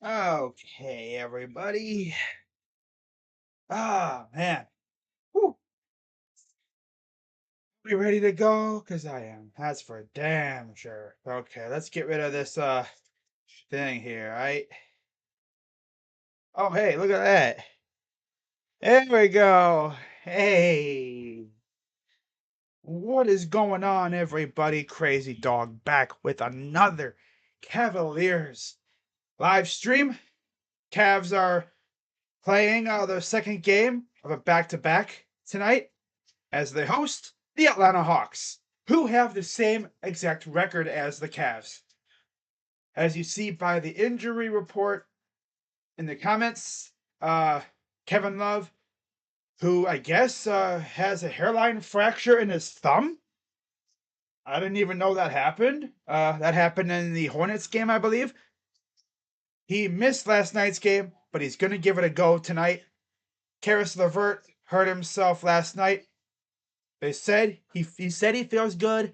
Okay, everybody. Man. Whew. We ready to go? Because I am. That's for damn sure. Okay, let's get rid of this thing here, right? Oh, hey, look at that. There we go. Hey. What is going on, everybody? Crazy Dog back with another Cavaliers live stream. Cavs are playing their second game of a back-to-back tonight as they host the Atlanta Hawks, who have the same exact record as the Cavs. As you see by the injury report in the comments, Kevin Love, who I guess has a hairline fracture in his thumb. I didn't even know that happened. That happened in the Hornets game, I believe. He missed last night's game, but he's going to give it a go tonight. Karis LeVert hurt himself last night. They said he said he feels good.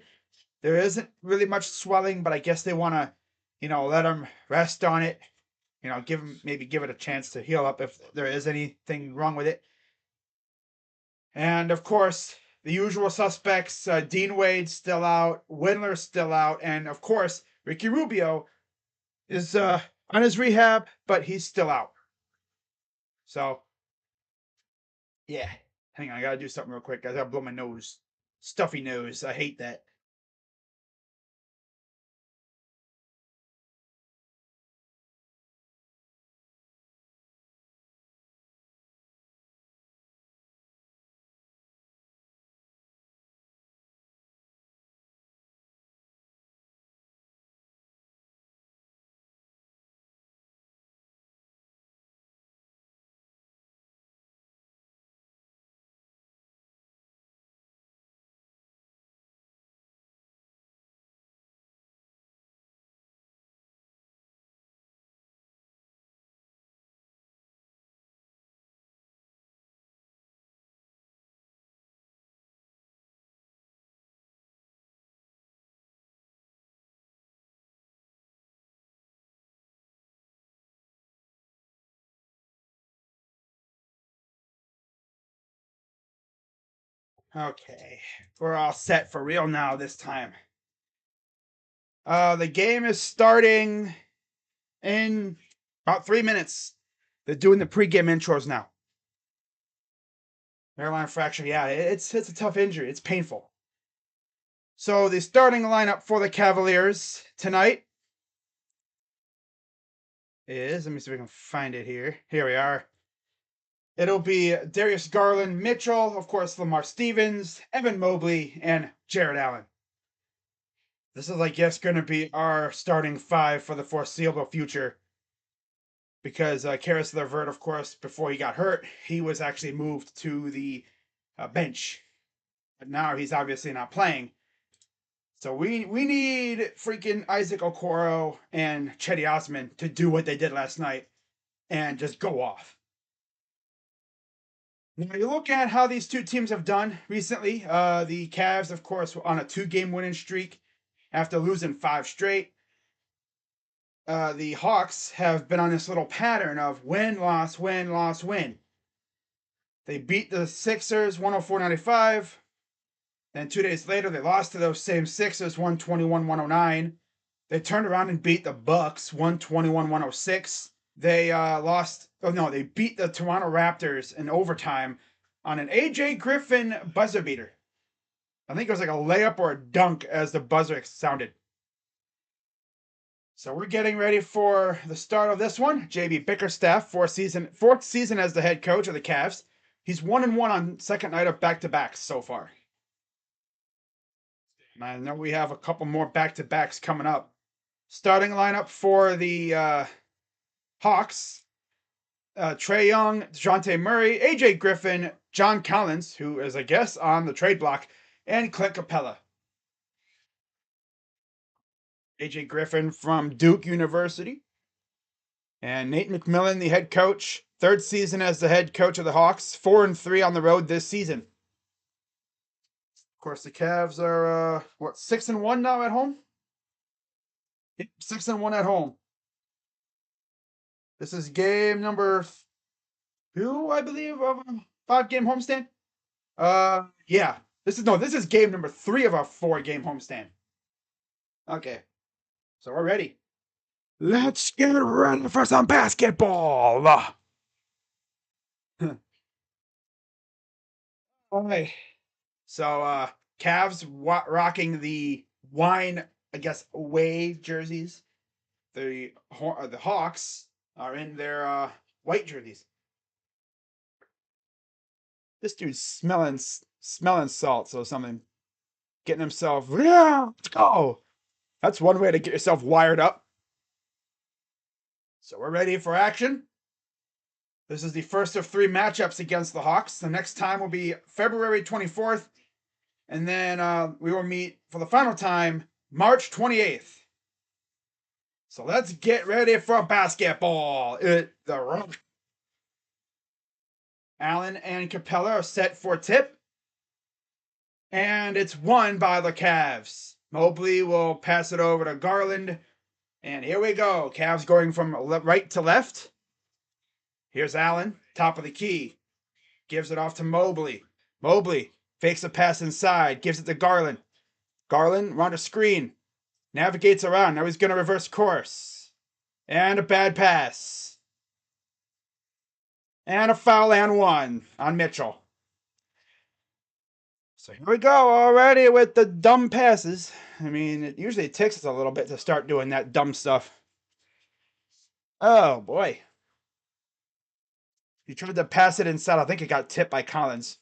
There isn't really much swelling, but I guess they want to, let him rest on it. Give it a chance to heal up if there is anything wrong with it. And of course, the usual suspects: Dean Wade still out, Windler still out, and of course, Ricky Rubio is on his rehab, but he's still out. So yeah, hang on, I gotta do something real quick. I gotta blow my nose, stuffy nose. I hate that. Okay, we're all set for real now this time. The game is starting in about 3 minutes. They're doing the pregame intros now. Hairline fracture, yeah, it's a tough injury. It's painful. So the starting lineup for the Cavaliers tonight is, let me see if we can find it here. Here we are. It'll be Darius Garland, Mitchell, of course, Lamar Stevens, Evan Mobley, and Jared Allen. This is, I guess, going to be our starting five for the foreseeable future. Because Karis LeVert, of course, before he got hurt, he was actually moved to the bench. But now he's obviously not playing. So we need freaking Isaac Okoro and Chetty Osman to do what they did last night and just go off. Now you look at how these two teams have done recently. The Cavs, of course, were on a 2-game winning streak after losing 5 straight. The Hawks have been on this little pattern of win, loss, win, loss, win. They beat the Sixers 104-95. Then 2 days later, they lost to those same Sixers 121-109. They turned around and beat the Bucks 121-106. They beat the Toronto Raptors in overtime on an AJ Griffin buzzer beater. I think it was like a layup or a dunk as the buzzer sounded. So we're getting ready for the start of this one. JB Bickerstaff, fourth season as the head coach of the Cavs. He's 1-1 on second night of back-to-backs so far. And I know we have a couple more back-to-backs coming up. Starting lineup for the Hawks: Trae Young, DeJounte Murray, AJ Griffin, John Collins, who is, I guess, on the trade block, and Clint Capella. AJ Griffin from Duke University. And Nate McMillan, the head coach, third season as the head coach of the Hawks, 4-3 on the road this season. Of course, the Cavs are 6-1 now at home. Yep, 6-1 at home. This is game number 2, I believe, of a 5-game homestand. Yeah. This is game number 3 of our 4-game homestand. Okay, so we're ready. Let's get ready for some basketball. Okay. So, Cavs rocking the wine, I guess, away jerseys. The Hawks are in their white jerseys. This dude's smelling salts or something. Getting himself, yeah, let's go. That's one way to get yourself wired up. So we're ready for action. This is the first of 3 matchups against the Hawks. The next time will be February 24th, and then we will meet for the final time March 28th. So let's get ready for basketball. Allen and Capella are set for tip, and it's won by the Cavs. Mobley will pass it over to Garland, and here we go. Cavs going from right to left. Here's Allen, top of the key. Gives it off to Mobley. Mobley fakes a pass inside, gives it to Garland. Garland, run a screen. Navigates around. Now he's going to reverse course. And a bad pass. And a foul and 1 on Mitchell. So here we go already with the dumb passes. I mean, it usually takes us a little bit to start doing that dumb stuff. Oh, boy. He tried to pass it inside. I think it got tipped by Collins.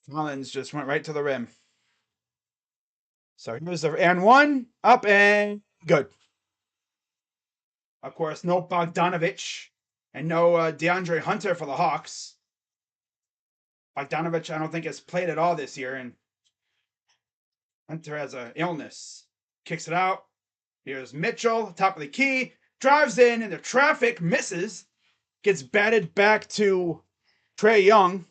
Collins just went right to the rim. So here's the and 1. Up and good. Of course, no Bogdanovich and no DeAndre Hunter for the Hawks. Bogdanovich, I don't think, has played at all this year, and Hunter has an illness. Kicks it out. Here's Mitchell, top of the key. Drives in the traffic, misses. Gets batted back to Trae Young.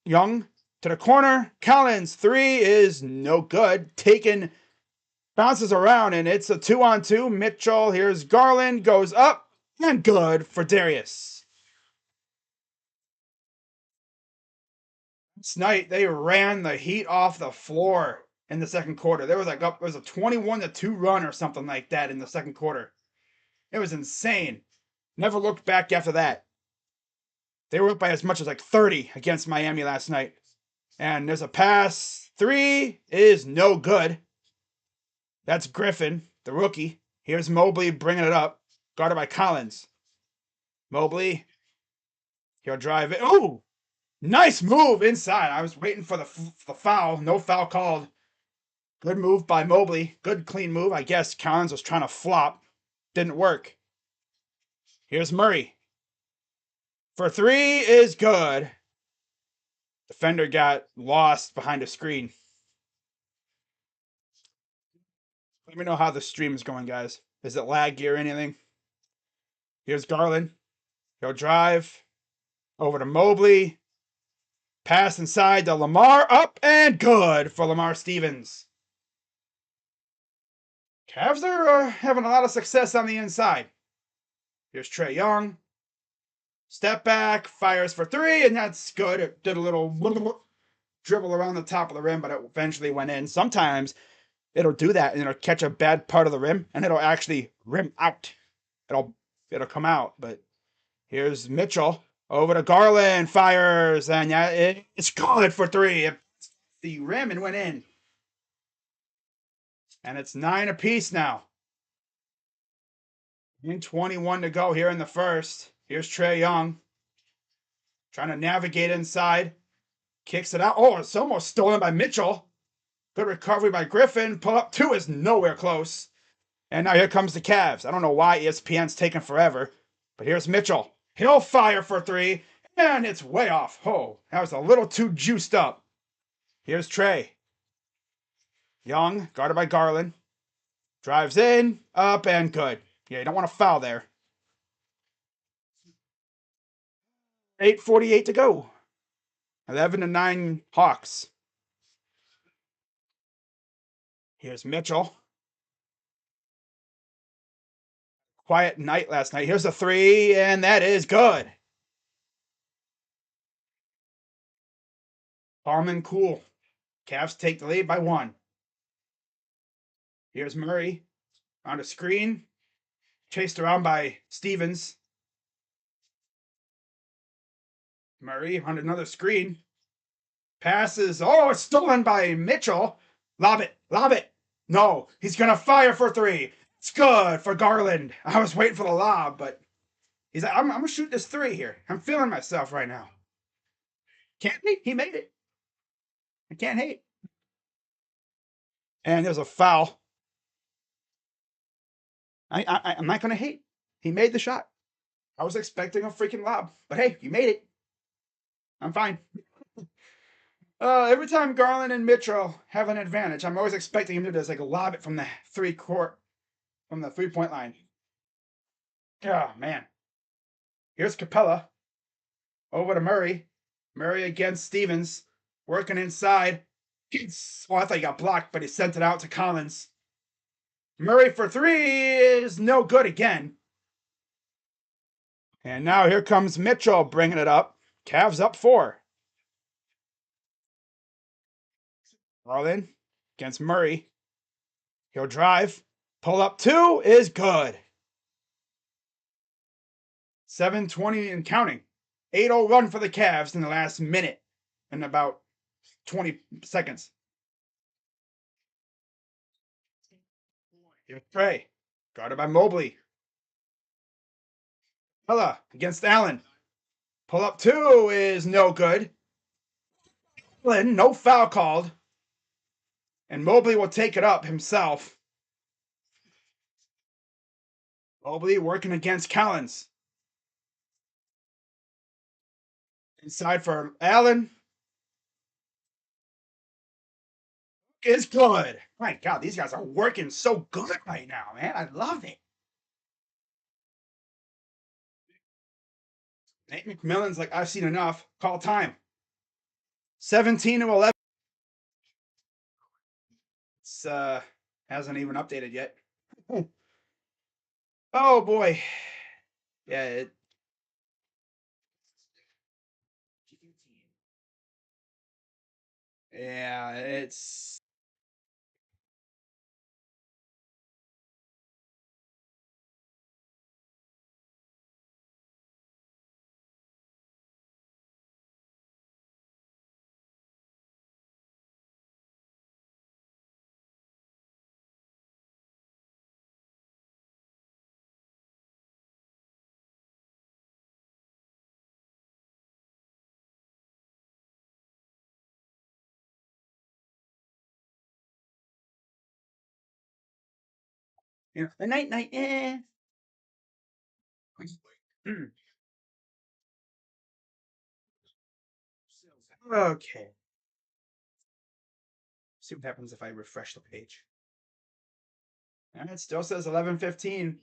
Young to the corner. Collins, 3 is no good. Taken, bounces around, and it's a 2-on-2. Mitchell, here's Garland, goes up, and good for Darius. This night, they ran the Heat off the floor in the second quarter. There was a 21-2 run or something like that in the second quarter. It was insane. Never looked back after that. They were up by as much as like 30 against Miami last night. And there's a pass. 3 is no good. That's Griffin, the rookie. Here's Mobley bringing it up. Guarded by Collins. Mobley. He'll drive it. Oh! Nice move inside. I was waiting for the foul. No foul called. Good move by Mobley. Good clean move. I guess Collins was trying to flop. Didn't work. Here's Murray. For 3 is good. Defender got lost behind a screen. Let me know how the stream is going, guys. Is it laggy or anything? Here's Garland. He'll drive over to Mobley. Pass inside to Lamar. Up and good for Lamar Stevens. Cavs are having a lot of success on the inside. Here's Trae Young. Step back, fires for 3, and that's good. It did a little dribble around the top of the rim, but it eventually went in. Sometimes it'll do that, and it'll catch a bad part of the rim, and it'll actually rim out. It'll come out, but here's Mitchell. Over to Garland, fires, and yeah, it's good for 3. The rim and went in. And it's 9 apiece now. And 21 to go here in the first. Here's Trae Young. Trying to navigate inside. Kicks it out. Oh, it's almost stolen by Mitchell. Good recovery by Griffin. Pull up 2 is nowhere close. And now here comes the Cavs. I don't know why ESPN's taking forever. But here's Mitchell. He'll fire for 3. And it's way off. Oh, that was a little too juiced up. Here's Trae. Young, guarded by Garland. Drives in, up, and good. Yeah, you don't want to foul there. 8:48 to go. 11-9 Hawks. Here's Mitchell. quiet night last night. Here's a 3, and that is good. Calm and cool. Cavs take the lead by 1. Here's Murray on a screen, chased around by Stevens. Murray on another screen. Passes. Oh, it's stolen by Mitchell. Lob it. Lob it. No, he's going to fire for 3. It's good for Garland. I was waiting for the lob, but he's like, I'm going to shoot this 3 here. I'm feeling myself right now. Can't hate. He made it. I can't hate. And there's a foul. I'm not going to hate. He made the shot. I was expecting a freaking lob, but hey, you made it. I'm fine. Every time Garland and Mitchell have an advantage, I'm always expecting him to just like lob it from the 3-point line. Oh man. Here's Capella over to Murray. Murray against Stevens, working inside. Oh, I thought he got blocked, but he sent it out to Collins. Murray for 3 is no good again. And now here comes Mitchell bringing it up. Cavs up 4. Garland against Murray. He'll drive. Pull up 2 is good. 7:20 and counting. 8-0 run for the Cavs in the last minute and about 20 seconds. Here's Trey, guarded by Mobley. Capella against Allen. Pull up 2 is no good. No foul called. And Mobley will take it up himself. Mobley working against Collins. Inside for Allen. Is good. My God, these guys are working so good right now, man. I love it. Nate McMillan's like, I've seen enough. Call time. 17-11. It's hasn't even updated yet. Oh boy. Yeah, it's the night. Okay. See what happens if I refresh the page. And it still says 11:15.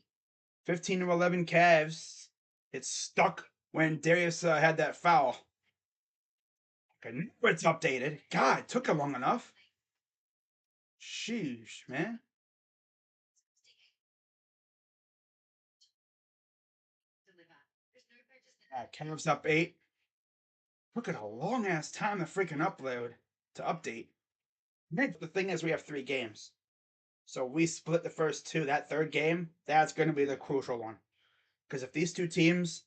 15-11 Cavs. It's stuck when Darius had that foul. Okay, now it's updated. God, it took him long enough. Sheesh, man. Cavs up 8. Look at a long ass time to freaking upload to update. The thing is, we have 3 games. So we split the first 2. That third game, that's going to be the crucial one. Because if these 2 teams.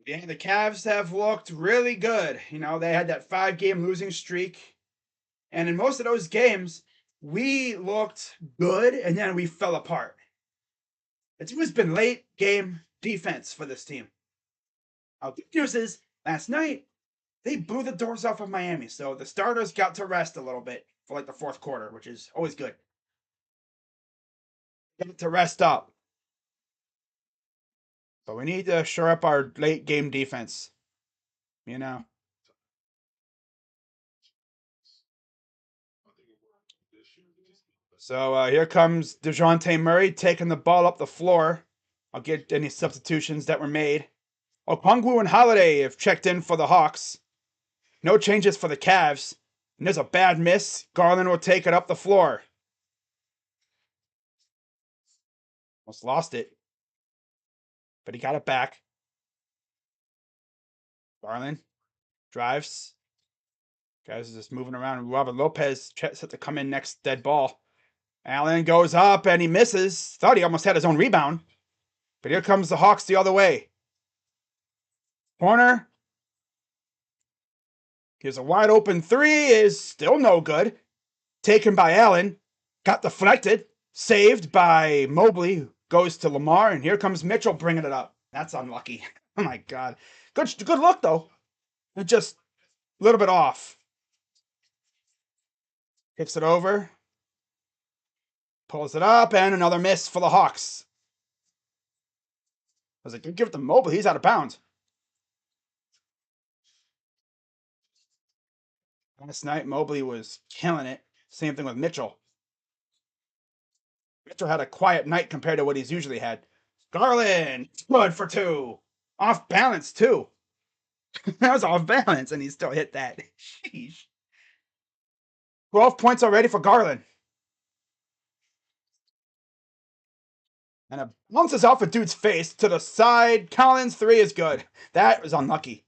Yeah, the Cavs have looked really good. You know, they had that 5-game losing streak. And in most of those games, we looked good and then we fell apart. It's always been late game defense for this team. The good news is, last night, they blew the doors off of Miami. So the starters got to rest a little bit for like the 4th quarter, which is always good. Got to rest up. But we need to shore up our late game defense. You know. So here comes DeJounte Murray taking the ball up the floor. I'll get any substitutions that were made. Okongwu and Holiday have checked in for the Hawks. No changes for the Cavs. And there's a bad miss. Garland will take it up the floor. Almost lost it. But he got it back. Garland drives. Guys are just moving around. Robert Lopez set to come in next dead ball. Allen goes up and he misses. Thought he almost had his own rebound. But here comes the Hawks the other way. Corner. Here's a wide open three. Is still no good. Taken by Allen. Got deflected. Saved by Mobley. Goes to Lamar. And here comes Mitchell bringing it up. That's unlucky. Oh my God. Good look though. Just a little bit off. Hits it over. Pulls it up, and another miss for the Hawks. I was like, give it to Mobley. He's out of bounds. Last night, Mobley was killing it. Same thing with Mitchell. Mitchell had a quiet night compared to what he's usually had. Garland, good for two. Off balance, too. That was off balance, and he still hit that. Sheesh. 12 points already for Garland. And it bounces off a dude's face to the side. Collins' three is good. That was unlucky.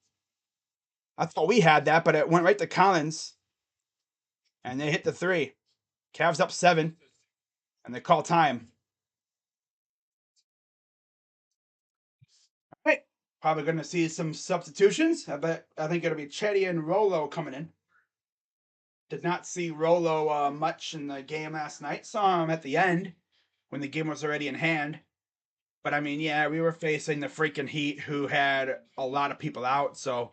I thought we had that, but it went right to Collins. And they hit the three. Cavs up 7. And they call time. All right. Probably going to see some substitutions. I think it'll be Chetty and Rolo coming in. Did not see Rolo much in the game last night. Saw him at the end when the game was already in hand. But I mean, yeah, we were facing the freaking Heat, who had a lot of people out. So,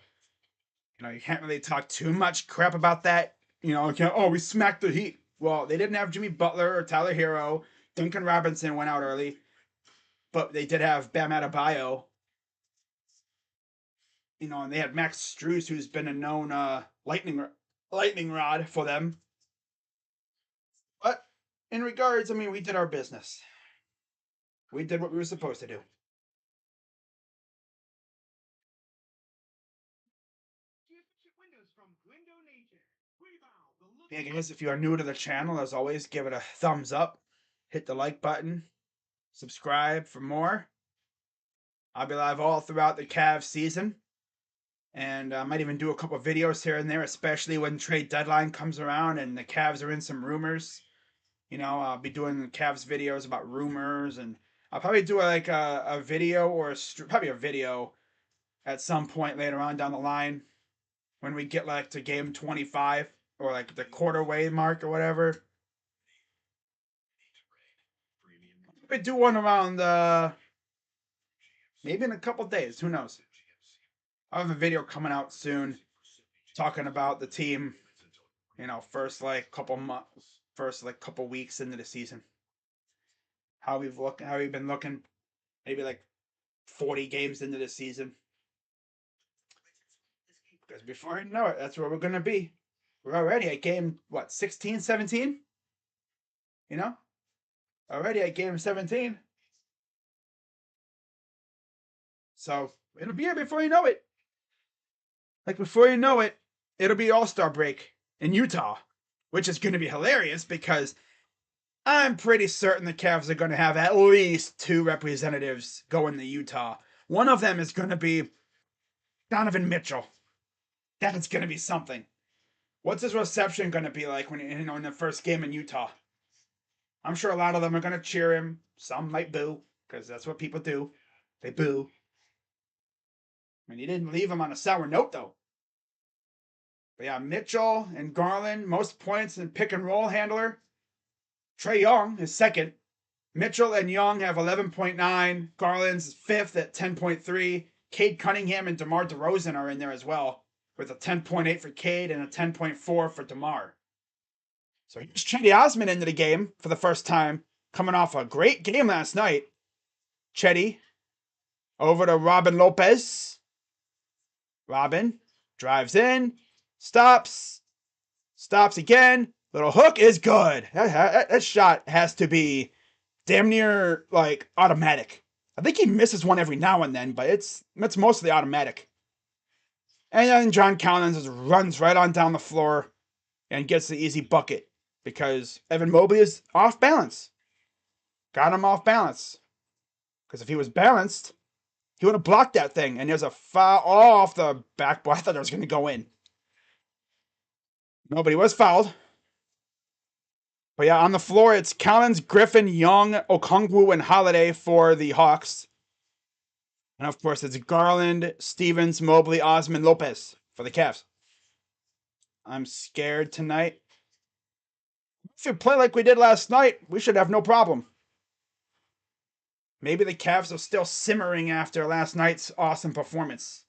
you can't really talk too much crap about that. We smacked the Heat. Well, they didn't have Jimmy Butler or Tyler Hero. Duncan Robinson went out early. But they did have Bam Adebayo. And they had Max Strus, who's been a known lightning rod for them. But in regards, we did our business. We did what we were supposed to do. Yeah, guys, if you are new to the channel, as always, give it a thumbs up. Hit the like button. Subscribe for more. I'll be live all throughout the Cavs season. And I might even do a couple videos here and there, especially when trade deadline comes around and the Cavs are in some rumors. I'll be doing the Cavs videos about rumors, and I'll probably do a video or probably a video at some point later on down the line when we get to game 25 or the quarter way mark or whatever. Maybe do one around maybe in a couple days. Who knows? I have a video coming out soon talking about the team. First couple weeks into the season. How we've been looking. Maybe 40 games into the season. Because before I know it, that's where we're gonna be. We're already at game 16, 17? Already at game 17. So it'll be here before you know it. Before you know it, it'll be All-Star break in Utah, which is going to be hilarious because I'm pretty certain the Cavs are going to have at least 2 representatives going to Utah. One of them is going to be Donovan Mitchell. That's going to be something. What's his reception going to be like when in the first game in Utah? I'm sure a lot of them are going to cheer him. Some might boo, because that's what people do. They boo. He didn't leave him on a sour note, though. But yeah, Mitchell and Garland, most points in pick and roll handler. Trae Young is second. Mitchell and Young have 11.9. Garland's 5th at 10.3. Cade Cunningham and DeMar DeRozan are in there as well, with a 10.8 for Cade and a 10.4 for DeMar. So here's Chetty Osman into the game for the first time, coming off a great game last night. Chetty over to Robin Lopez. Robin drives in, stops again. Little hook is good. That shot has to be damn near automatic. I think he misses one every now and then, but it's mostly automatic. And then John Collins just runs right on down the floor and gets the easy bucket because Evan Mobley is off balance. Got him off balance. Because if he was balanced, he would have blocked that thing. And there's a foul off the backboard. I thought it was going to go in. Nobody was fouled. But yeah, on the floor, it's Collins, Griffin, Young, Okongwu, and Holiday for the Hawks. And of course, it's Garland, Stevens, Mobley, Osman, Lopez for the Cavs. I'm scared tonight. If you play like we did last night, we should have no problem. Maybe the Cavs are still simmering after last night's awesome performance.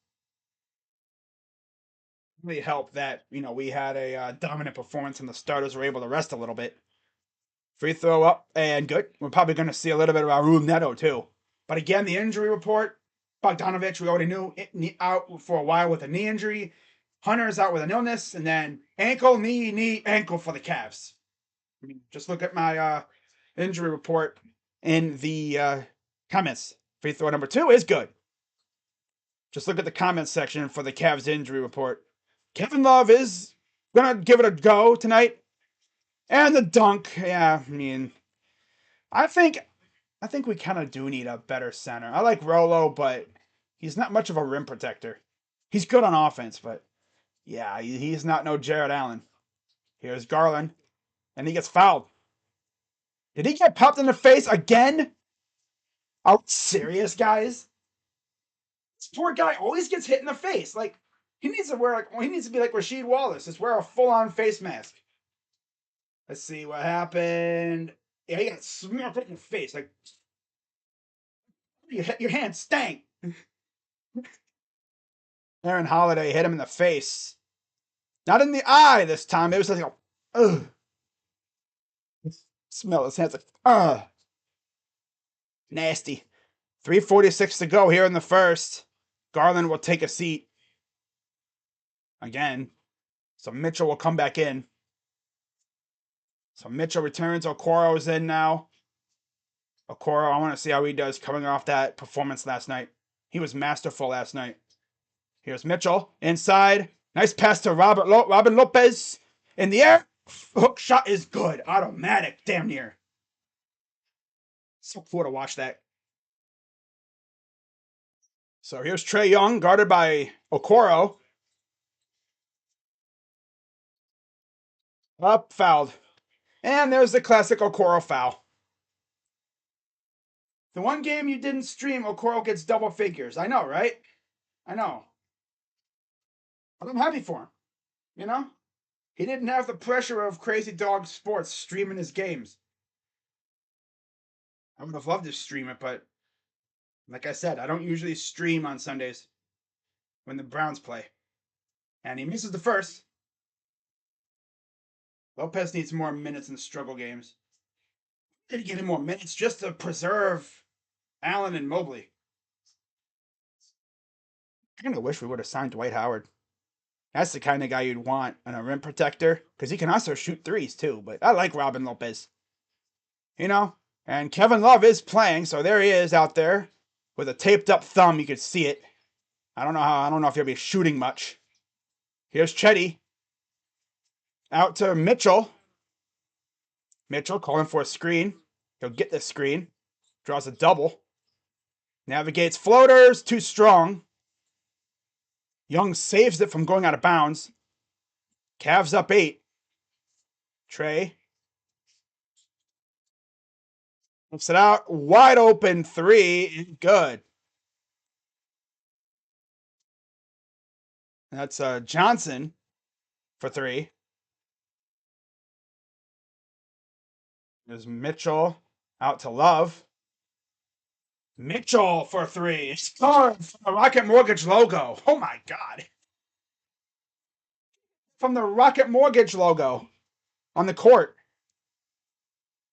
Really helped that, we had a dominant performance and the starters were able to rest a little bit. Free throw up and good. We're probably going to see a little bit of Raul Neto too. But again, the injury report, Bogdanovich, we already knew, out for a while with a knee injury. Hunter's out with an illness, and then ankle, knee, ankle for the Cavs. I mean, just look at my injury report in the comments. Free throw number 2 is good. Just look at the comments section for the Cavs injury report. Kevin Love is going to give it a go tonight. And the dunk, yeah, I mean, I think we kind of do need a better center. I like Rolo, but he's not much of a rim protector. He's good on offense, but yeah, he's not no Jared Allen. Here's Garland, and he gets fouled. Did he get popped in the face again? Are we serious, guys? This poor guy always gets hit in the face. Like, he needs to be like Rasheed Wallace. Just wear a full-on face mask. Let's see what happened. Yeah, he got smacked right in the face. Like, your hand stank. Aaron Holiday hit him in the face. Not in the eye this time. It was like, ugh. Smell his hands like, ugh. Nasty. 3:46 to go here in the first. Garland will take a seat. Again. So Mitchell will come back in. So Mitchell returns. Okoro's in now. Okoro, I want to see how he does coming off that performance last night. He was masterful last night. Here's Mitchell. Inside. Nice pass to Robin Lopez. In the air. Hook shot is good. Automatic. Damn near. So cool to watch that. So here's Trae Young, guarded by Okoro. Up, fouled. And there's the classic Okoro foul. The one game you didn't stream, Okoro gets double figures. I know, right? I know. But I'm happy for him, He didn't have the pressure of Crazy Dog Sports streaming his games. I would have loved to stream it, but like I said, I don't usually stream on Sundays when the Browns play. And he misses the first. Lopez needs more minutes in the struggle games. Did he get him more minutes just to preserve Allen and Mobley? I kind of wish we would have signed Dwight Howard. That's the kind of guy you'd want on a rim protector, because he can also shoot threes too, but I like Robin Lopez. And Kevin Love is playing, so there he is out there with a taped up thumb. You could see it. I don't know if he'll be shooting much. Here's Chetty. Out to Mitchell. Mitchell calling for a screen. He'll get this screen. Draws a double. Navigates floaters. Too strong. Young saves it from going out of bounds. Cavs up 8. Trae. Lifts it out. Wide open 3. Good. That's Johnson for 3. There's Mitchell out to Love. Mitchell for 3. Scored from the Rocket Mortgage logo. Oh my God. From the Rocket Mortgage logo on the court.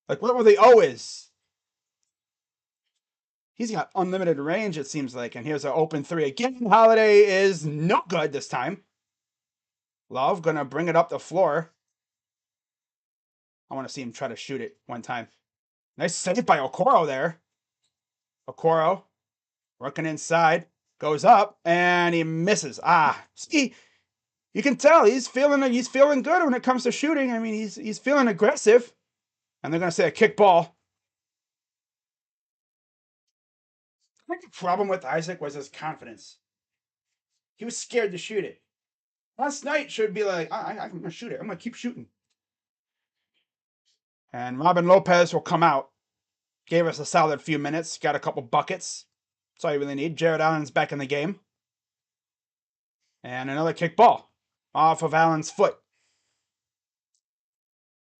Like, what were the O is? He's got unlimited range, it seems like. And here's an open 3 again. Holiday is no good this time. Love gonna bring it up the floor. I want to see him try to shoot it one time. Nice save by Okoro there. Okoro working inside. Goes up and he misses. See, you can tell he's feeling good when it comes to shooting. I mean, he's feeling aggressive. And they're gonna say a kick ball. I think the problem with Isaac was his confidence. He was scared to shoot it. Last night should be like, I'm gonna shoot it. I'm gonna keep shooting. And Robin Lopez will come out. Gave us a solid few minutes. Got a couple buckets. That's all you really need. Jared Allen's back in the game. And another kick ball off of Allen's foot.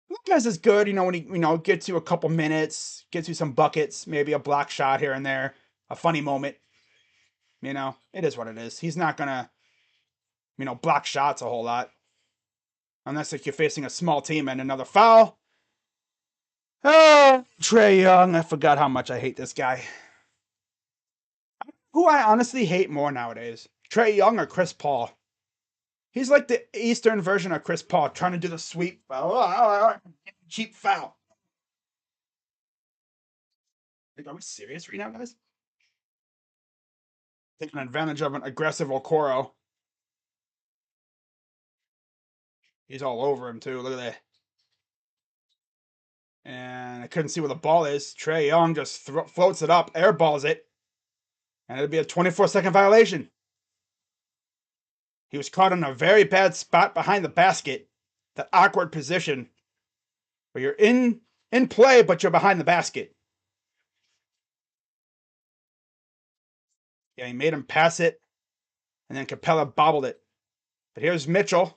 Lopez is good, when he, gets you a couple minutes, gets you some buckets, maybe a block shot here and there, a funny moment. It is what it is. He's not gonna, block shots a whole lot. Unless like you're facing a small team and another foul. Oh, Trae Young. I forgot how much I hate this guy. Who I honestly hate more nowadays, Trae Young or Chris Paul. He's like the Eastern version of Chris Paul, trying to do the sweep. Cheap foul. Like, are we serious right now, guys? Taking advantage of an aggressive Okoro. He's all over him, too. Look at that. And I couldn't see where the ball is. Trae Young just floats it up, airballs it. And it'll be a 24-second violation. He was caught in a very bad spot behind the basket. That awkward position where you're in play, but you're behind the basket. Yeah, he made him pass it, and then Capella bobbled it. But here's Mitchell.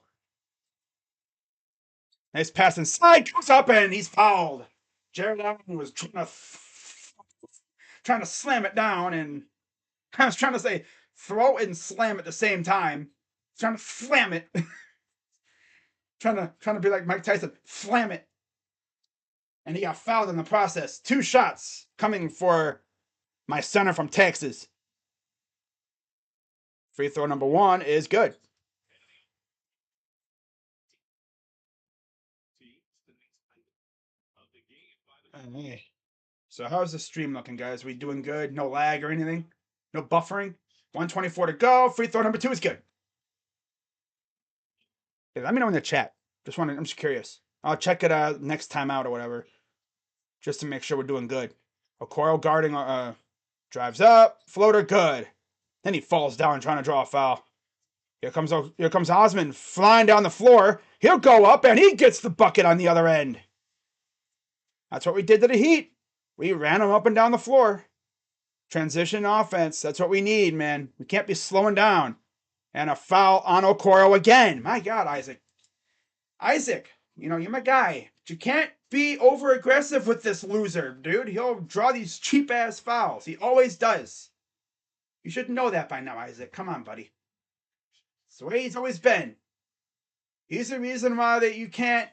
Nice pass inside, goes up, and he's fouled. Jared Allen was trying to slam it down, and I was trying to say throw it and slam at the same time. Trying to slam it. trying to be like Mike Tyson, slam it. And he got fouled in the process. 2 shots coming for my center from Texas. Free throw number 1 is good. Hey. So how's the stream looking, guys? We doing good? No lag or anything? No buffering? 124 to go. Free throw number 2 is good. Okay, let me know in the chat. I'm just curious. I'll check it out next time out or whatever. Just to make sure we're doing good. Okoro guarding, drives up, floater, good. Then he falls down trying to draw a foul. Here comes Osman flying down the floor. He'll go up and he gets the bucket on the other end. That's what we did to the Heat. We ran them up and down the floor. Transition offense. That's what we need, man. We can't be slowing down. And a foul on Okoro again. My God, Isaac. Isaac, you're my guy. But you can't be over aggressive with this loser, dude. He'll draw these cheap ass fouls. He always does. You should know that by now, Isaac. Come on, buddy. It's the way he's always been. He's the reason why that you can't,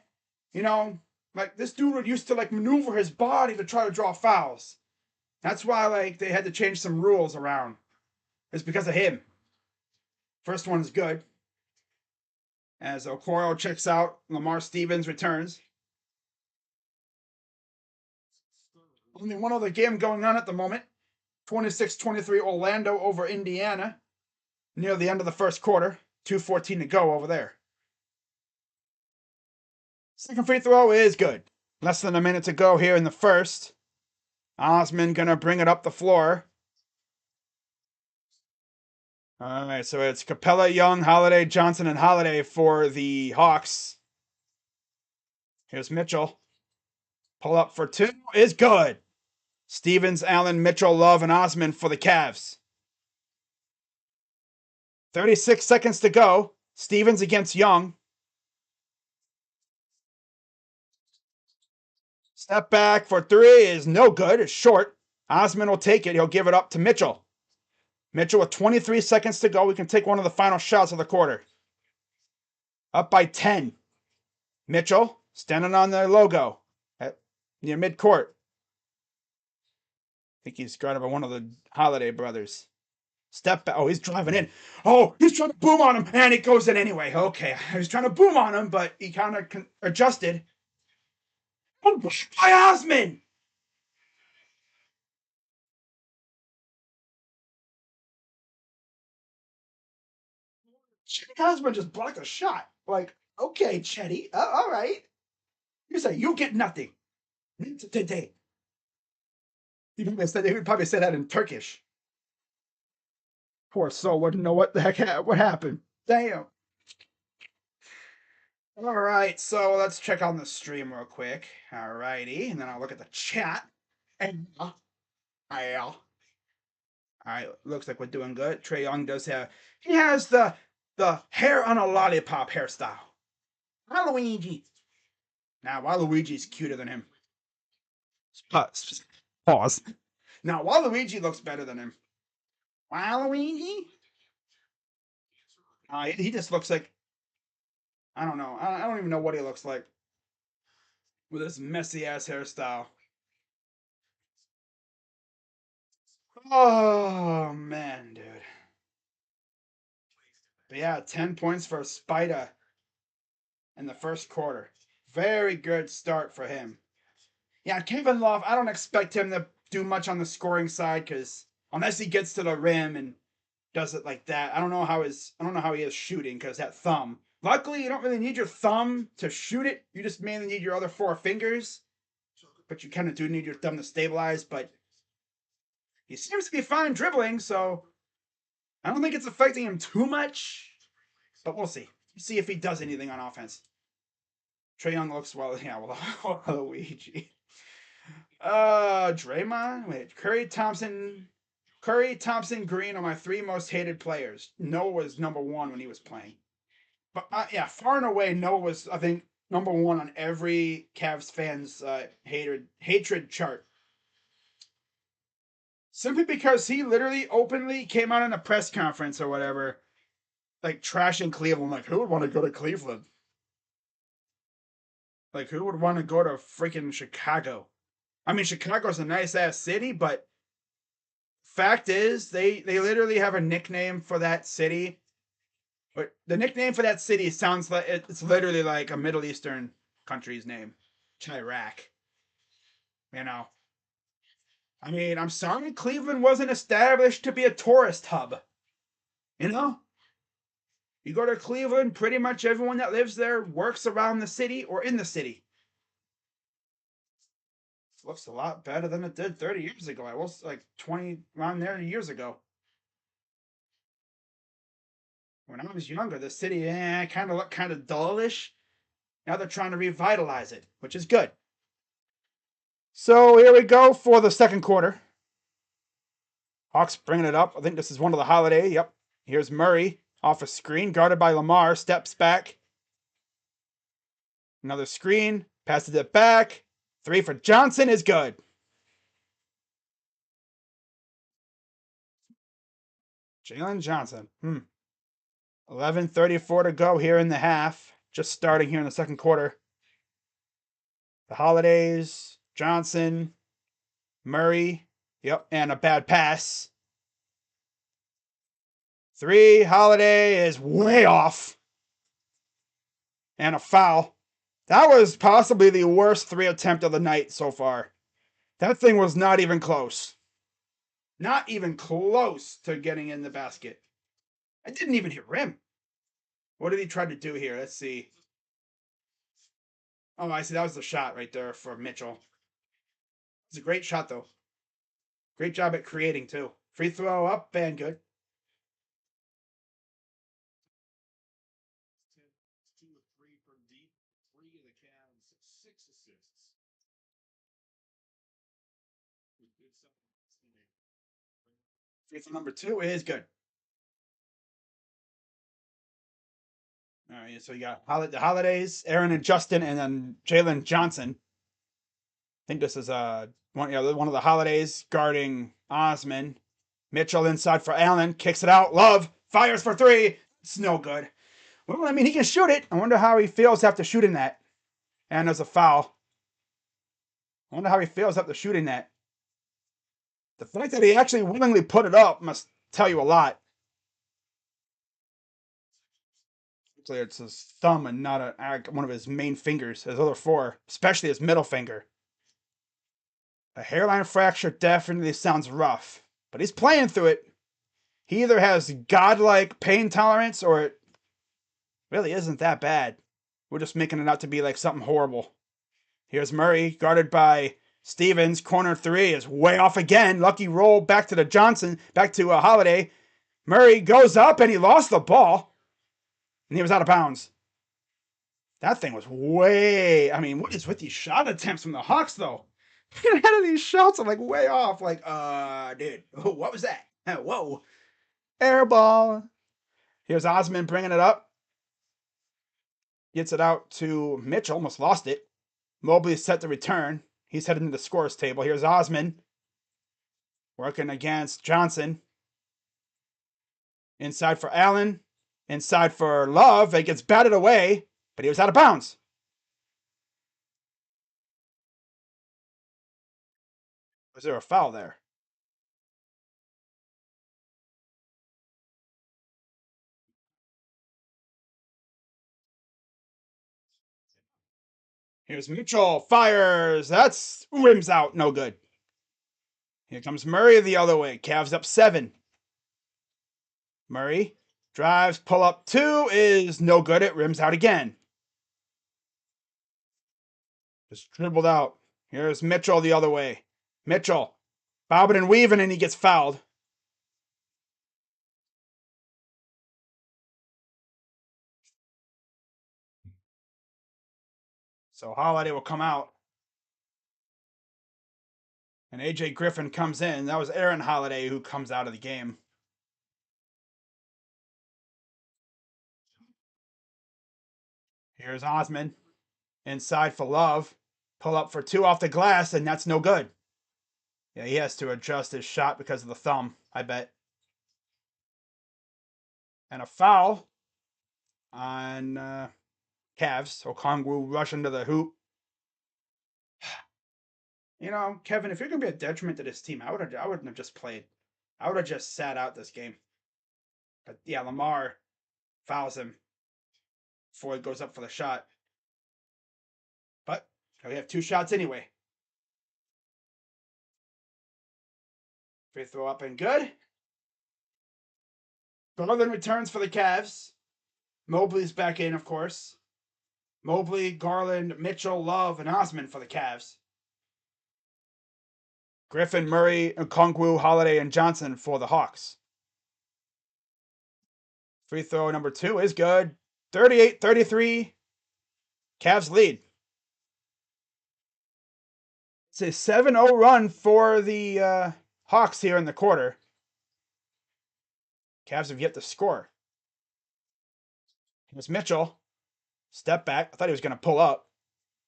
like this dude used to maneuver his body to try to draw fouls. That's why they had to change some rules around. It's because of him. First one is good. As Okoro checks out, Lamar Stevens returns. Only one other game going on at the moment. 26-23 Orlando over Indiana. Near the end of the first quarter. 2:14 to go over there. Second free throw is good. Less than a minute to go here in the first. Osman gonna bring it up the floor. All right, so it's Capella, Young, Holiday, Johnson, and Holiday for the Hawks. Here's Mitchell. Pull up for 2 is good. Stevens, Allen, Mitchell, Love, and Osman for the Cavs. 36 seconds to go. Stevens against Young. Step back for 3 is no good. It's short. Osman will take it. He'll give it up to Mitchell. Mitchell with 23 seconds to go. We can take one of the final shots of the quarter. Up by 10. Mitchell standing on the logo near midcourt. I think he's guarded by one of the Holiday brothers. Step back. Oh, he's driving in. Oh, he's trying to boom on him, and it goes in anyway. Okay, I was trying to boom on him, but he kind of adjusted. Oh, by Osman! Osman just blocked a shot. Okay, Chetty. All right. You say, you get nothing. Today. He would probably say that in Turkish. Poor soul wouldn't know what the heck what happened. Damn. All right, so let's check on the stream real quick. All righty, and then I'll look at the chat. And yeah. All right, looks like we're doing good. Trae Young does have. He has the hair on a lollipop hairstyle. Waluigi. Now Waluigi's cuter than him. Pause. Now Waluigi looks better than him. Waluigi? He just looks like, I don't know. I don't even know what he looks like with this messy ass hairstyle. Oh man, dude. But yeah, 10 points for Spida in the first quarter. Very good start for him. Yeah, Kevin Love, I don't expect him to do much on the scoring side because unless he gets to the rim and does it like that, I don't know how he is shooting because that thumb. Luckily, you don't really need your thumb to shoot it. You just mainly need your other four fingers. But you kind of do need your thumb to stabilize. But he seems to be fine dribbling, so I don't think it's affecting him too much. But we'll see. See if he does anything on offense. Trae Young looks well. Yeah, well, Luigi. Draymond. Wait, Curry, Thompson, Green are my three most hated players. Noah was number one when he was playing. But yeah, far and away, Noah was, I think, number one on every Cavs fan's hatred chart. Simply because he literally openly came out in a press conference or whatever, like trashing Cleveland. Like, who would want to go to Cleveland? Like, who would want to go to freaking Chicago? I mean, Chicago's a nice ass city, but fact is, they literally have a nickname for that city. But the nickname for that city sounds like it's literally like a Middle Eastern country's name, Iraq. You know, I mean, I'm sorry, Cleveland wasn't established to be a tourist hub. You know, you go to Cleveland, pretty much everyone that lives there works around the city or in the city. It looks a lot better than it did 30 years ago. I was like 20 around there years ago. When I was younger, the city kind of looked kind of dullish. Now they're trying to revitalize it, which is good. So here we go for the second quarter. Hawks bringing it up. I think this is one of the Holiday. Yep. Here's Murray off a screen, guarded by Lamar. Steps back. Another screen. Passes it back. Three for Johnson is good. Jalen Johnson. 11:34 to go here in the half. Just starting here in the second quarter. The Holidays, Johnson, Murray. Yep, and a bad pass. Three, Holiday is way off. And a foul. That was possibly the worst three attempt of the night so far. That thing was not even close. Not even close to getting in the basket. I didn't even hit rim. What did he try to do here? Let's see. Oh, I see. That was the shot right there for Mitchell. It's a great shot, though. Great job at creating, too. Free throw up and good. Free throw number 2 is good. All right, so you got the Holidays, Aaron and Justin, and then Jalen Johnson. I think this is one of the Holidays guarding Osman. Mitchell inside for Allen, kicks it out. Love fires for three. It's no good. Well, I mean, he can shoot it. I wonder how he feels after shooting that. And there's a foul. I wonder how he feels after shooting that. The fact that he actually willingly put it up must tell you a lot. Actually, it's his thumb and not one of his main fingers, his other four, especially his middle finger. A hairline fracture definitely sounds rough, but he's playing through it. He either has godlike pain tolerance or it really isn't that bad. We're just making it out to be like something horrible. Here's Murray, guarded by Stevens. Corner three is way off again. Lucky roll back to Holiday. Murray goes up and he lost the ball. And he was out of bounds. That thing was way. I mean, what is with these shot attempts from the Hawks, though? How do these shots are like way off? Like, dude, what was that? Whoa. Air ball. Here's Osman bringing it up. Gets it out to Mitch. Almost lost it. Mobley set to return. He's headed to the scores table. Here's Osman working against Johnson. Inside for Allen. Inside for Love. It gets batted away, but he was out of bounds. Was there a foul there? Here's Mitchell. Fires. That's rims out. No good. Here comes Murray the other way. Cavs up 7. Murray drives. Pull up 2 is no good. It rims out again. Just dribbled out. Here's Mitchell the other way. Mitchell bobbing and weaving, and he gets fouled. So Holiday will come out. And AJ Griffin comes in. That was Aaron Holiday who comes out of the game. Here's Osman. Inside for Love. Pull up for 2 off the glass, and that's no good. Yeah, he has to adjust his shot because of the thumb, I bet. And a foul on Cavs. Okongwu rushing to the hoop. You know, Kevin, if you're gonna be a detriment to this team, I wouldn't have just played. I would have just sat out this game. But yeah, Lamar fouls him before he goes up for the shot. But we have 2 shots anyway. Free throw up and good. Garland returns for the Cavs. Mobley's back in, of course. Mobley, Garland, Mitchell, Love, and Osman for the Cavs. Griffin, Murray, Okongwu, Holiday, and Johnson for the Hawks. Free throw number 2 is good. 38-33. Cavs lead. It's a 7-0 run for the Hawks here in the quarter. Cavs have yet to score. Here's Mitchell. Step back. I thought he was going to pull up.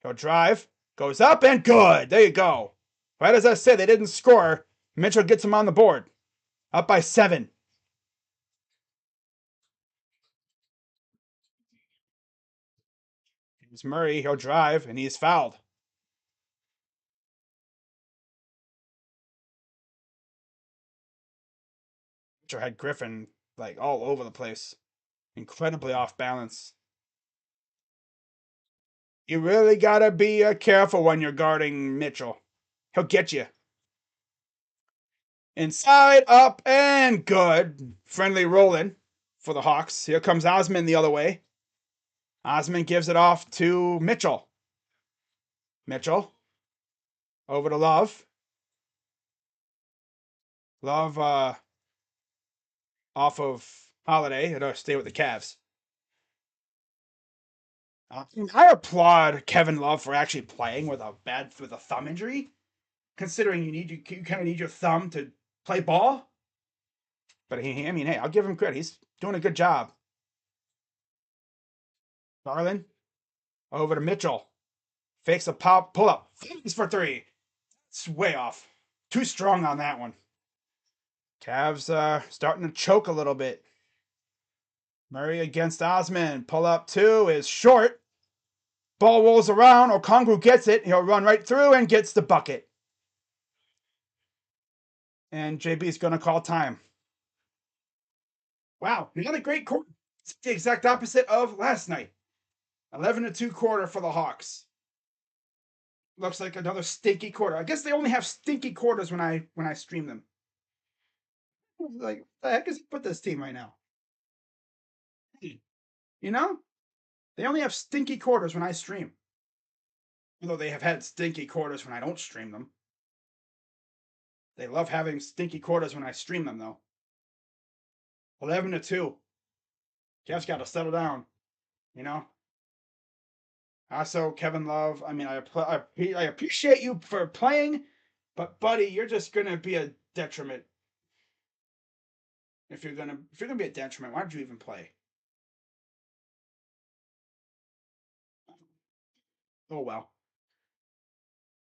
He'll drive. Goes up and good. There you go. Right as I said, they didn't score. Mitchell gets him on the board. Up by 7. Here's Murray. He'll drive, and he's fouled. Mitchell had Griffin like all over the place. Incredibly off balance. You really got to be careful when you're guarding Mitchell. He'll get you. Inside, up, and good. Friendly rolling for the Hawks. Here comes Osman the other way. Osman gives it off to Mitchell. Mitchell. Over to Love. Love off of Holiday. It'll stay with the Cavs. I applaud Kevin Love for actually playing with a thumb injury, considering you kind of need your thumb to play ball. But I mean, hey, I'll give him credit. He's doing a good job. Garland over to Mitchell. Fakes a pop, pull up, fakes for 3. It's way off. Too strong on that one. Cavs starting to choke a little bit. Murray against Osman. Pull up 2 is short. Ball rolls around. Okongwu gets it. He'll run right through and gets the bucket. And JB's going to call time. Wow, another great quarter. It's the exact opposite of last night. 11-2 quarter for the Hawks. Looks like another stinky quarter. I guess they only have stinky quarters when I stream them. Like, the heck is with this team right now? You know? They only have stinky quarters when I stream. Although they have had stinky quarters when I don't stream them. They love having stinky quarters when I stream them, though. 11-2. Cavs got to settle down. You know. Also, Kevin Love. I mean, I appreciate you for playing, but buddy, you're just gonna be a detriment. If you're gonna be a detriment, why did you even play? Oh well.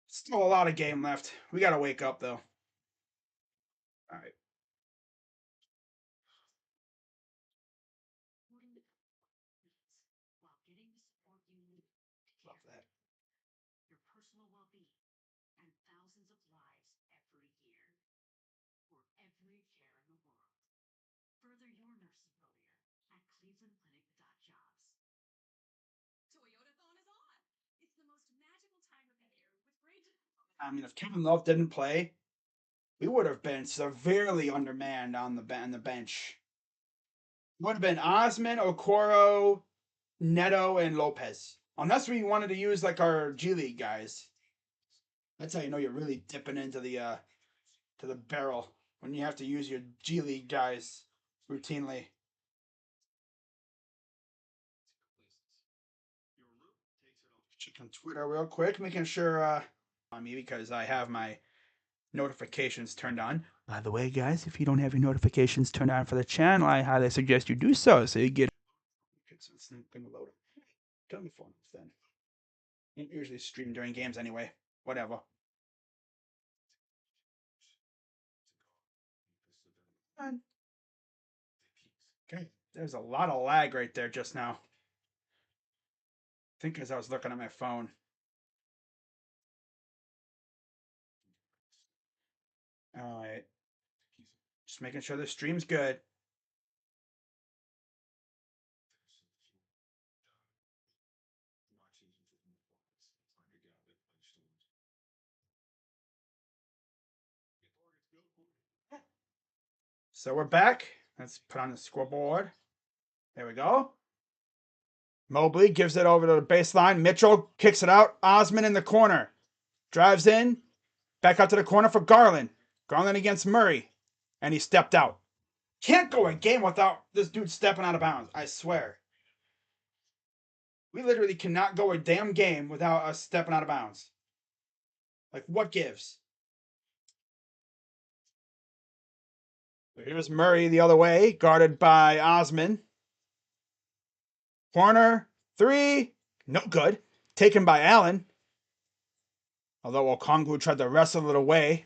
Still a lot of game left. We gotta wake up though. All right. Love that. I mean, if Kevin Love didn't play, we would have been severely undermanned on the bench. Would have been Osman, Okoro, Neto, and Lopez. Unless we wanted to use like our G League guys. That's how you know you're really dipping into the to the barrel when you have to use your G League guys routinely. Checking Twitter real quick, making sure on me because I have my notifications turned on. By the way, guys, if you don't have your notifications turned on for the channel, I highly suggest you do so you get. It's gonna load. Tell me phone then. I don't usually stream during games anyway. Whatever. Okay, there's a lot of lag right there just now. I think as I was looking at my phone. All right, just making sure the stream's good. So we're back. Let's put on the scoreboard. There we go. Mobley gives it over to the baseline. Mitchell kicks it out. Osman in the corner. Drives in. Back out to the corner for Garland. Garland against Murray. And he stepped out. Can't go a game without this dude stepping out of bounds. I swear. We literally cannot go a damn game without us stepping out of bounds. Like, what gives? Here's Murray the other way, guarded by Osman. Corner, three, no good. Taken by Allen. Although Okongwu tried to wrestle it away.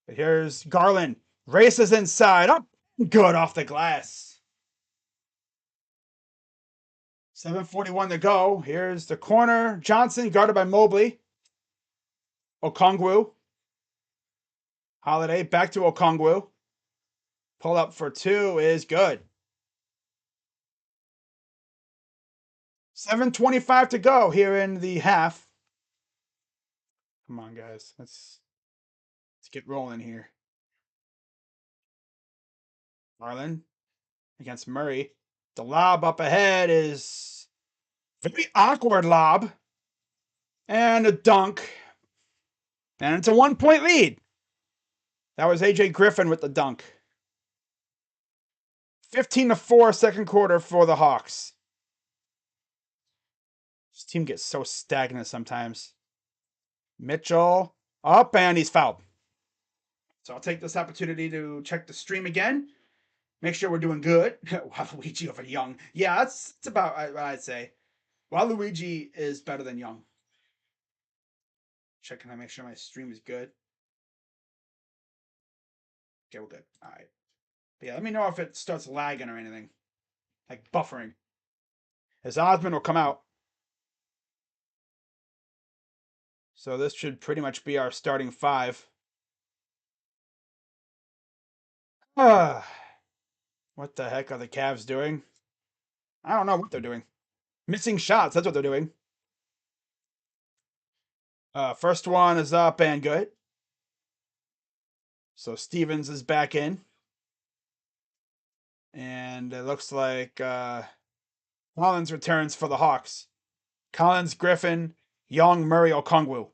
But here's Garland. Races inside. Up. Good off the glass. 7:41 to go. Here's the corner. Johnson guarded by Mobley. Okongwu. Holiday back to Okongwu. Pull up for two is good. 7:25 to go here in the half. Come on, guys. Let's get rolling here. Garland against Murray. The lob up ahead is very awkward lob. And a dunk. And it's a 1-point lead. That was AJ Griffin with the dunk. 15-4 second quarter for the Hawks. This team gets so stagnant sometimes. Mitchell up and he's fouled. So I'll take this opportunity to check the stream again. Make sure we're doing good. Waluigi over Young. Yeah, that's about what I'd say. Waluigi is better than Young. Checking to make sure my stream is good. Okay, we're good. All right. But yeah, let me know if it starts lagging or anything. Like buffering. As Osman will come out. So this should pretty much be our starting five. What the heck are the Cavs doing? I don't know what they're doing. Missing shots, that's what they're doing. First one is up and good. So Stevens is back in. And it looks like Collins returns for the Hawks. Collins, Griffin, Young, Murray, Okongwu.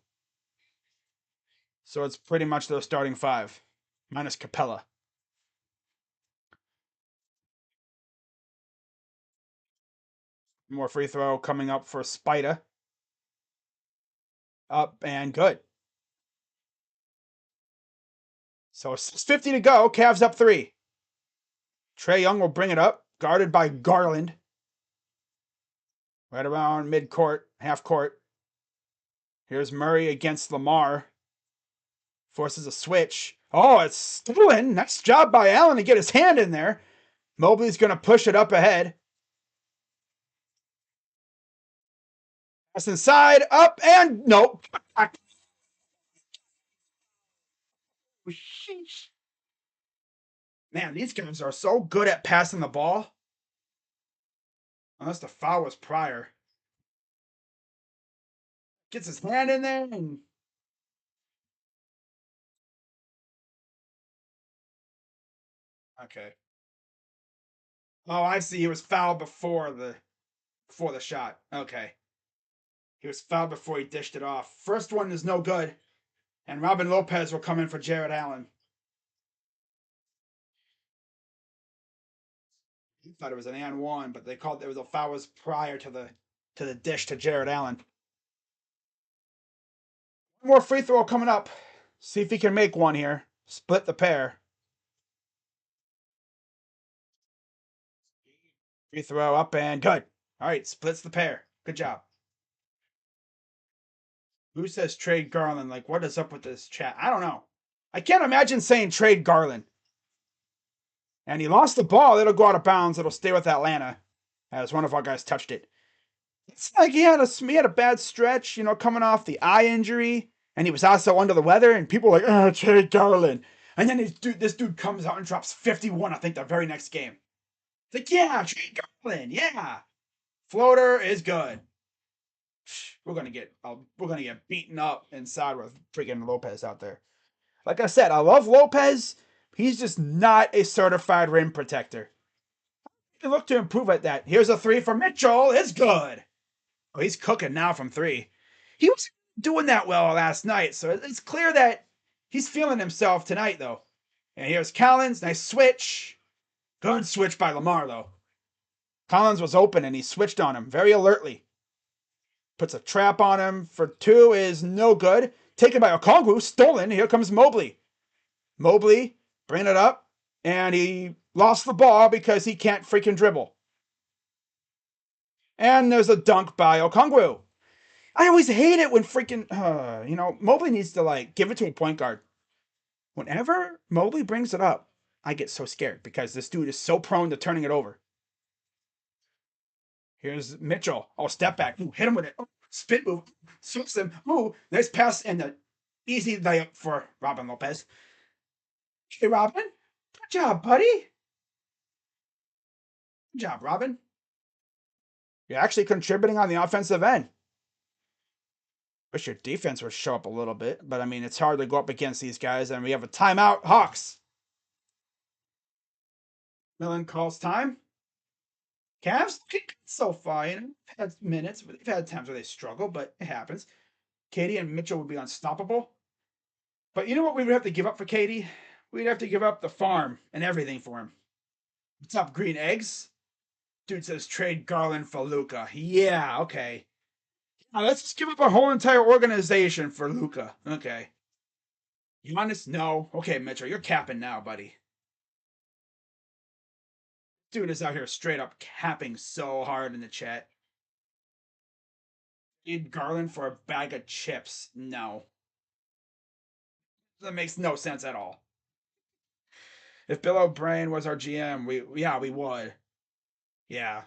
So it's pretty much their starting five, minus Capella. More free throw coming up for Spida. Up and good. So 6:50 to go. Cavs up 3. Trae Young will bring it up, guarded by Garland. Right around mid-court, half-court. Here's Murray against Lamar. Forces a switch. Oh, it's stolen. Nice job by Allen to get his hand in there. Mobley's going to push it up ahead. Pass inside, up, and nope. Man, these guys are so good at passing the ball. Unless the foul was prior. Gets his hand in there and okay. Oh, I see. He was fouled before the shot. Okay. He was fouled before he dished it off. First one is no good. And Robin Lopez will come in for Jared Allen. He thought it was an and one, but they called it was a foul was prior to the dish to Jared Allen. One more free throw coming up. See if he can make one here. Split the pair. Free throw up and good. All right, splits the pair. Good job. Who says trade Garland? Like, what is up with this chat? I don't know. I can't imagine saying trade Garland. And he lost the ball. It'll go out of bounds. It'll stay with Atlanta as one of our guys touched it. It's like he had a bad stretch, coming off the eye injury, and he was also under the weather, and people were like, oh, trade Garland. And then this dude comes out and drops 51, I think, the very next game. It's like, yeah, trade Garland, yeah. Floater is good. We're gonna get beaten up inside with freaking Lopez out there. Like I said, I love Lopez. He's just not a certified rim protector. He look to improve at that. Here's a 3 for Mitchell. It's good. Oh, he's cooking now from 3. He was doing that well last night, so it's clear that he's feeling himself tonight, though. And here's Collins. Nice switch. Good switch by Lamar, though. Collins was open, and he switched on him very alertly. Puts a trap on him for 2 is no good. Taken by Okongwu, stolen. Here comes Mobley. Mobley, bring it up, and he lost the ball because he can't freaking dribble. And there's a dunk by Okongwu. I always hate it when freaking, Mobley needs to, give it to a point guard. Whenever Mobley brings it up, I get so scared because this dude is so prone to turning it over. Here's Mitchell. Oh, step back. Ooh, hit him with it. Oh, spin move. Swoops him. Ooh, nice pass and the easy layup for Robin Lopez. Hey, Robin. Good job, buddy. Good job, Robin. You're actually contributing on the offensive end. Wish your defense would show up a little bit, but I mean, it's hard to go up against these guys, and we have a timeout. Hawks. Millen calls time. Cavs so far, had minutes, but they've had times where they struggle, but it happens. Katie and Mitchell would be unstoppable. But you know what we would have to give up for Katie? We'd have to give up the farm and everything for him. What's up, green eggs? Dude says trade Garland for Luca. Yeah, okay. Now let's just give up our whole entire organization for Luca. Okay. Giannis, no. Okay, Mitchell, you're capping now, buddy. Dude is out here straight up capping so hard in the chat. Need Garland for a bag of chips. No. That makes no sense at all. If Bill O'Brien was our GM, we would. Yeah.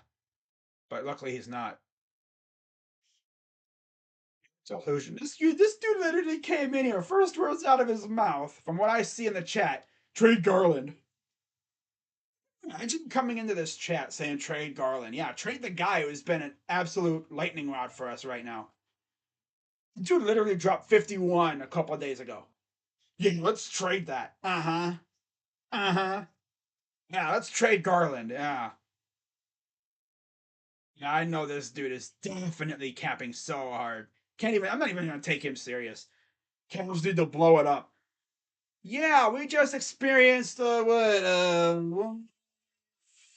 But luckily he's not. Delusion. This dude literally came in here. First words out of his mouth, from what I see in the chat, trade Garland. Imagine coming into this chat saying trade Garland. Yeah, trade the guy who's been an absolute lightning rod for us right now. Dude literally dropped 51 a couple of days ago. Yeah, let's trade that. Uh-huh. Uh-huh. Yeah, let's trade Garland. Yeah. Yeah, I know this dude is definitely capping so hard. I'm not even gonna take him serious. Cavs need to blow it up. Yeah, we just experienced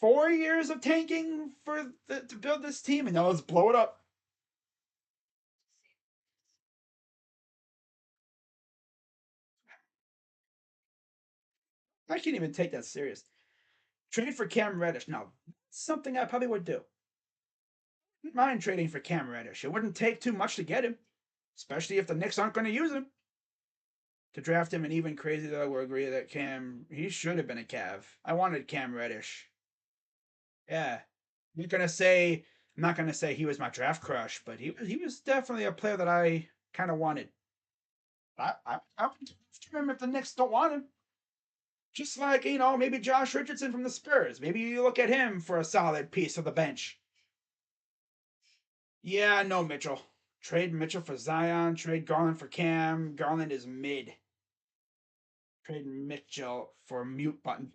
4 years of tanking to build this team, and now let's blow it up. I can't even take that serious. Trade for Cam Reddish. Now, something I probably would do. Wouldn't mind trading for Cam Reddish. It wouldn't take too much to get him, especially if the Knicks aren't going to use him. To draft him, and even crazy though, I will agree that he should have been a Cav. I wanted Cam Reddish. Yeah. I'm not gonna say he was my draft crush, but he was definitely a player that I kind of wanted. I would draft him if the Knicks don't want him. Just like, maybe Josh Richardson from the Spurs. Maybe you look at him for a solid piece of the bench. Yeah, no, Mitchell. Trade Mitchell for Zion. Trade Garland for Cam. Garland is mid. Trade Mitchell for mute button.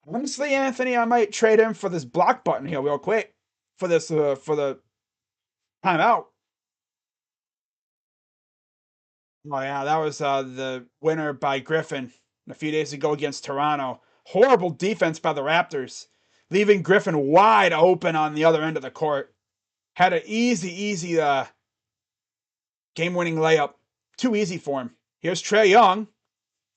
Honestly, Anthony, I might trade him for this block button here real quick. For the timeout. Oh yeah, that was the winner by Griffin a few days ago against Toronto. Horrible defense by the Raptors, leaving Griffin wide open on the other end of the court. Had an easy game-winning layup. Too easy for him. Here's Trae Young.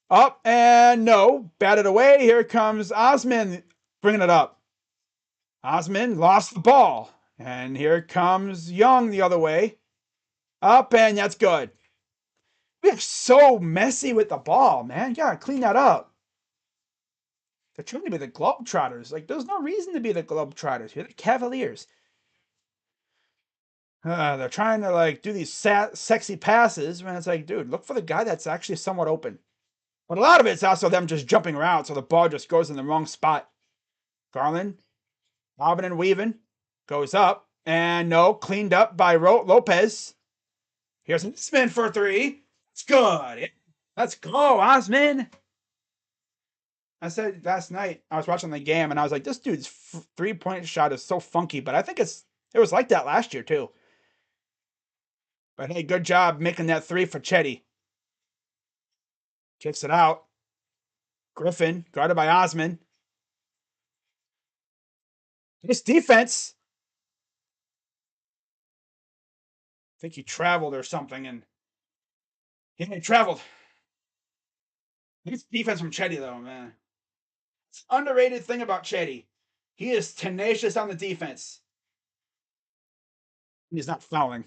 Up and no. Batted away. Here comes Osman bringing it up. Osman lost the ball. And here comes Young the other way. Up and that's good. We're so messy with the ball, man. You gotta clean that up. They're trying to be the Globetrotters. Like, there's no reason to be the Globetrotters. You're the Cavaliers. They're trying to, like, do these sexy passes when it's like, dude, look for the guy that's actually somewhat open. But a lot of it's also them just jumping around, so the ball just goes in the wrong spot. Garland, bobbing and weaving, goes up, and no, cleaned up by Lopez. Here's a spin for three. It's good. Let's go, Osman. I said last night, I was watching the game, and I was like, this dude's three-point shot is so funky, but I think it was like that last year, too. But hey, good job making that three for Chetty. Kicks it out. Griffin, guarded by Osman. This defense. I think he traveled or something, and he traveled. This defense from Chetty, though, man. It's an underrated thing about Chetty. He is tenacious on the defense. He's not fouling.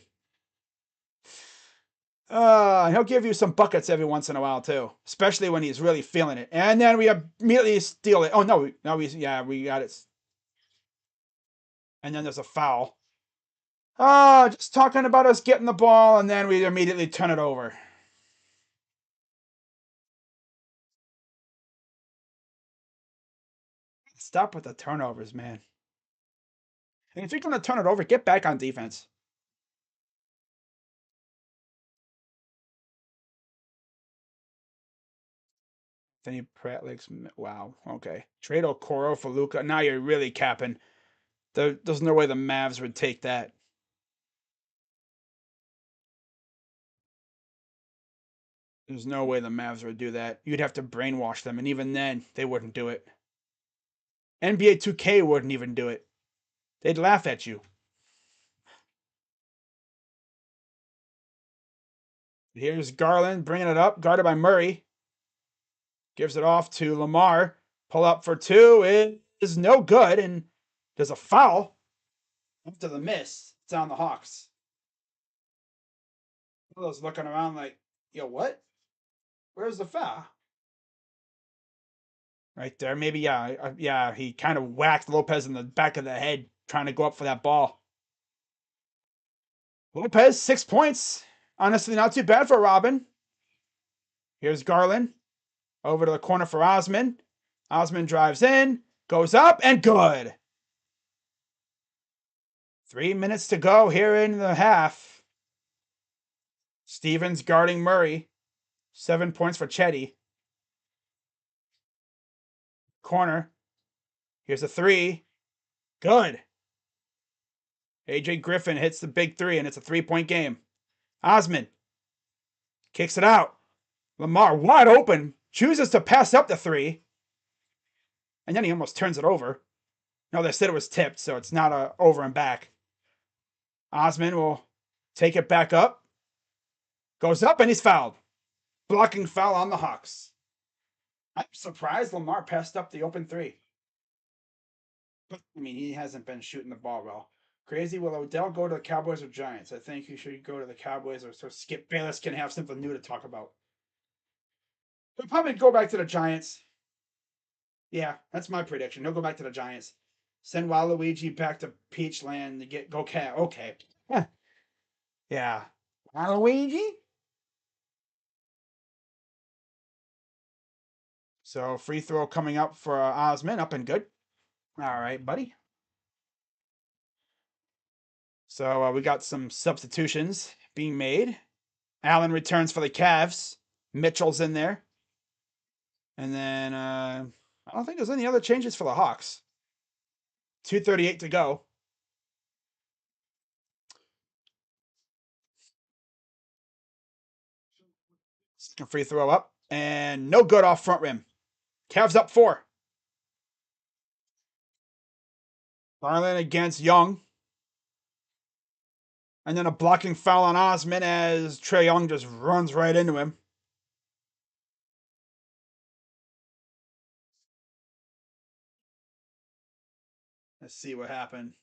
He'll give you some buckets every once in a while too, especially when he's really feeling it. And then we immediately steal it. Oh no, we got it. And then there's a foul. Just talking about us getting the ball, and then we immediately turn it over. Stop with the turnovers, man. And if you're gonna turn it over, get back on defense. Then Pratt likes, wow, okay. Trade Okoro for Luka. Now you're really capping. There's no way the Mavs would take that. There's no way the Mavs would do that. You'd have to brainwash them, and even then, they wouldn't do it. NBA 2K wouldn't even do it. They'd laugh at you. Here's Garland bringing it up, guarded by Murray. Gives it off to Lamar. Pull up for two. It is no good, and there's a foul. After the miss, it's on the Hawks. Those looking around like, yo, what? Where's the foul? Right there. Maybe, yeah, he kind of whacked Lopez in the back of the head trying to go up for that ball. Lopez, 6 points. Honestly, not too bad for Robin. Here's Garland. Over to the corner for Osman. Osman drives in, goes up, and good. 3 minutes to go here in the half. Stevens guarding Murray. 7 points for Chetty. Corner. Here's a three. Good. AJ Griffin hits the big three, and it's a 3-point game. Osman kicks it out. Lamar wide open. Chooses to pass up the three. And then he almost turns it over. No, they said it was tipped, so it's not a over and back. Osman will take it back up. Goes up and he's fouled. Blocking foul on the Hawks. I'm surprised Lamar passed up the open three. But, I mean, he hasn't been shooting the ball well. Crazy. Will Odell go to the Cowboys or Giants? I think he should go to the Cowboys, or so Skip Bayless can have something new to talk about. He'll probably go back to the Giants. Yeah, that's my prediction. He'll go back to the Giants. Send Waluigi back to Peachland to get go cat. Okay. Yeah. Waluigi? So free throw coming up for Osman, up and good. All right, buddy. So we got some substitutions being made. Allen returns for the Cavs. Mitchell's in there. And then I don't think there's any other changes for the Hawks. 2:38 to go. Second free throw up. And no good off front rim. Cavs up 4. Garland against Young. And then a blocking foul on Osman as Trae Young just runs right into him. Let's see what happened.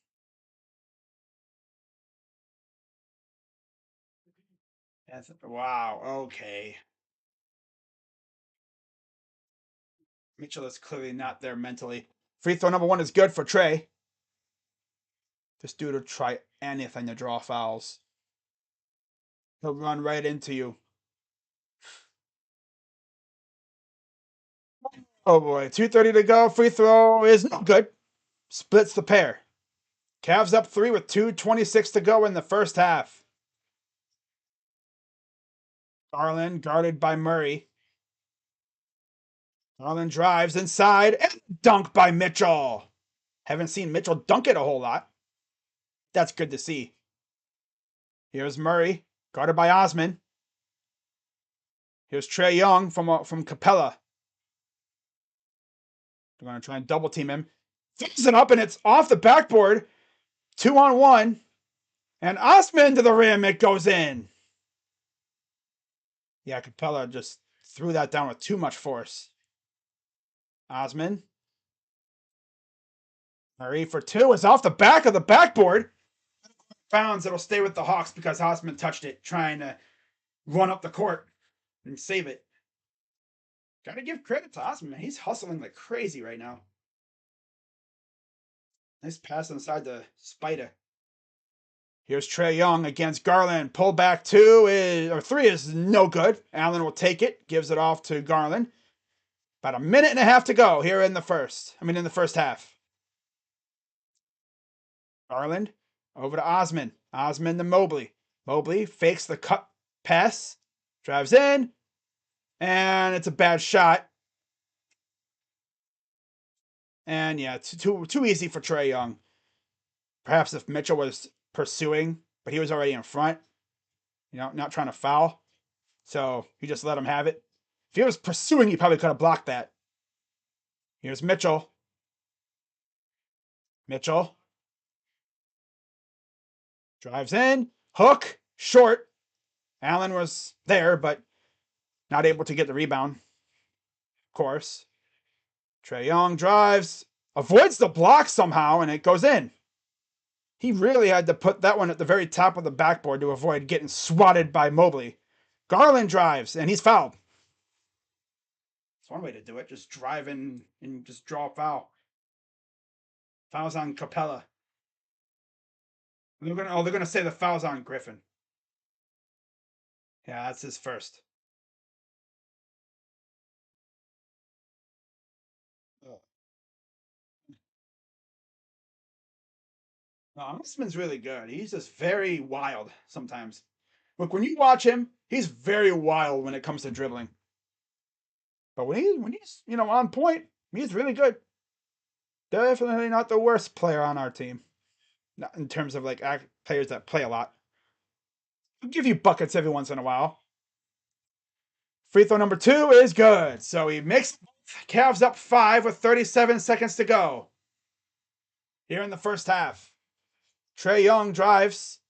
Wow, okay. Mitchell is clearly not there mentally. Free throw number 1 is good for Trae. This dude will try anything to draw fouls. He'll run right into you. Oh boy, 2:30 to go. Free throw is no good. Splits the pair. Cavs up 3 with 2:26 to go in the first half. Garland guarded by Murray. Garland drives inside and dunk by Mitchell. Haven't seen Mitchell dunk it a whole lot. That's good to see. Here's Murray, guarded by Osman. Here's Trae Young from Capella. They're going to try and double team him. Throws it up and it's off the backboard. 2-on-1. And Osman to the rim. It goes in. Yeah, Capella just threw that down with too much force. Osman. Murray for 2 is off the back of the backboard. Bounds. It'll stay with the Hawks because Osman touched it, trying to run up the court and save it. Gotta give credit to Osman, man. He's hustling like crazy right now. Nice pass inside the Spider. Here's Trae Young against Garland. Pull back 3 is no good. Allen will take it, gives it off to Garland. About a minute and a half to go here in the first half. Garland over to Osman. Osman to Mobley. Mobley fakes the cut pass, drives in, and it's a bad shot. And yeah, too easy for Trae Young. Perhaps if Mitchell was pursuing, but he was already in front, not trying to foul. So he just let him have it. If he was pursuing, he probably could have blocked that. Here's Mitchell. Mitchell drives in, hook, short. Allen was there, but not able to get the rebound. Of course. Trae Young drives, avoids the block somehow, and it goes in. He really had to put that one at the very top of the backboard to avoid getting swatted by Mobley. Garland drives, and he's fouled. That's one way to do it. Just drive in and just draw a foul. Foul's on Capella. They're gonna say the foul's on Griffin. Yeah, that's his first. No, Osman's really good. He's just very wild sometimes. Look, when you watch him, he's very wild when it comes to dribbling. But when he's on point, he's really good. Definitely not the worst player on our team. Not in terms of like players that play a lot. He'll give you buckets every once in a while. Free throw number 2 is good. So he makes Cavs up 5 with 37 seconds to go. Here in the first half. Trae Young drives,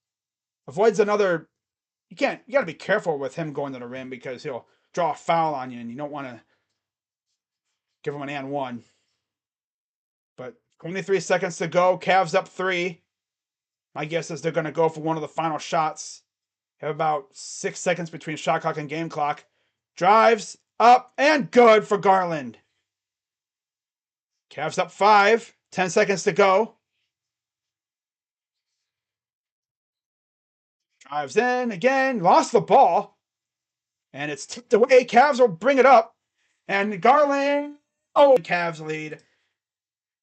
avoids another. You got to be careful with him going to the rim because he'll draw a foul on you and you don't want to give him an and one. But 23 seconds to go. Cavs up 3. My guess is they're going to go for one of the final shots. Have about 6 seconds between shot clock and game clock. Drives up and good for Garland. Cavs up 5. 10 seconds to go. Drives in again. Lost the ball. And it's tipped away. Cavs will bring it up. And Garland. Oh, Cavs lead.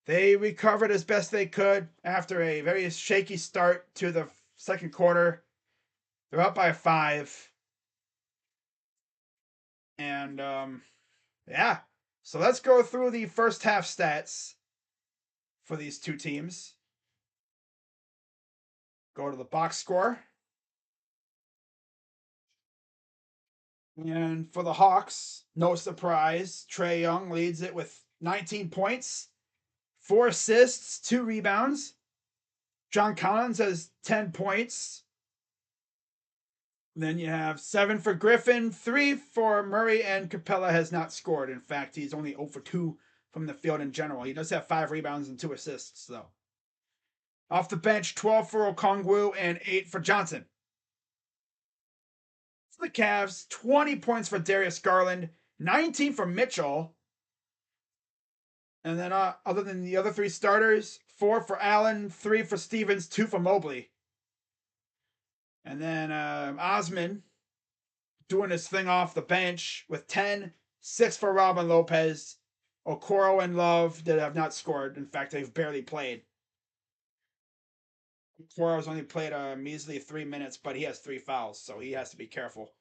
They recovered as best they could after a very shaky start to the second quarter. They're up by 5. And yeah. So let's go through the first half stats for these two teams. Go to the box score. And for the Hawks, no surprise, Trae Young leads it with 19 points, 4 assists, 2 rebounds. John Collins has 10 points. Then you have 7 for Griffin, 3 for Murray, and Capella has not scored. In fact, he's only 0 for 2 from the field in general. He does have 5 rebounds and 2 assists, though. Off the bench, 12 for Okongwu and 8 for Johnson. For the Cavs, 20 points for Darius Garland, 19 for Mitchell. And then other than the other 3 starters, 4 for Allen, 3 for Stevens, 2 for Mobley. And then Osman doing his thing off the bench with 10, 6 for Robin Lopez. Okoro and Love that have not scored. In fact, they've barely played. Okoro's only played a measly 3 minutes, but he has 3 fouls, so he has to be careful.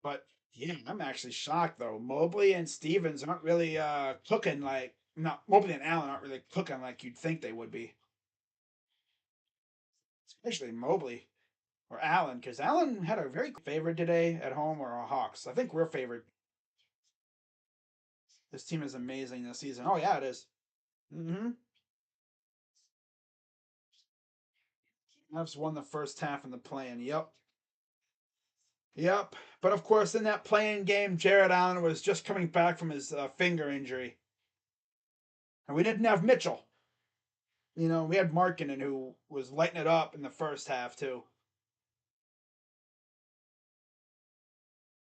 But yeah, I'm actually shocked though. Mobley and Stevens aren't really cooking like not Mobley and Allen aren't really cooking like you'd think they would be. Especially Mobley or Allen, because Allen had a very favorite today at home or a Hawks. I think we're favored. This team is amazing this season. Oh yeah, it is. Mm-hmm. Mavs won the first half in the play-in. Yep. Yep. But of course, in that play-in game, Jared Allen was just coming back from his finger injury. And we didn't have Mitchell. You know, we had Markkinen who was lighting it up in the first half too.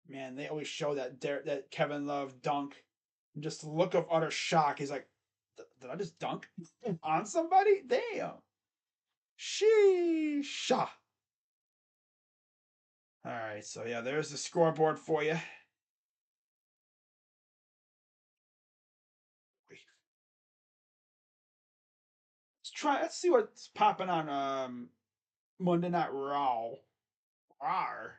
Man, they always show that Kevin Love dunk. And just the look of utter shock. He's like, did I just dunk on somebody? Damn. Sheesh. All right, so yeah, there's the scoreboard for you. Let's see what's popping on Monday Night Raw. Rawr.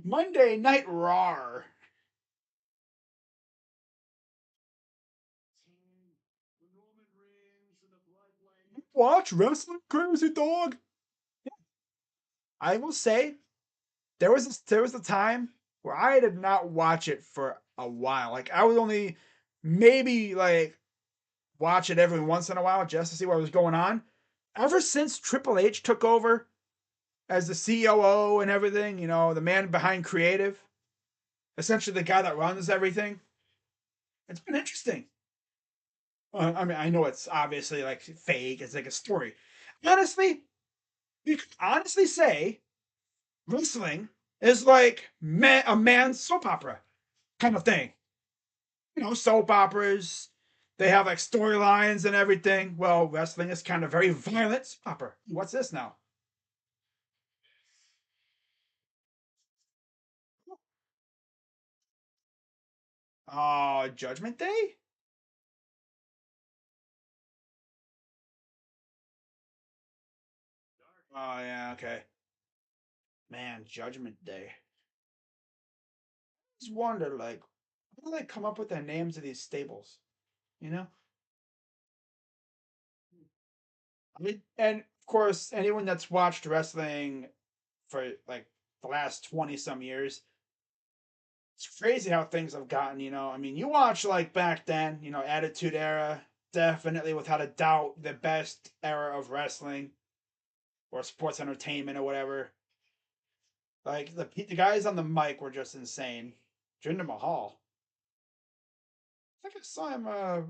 Monday Night Raw. Watch wrestling, crazy dog. I will say there was a time where I did not watch it for a while. Like I would only maybe like watch it every once in a while just to see what was going on. Ever since Triple H took over as the COO and everything, you know, the man behind creative, essentially the guy that runs everything, it's been interesting. I mean, I know it's obviously like fake. It's like a story. Honestly, you could honestly say wrestling is like a man's soap opera kind of thing. You know, soap operas, they have like storylines and everything. Well, wrestling is kind of very violent soap opera. What's this now? Oh, Judgment Day? Oh, yeah, okay. Man, Judgment Day. I just wonder, like, how do they come up with the names of these stables? You know? I mean, and of course, anyone that's watched wrestling for like the last 20 some years, It's crazy how things have gotten, you know. I mean, you watch like back then, you know, Attitude Era, definitely without a doubt the best era of wrestling or sports entertainment or whatever. Like the guys on the mic were just insane. Jinder Mahal. I think I saw him a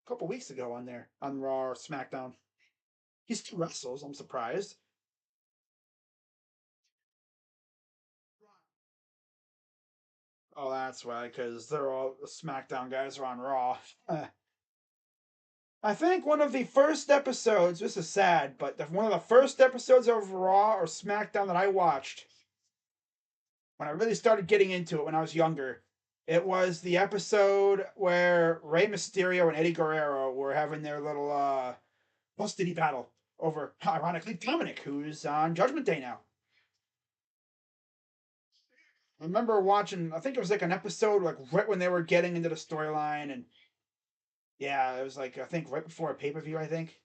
couple weeks ago on there on Raw or SmackDown. He still wrestles. I'm surprised. Oh, that's why, because they're all the SmackDown guys are on Raw. I think one of the first episodes. This is sad, but one of the first episodes of Raw or SmackDown that I watched when I really started getting into it when I was younger. It was the episode where Rey Mysterio and Eddie Guerrero were having their little custody battle over, ironically, Dominic, who's on Judgment Day now. I remember watching. I think it was like an episode like right when they were getting into the storyline, and yeah, it was like I think right before a pay per view. I think.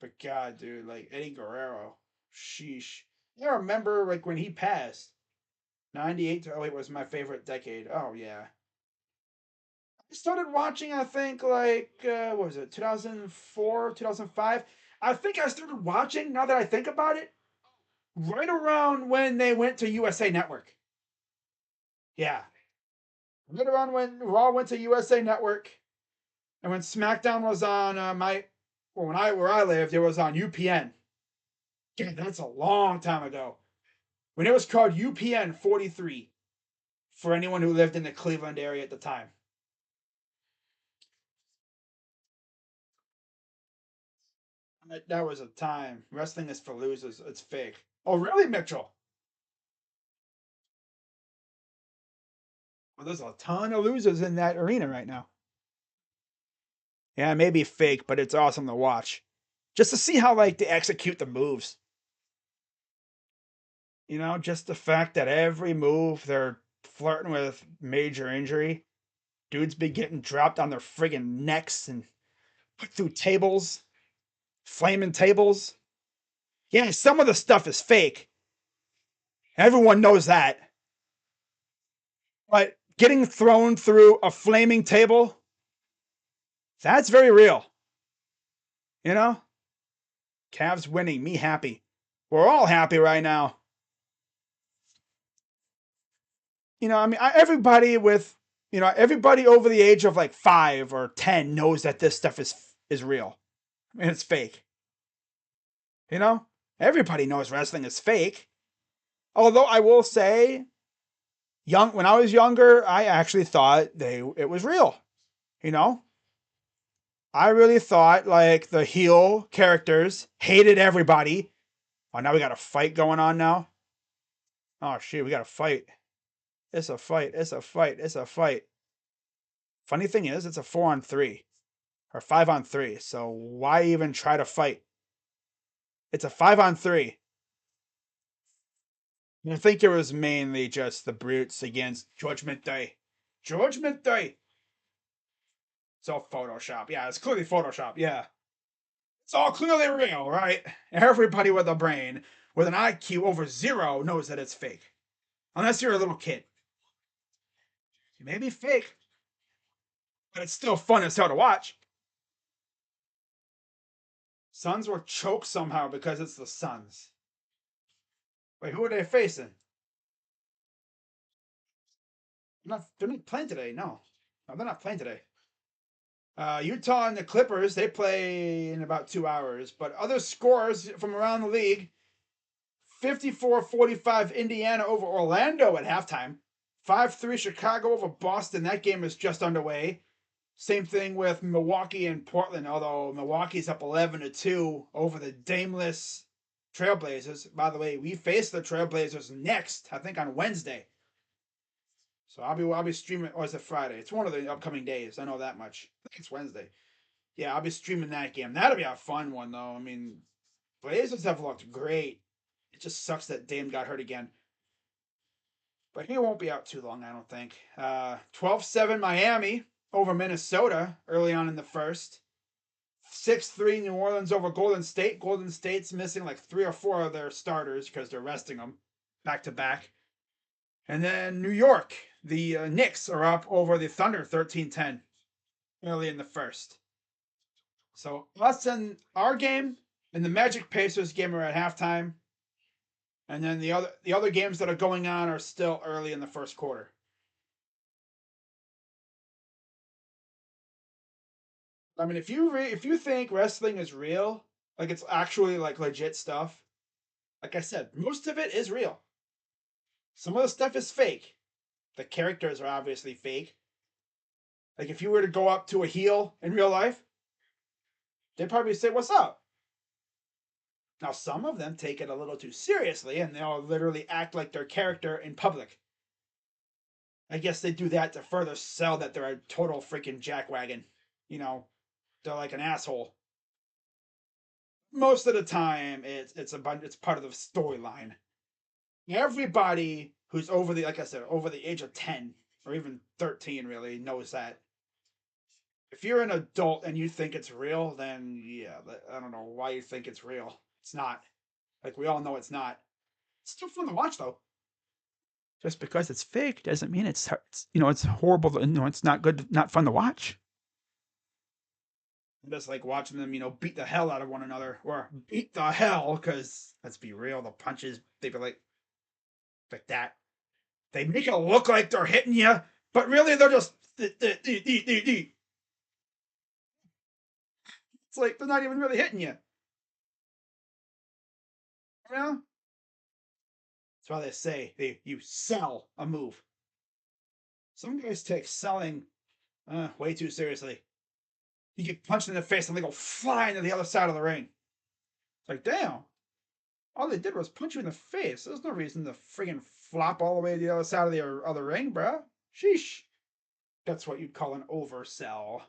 But God, dude, like Eddie Guerrero, sheesh. I remember like when he passed. 98 to 08 was my favorite decade. Oh yeah. I started watching, I think, like, what was it, 2004, 2005? I think I started watching, now that I think about it, right around when they went to USA Network. Yeah. Right around when Raw went to USA Network, and when SmackDown was on where I lived, it was on UPN. Yeah, that's a long time ago. When it was called UPN 43, for anyone who lived in the Cleveland area at the time. That was a time. Wrestling is for losers. It's fake. Oh, really, Mitchell? Well, there's a ton of losers in that arena right now. Yeah, it may be fake, but it's awesome to watch. Just to see how like they execute the moves. You know, just the fact that every move they're flirting with major injury. Dudes be getting dropped on their friggin' necks and put through tables, flaming tables. Yeah, some of the stuff is fake. Everyone knows that. But getting thrown through a flaming table, that's very real. You know? Cavs winning, me happy. We're all happy right now. You know, I mean, everybody with, you know, everybody over the age of like 5 or 10 knows that this stuff is real. I mean, it's fake. You know, everybody knows wrestling is fake. Although I will say, when I was younger, I actually thought it was real. You know, I really thought like the heel characters hated everybody. Oh, now we got a fight going on now. Oh shit, we got a fight. It's a fight. It's a fight. It's a fight. Funny thing is, it's a 4-on-3 or 5-on-3. So why even try to fight? It's a 5-on-3. I think it was mainly just the brutes against Judgment Day. Judgment Day. It's all Photoshop. Yeah, it's clearly Photoshop. Yeah, it's all clearly real, right? Everybody with a brain with an IQ over 0 knows that it's fake, unless you're a little kid. It may be fake, but it's still fun as hell to watch. Suns will choke somehow because it's the Suns. Wait, who are they facing? They're not playing today. No, no, they're not playing today. Utah and the Clippers, they play in about 2 hours. But other scores from around the league: 54-45 Indiana over Orlando at halftime. 5-3 Chicago over Boston. That game is just underway. Same thing with Milwaukee and Portland, although Milwaukee's up 11-2 over the Dameless Trailblazers. By the way, we face the Trailblazers next, I think on Wednesday. So I'll be streaming, or is it Friday? It's one of the upcoming days. I know that much. I think it's Wednesday. Yeah, I'll be streaming that game. That'll be a fun one though. I mean, Blazers have looked great. It just sucks that Dame got hurt again. But he won't be out too long, I don't think. 12-7 Miami over Minnesota early on in the first. 6-3 New Orleans over Golden State. Golden State's missing like 3 or 4 of their starters because they're resting them back to back. And then New York, the Knicks are up over the Thunder 13-10 early in the first. So us and our game and the Magic Pacers game are at halftime, and then the other games that are going on are still early in the first quarter. I mean, if you think wrestling is real, like it's actually like legit stuff, like I said, most of it is real. Some of the stuff is fake. The characters are obviously fake. Like if you were to go up to a heel in real life, they'd probably say, "What's up?" Now some of them take it a little too seriously, and they'll literally act like their character in public. I guess they do that to further sell that they're a total freaking jackwagon. You know, they're like an asshole. Most of the time, it's part of the storyline. Everybody who's over the like I said over the age of 10 or even 13 really knows that if you're an adult and you think it's real, then yeah, I don't know why you think it's real. It's not. Like we all know it's not. It's still fun to watch though. Just because it's fake doesn't mean it's it's horrible. It's not good, not fun to watch. Just like watching them, beat the hell out of one another or beat the hell. Because let's be real, the punches they be like that. They make it look like they're hitting you, but really they're just. It's like they're not even really hitting you. You know? That's why they say you sell a move. Some guys take selling way too seriously. You get punched in the face and they go flying to the other side of the ring. It's like, damn, all they did was punch you in the face. There's no reason to friggin' flop all the way to the other side of the other ring, bruh. Sheesh. That's what you'd call an oversell.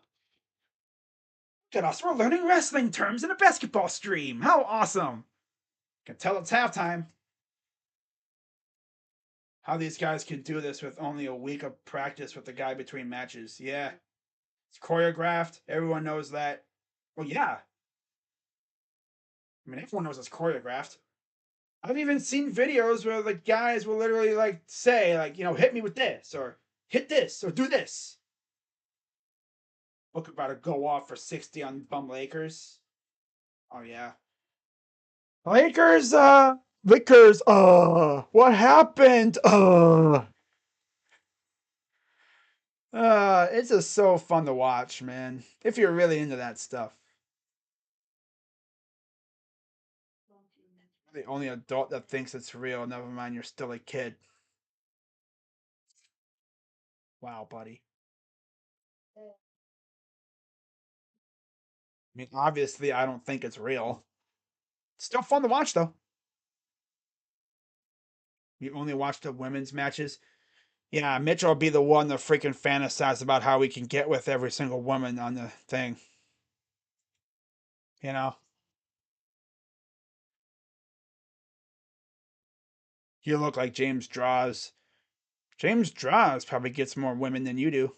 Look at us, we're learning wrestling terms in a basketball stream. How awesome. Can tell it's halftime. How these guys can do this with only a week of practice with the guy between matches. Yeah, it's choreographed. Everyone knows that. Well, yeah. I mean, everyone knows it's choreographed. I've even seen videos where the guys will literally like say, like, hit me with this, or hit this, or do this. Look about to go off for 60 on bum Lakers. Oh yeah. Lakers, what happened? It's just so fun to watch, man. If you're really into that stuff. The only adult that thinks it's real, never mind, you're still a kid. Wow, buddy. I mean, obviously, I don't think it's real. Still fun to watch, though. You only watch the women's matches. Yeah, Mitchell will be the one to freaking fantasize about how we can get with every single woman on the thing. You know, you look like James Draws. James Draws probably gets more women than you do.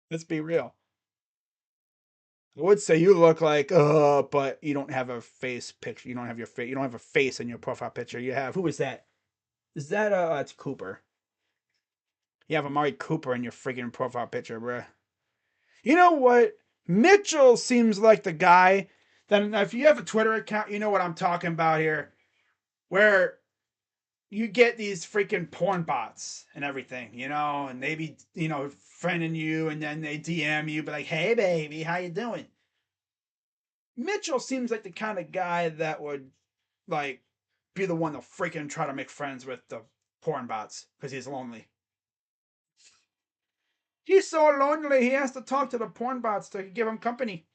Let's be real. I would say you look like, but you don't have a face picture. You don't have your face. You don't have a face in your profile picture. You have, who is that? Is that it's Cooper? You have Amari Cooper in your freaking profile picture, bruh. You know what? Mitchell seems like the guy that if you have a Twitter account, you know what I'm talking about here, where you get these freaking porn bots and everything, and they be, friending you, and then they DM you, but like, hey baby, how you doing? Mitchell seems like the kind of guy that would like be the one to freaking try to make friends with the porn bots because he's lonely. He's so lonely he has to talk to the porn bots to give him company.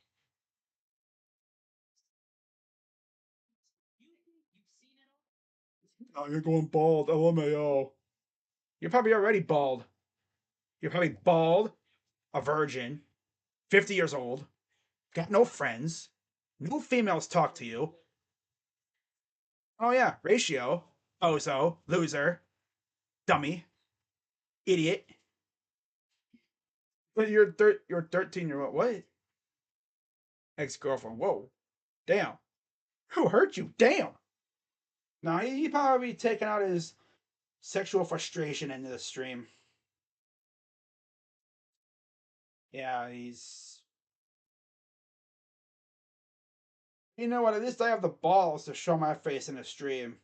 Oh, you're going bald. LMAO. You're probably already bald. You're probably bald, a virgin, 50 years old, got no friends, no females talk to you. Oh yeah, ratio, bozo, loser, dummy, idiot. But you're 13-year-old. What? Ex-girlfriend. Whoa. Damn. Who hurt you? Damn. No, he probably taking out his sexual frustration into the stream. Yeah, he's. You know what? At least I have the balls to show my face in a stream.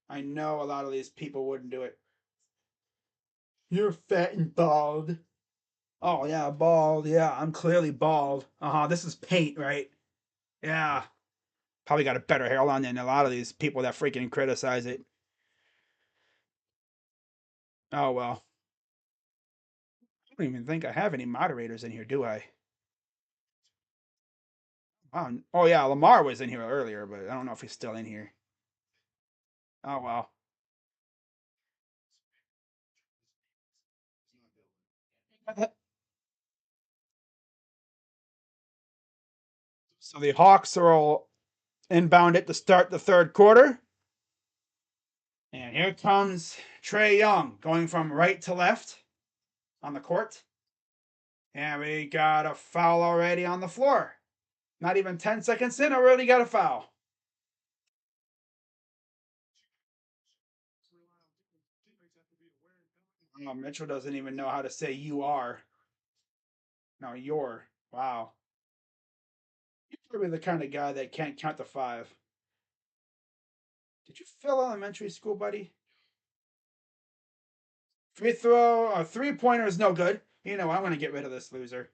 I know a lot of these people wouldn't do it. You're fat and bald. Oh yeah, bald. Yeah, I'm clearly bald. This is paint, right? Yeah. Probably got a better hairline than a lot of these people that freaking criticize it. Oh well. I don't even think I have any moderators in here, do I? Oh yeah, Lamar was in here earlier, but I don't know if he's still in here. Oh well. So the Hawks are all inbound it to start the third quarter. And here comes Trae Young going from right to left on the court. And we got a foul already on the floor. Not even 10 seconds in, already got a foul. Oh, Mitchell doesn't even know how to say you are. No, you're. Wow. You're probably the kind of guy that can't count to five. Did you fail elementary school, buddy? Free throw, a 3-pointer is no good. You know, I'm going to get rid of this loser.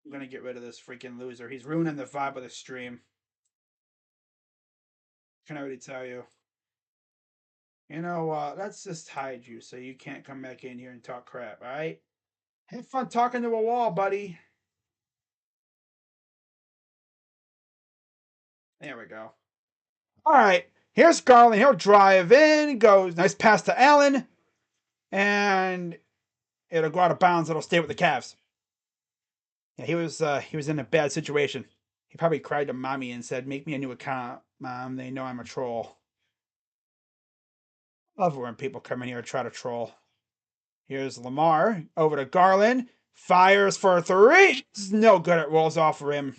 I'm going to get rid of this freaking loser. He's ruining the vibe of the stream. Can I already tell you? You know what? Let's just hide you so you can't come back in here and talk crap, all right? Have fun talking to a wall, buddy. There we go. All right. Here's Garland. He'll drive in. Goes nice pass to Allen. And it'll go out of bounds. It'll stay with the Cavs. Yeah, he was in a bad situation. He probably cried to mommy and said, "Make me a new account, mom. They know I'm a troll." Love when people come in here and try to troll. Here's Lamar over to Garland. Fires for three. It's no good. It rolls off rim.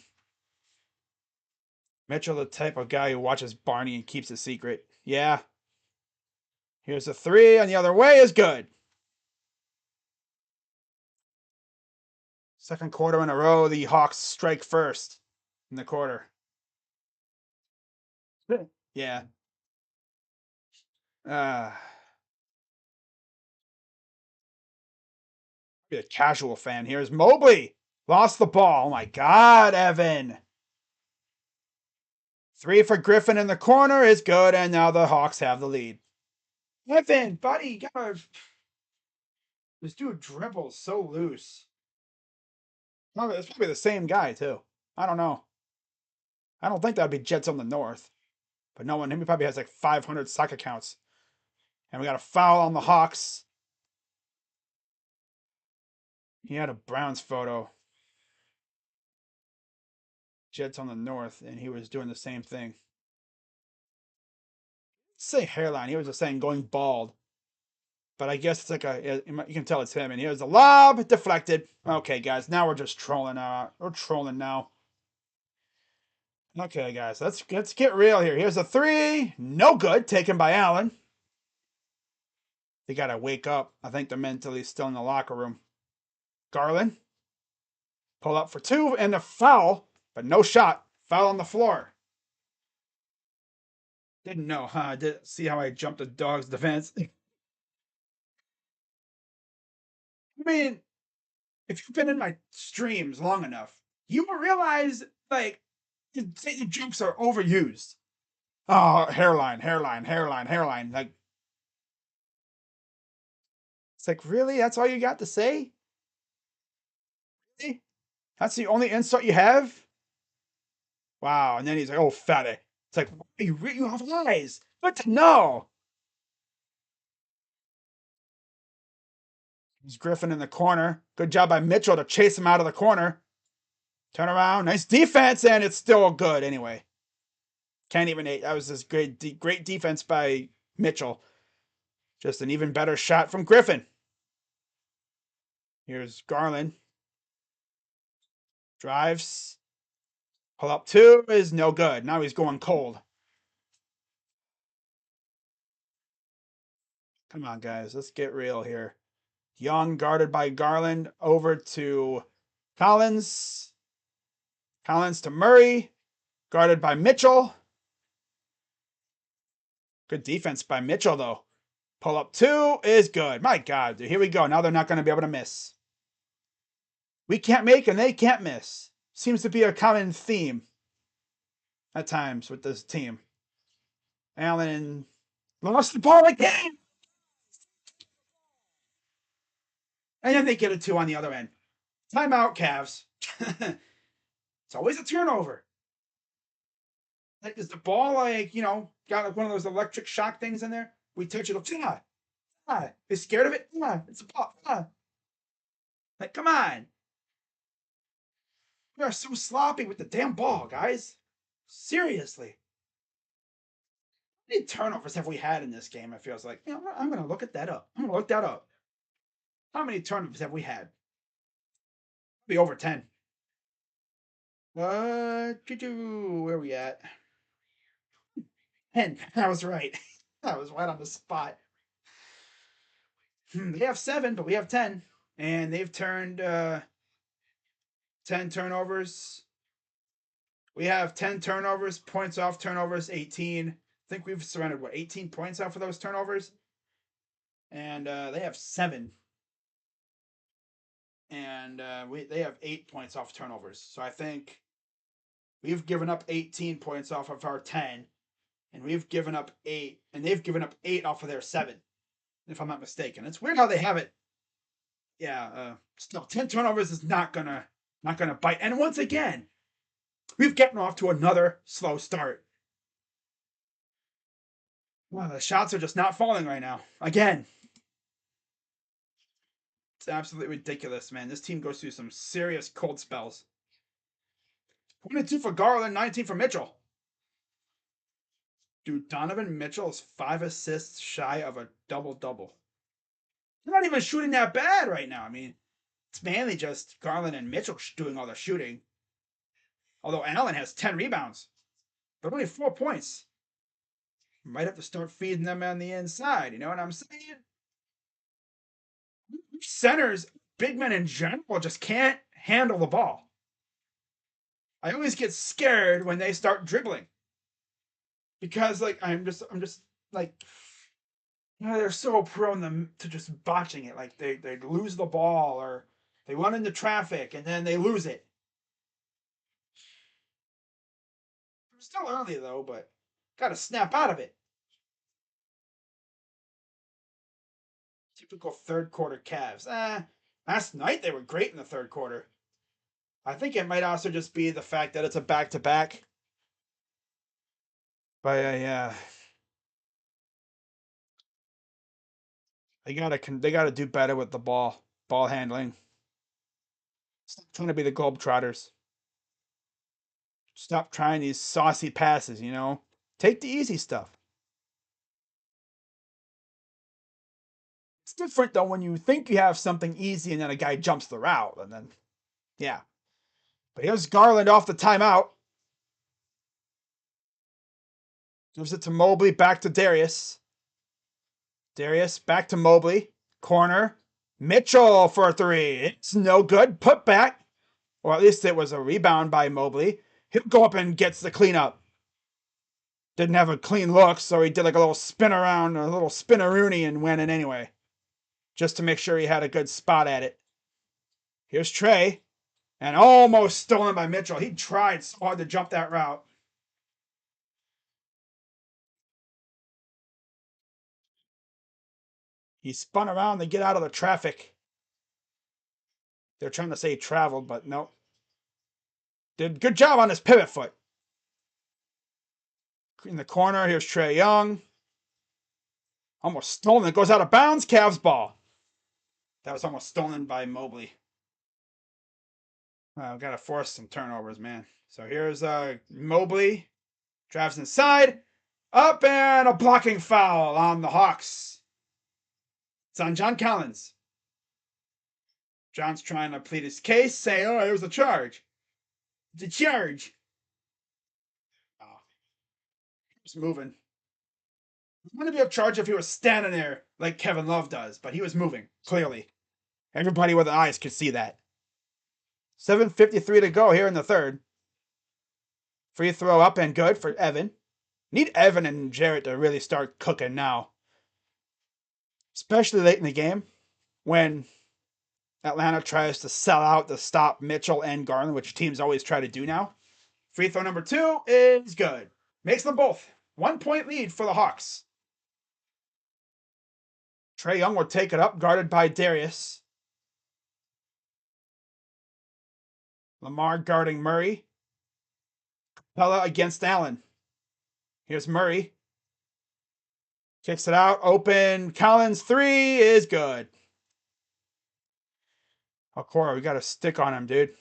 Mitchell, the type of guy who watches Barney and keeps a secret. Yeah. Here's a three, and the other way is good. Second quarter in a row, the Hawks strike first in the quarter. Yeah. Be a casual fan. Here's Mobley. Lost the ball. Oh my God, Evan. Three for Griffin in the corner is good, and now the Hawks have the lead. Evan, buddy, gotta. This dude dribbles so loose. No, it's probably the same guy too. I don't know. I don't think that'd be Jets on the North, but no one. He probably has like 500 stock accounts. And we got a foul on the Hawks. He had a Browns photo. Jets on the North, and he was doing the same thing. Say hairline. He was just saying going bald. But I guess it's like you can tell it's him. And here's a lob deflected. Okay, guys, now we're just trolling. We're trolling now. Okay, guys, let's get real here. Here's a three, no good, taken by Allen. They gotta wake up. I think they're mentally still in the locker room. Garland, pull up for two, and a foul, but no shot. Foul on the floor. Didn't know, huh? Didn't see how I jumped the dog's defense. I mean, if you've been in my streams long enough, you will realize like the jokes are overused. Oh, hairline, hairline, hairline, hairline. Like it's like really? That's all you got to say? Really? That's the only insult you have? Wow. And then he's like, "Oh, fatty." It's like you have eyes. Good to know. He's Griffin in the corner. Good job by Mitchell to chase him out of the corner. Turn around. Nice defense, and it's still good anyway. Can't even. That was this great defense by Mitchell. Just an even better shot from Griffin. Here's Garland. Drives. Pull up two is no good. Now he's going cold. Come on, guys. Let's get real here. Young guarded by Garland over to Collins. Collins to Murray. Guarded by Mitchell. Good defense by Mitchell, though. Pull up two is good. My God, dude. Here we go. Now they're not going to be able to miss. We can't make and they can't miss. Seems to be a common theme at times with this team. Allen lost the ball again. And then they get a two on the other end. Timeout, Cavs. It's always a turnover. Like, is the ball got like one of those electric shock things in there? We touch it, They're scared of it? It's a ball. Like, come on. We are so sloppy with the damn ball, guys. Seriously. How many turnovers have we had in this game? It feels like. I'm going to look that up. How many turnovers have we had? Be over 10. Where are we at? 10. I was right. I was right on the spot. They have 7, but we have 10. And they've turned 10 turnovers. We have 10 turnovers, points off turnovers, 18. I think we've surrendered, 18 points off of those turnovers? And they have 7. And they have 8 points off turnovers. So I think we've given up 18 points off of our 10. And we've given up 8. And they've given up 8 off of their 7. If I'm not mistaken. It's weird how they have it. Yeah, still 10 turnovers is not gonna bite. And once again, we've gotten off to another slow start. Wow, the shots are just not falling right now. Again. It's absolutely ridiculous, man. This team goes through some serious cold spells. 22 for Garland, 19 for Mitchell. Dude, Donovan Mitchell is 5 assists shy of a double-double. They're not even shooting that bad right now. I mean, it's mainly just Garland and Mitchell doing all the shooting. Although Allen has 10 rebounds. But only 4 points. Might have to start feeding them on the inside. You know what I'm saying? Centers, big men in general, just can't handle the ball. I always get scared when they start dribbling. Because I'm just like, they're so prone to just botching it. Like they lose the ball or they run into traffic and then they lose it. It's still early though, but gotta snap out of it. Typical third quarter Cavs. Last night they were great in the third quarter. I think it might also just be the fact that it's a back-to-back. But yeah, they gotta do better with the ball handling. Stop trying to be the Globetrotters. Stop trying these saucy passes. Take the easy stuff. It's different though when you think you have something easy and then a guy jumps the route and then yeah. But here's Garland off the timeout. Gives it to Mobley, back to Darius. Darius back to Mobley. Corner. Mitchell for a 3. It's no good. Put back. Or at least it was a rebound by Mobley. He'll go up and gets the cleanup. Didn't have a clean look, so he did like a little spin around, a little spinneroonie and went in anyway. Just to make sure he had a good spot at it. Here's Trey. And almost stolen by Mitchell. He tried so hard to jump that route. He spun around to get out of the traffic. They're trying to say he traveled, but no. Did good job on his pivot foot. In the corner, here's Trae Young. Almost stolen. It goes out of bounds. Cavs ball. That was almost stolen by Mobley. I've got to force some turnovers, man. So here's Mobley. Drives inside. Up and a blocking foul on the Hawks. It's on John Collins. John's trying to plead his case, say, it was a charge. It's a charge. Oh. It's moving. He wouldn't be in charge if he was standing there like Kevin Love does, but he was moving, clearly. Everybody with eyes could see that. 7:53 to go here in the third. Free throw up and good for Evan. Need Evan and Jarrett to really start cooking now. Especially late in the game when Atlanta tries to sell out to stop Mitchell and Garland, which teams always try to do now. Free throw number 2 is good. Makes them both. 1-point lead for the Hawks. Trae Young will take it up, guarded by Darius. Lamar guarding Murray. Capella against Allen. Here's Murray. Kicks it out. Open. Collins 3 is good. Okoro, we got a stick on him, dude.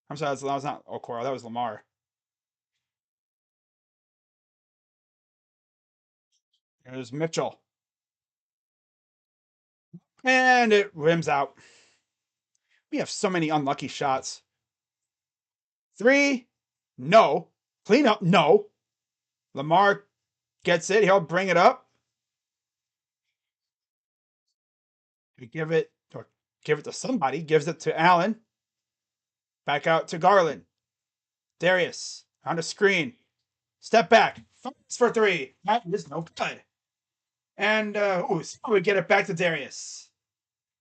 I'm sorry, that was not Okoro. That was Lamar. Here's Mitchell. And it rims out. We have so many unlucky shots. 3. No. Clean up. No. Lamar gets it. He'll bring it up. We give it to somebody. Gives it to Allen. Back out to Garland. Darius on the screen. Step back. Fires for 3. That is no good. And we get it back to Darius.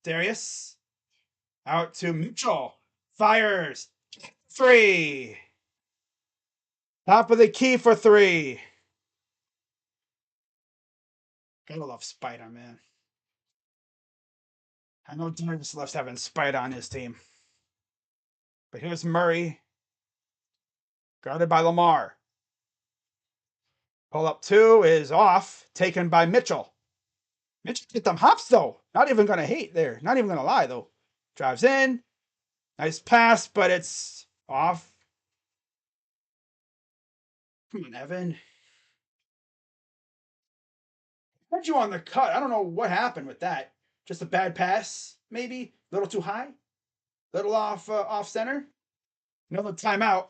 Darius out to Mitchell. Fires 3. Top of the key for 3. Gotta love Spider, man. I know Darius loves having Spider on his team. But here's Murray. Guarded by Lamar. Pull up 2 is off. Taken by Mitchell. Mitchell get them hops, though. Not even going to hate there. Not even going to lie, though. Drives in. Nice pass, but it's off. Come on, Evan. Had you on the cut. I don't know what happened with that. Just a bad pass, maybe? A little too high? A little off center? Another timeout.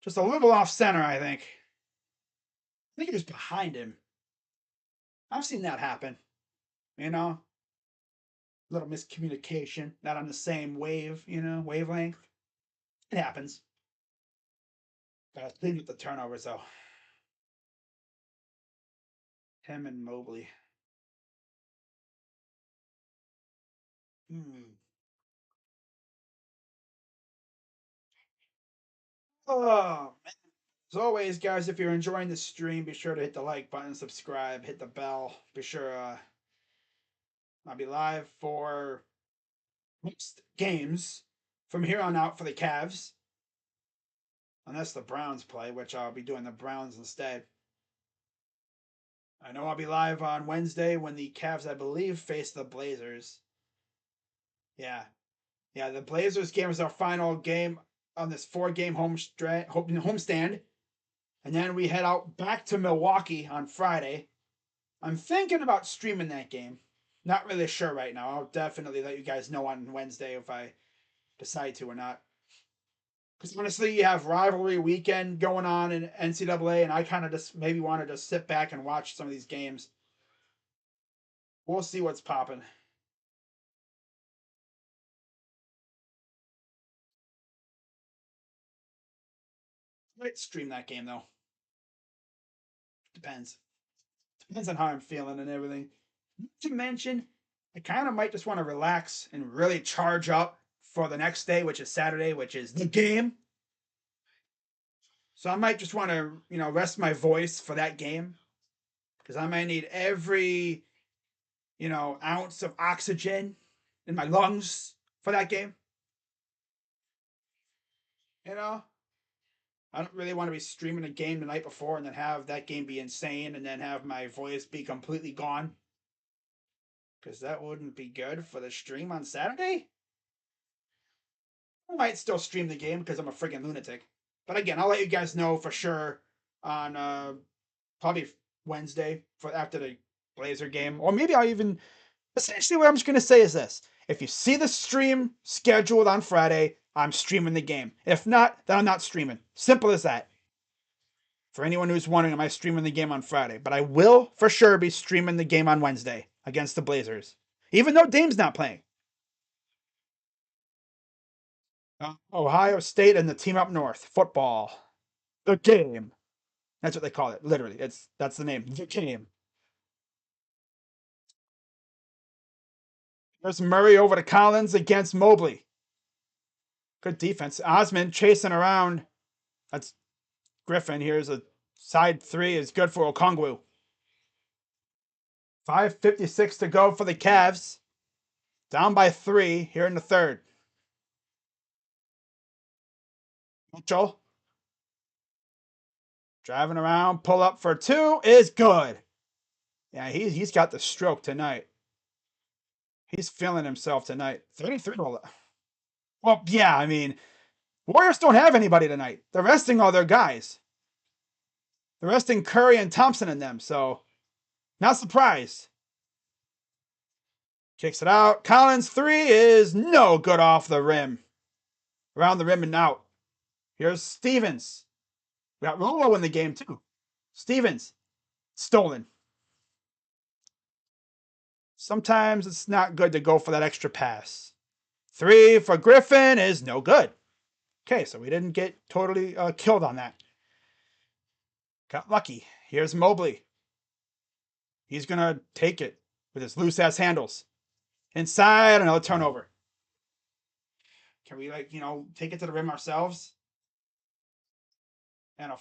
Just a little off center, I think. I think it was behind him. I've seen that happen. You know? A little miscommunication. Not on the same wavelength. It happens. Gotta clean with the turnovers, though. Him and Mobley. Oh, man. As always, guys, if you're enjoying the stream, be sure to hit the like button, subscribe, hit the bell. Be sure I'll be live for most games from here on out for the Cavs. Unless the Browns play, which I'll be doing the Browns instead. I know I'll be live on Wednesday when the Cavs, I believe, face the Blazers. Yeah. Yeah, the Blazers game is our final game on this 4-game homestand. And then we head out back to Milwaukee on Friday. I'm thinking about streaming that game. Not really sure right now. I'll definitely let you guys know on Wednesday if I decide to or not. Because honestly, you have rivalry weekend going on in NCAA, and I kind of just maybe want to just sit back and watch some of these games. We'll see what's popping. Might stream that game though. Depends. Depends on how I'm feeling and everything. Not to mention, I kind of might just want to relax and really charge up for the next day, which is Saturday, which is the game. So I might just want to, rest my voice for that game. Because I might need every, ounce of oxygen in my lungs for that game. I don't really want to be streaming a game the night before and then have that game be insane and then have my voice be completely gone. Because that wouldn't be good for the stream on Saturday. I might still stream the game because I'm a friggin' lunatic. But again, I'll let you guys know for sure on probably Wednesday for after the Blazer game. Or maybe I'll even... Essentially what I'm just going to say is this. If you see the stream scheduled on Friday, I'm streaming the game. If not, then I'm not streaming. Simple as that. For anyone who's wondering, am I streaming the game on Friday? But I will for sure be streaming the game on Wednesday against the Blazers, even though Dame's not playing. Ohio State and the team up north. Football. The game. That's what they call it. Literally. That's the name. The game. There's Murray over to Collins against Mobley. Good defense. Osman chasing around. That's Griffin. Here's a side three. Is good for Okongwu. 5:56 to go for the Cavs. Down by 3 here in the third. Mitchell. Driving around. Pull up for 2 is good. Yeah, he's got the stroke tonight. He's feeling himself tonight. 33 to... Well, yeah, I mean, Warriors don't have anybody tonight. They're resting all their guys. They're resting Curry and Thompson in them, so not surprised. Kicks it out. Collins 3 is no good off the rim. Around the rim and out. Here's Stevens. We got Rolo in the game, too. Stevens. Stolen. Sometimes it's not good to go for that extra pass. 3 for Griffin is no good. Okay, so we didn't get totally killed on that. Got lucky. Here's Mobley. He's going to take it with his loose-ass handles. Inside, another turnover. Can we, take it to the rim ourselves? And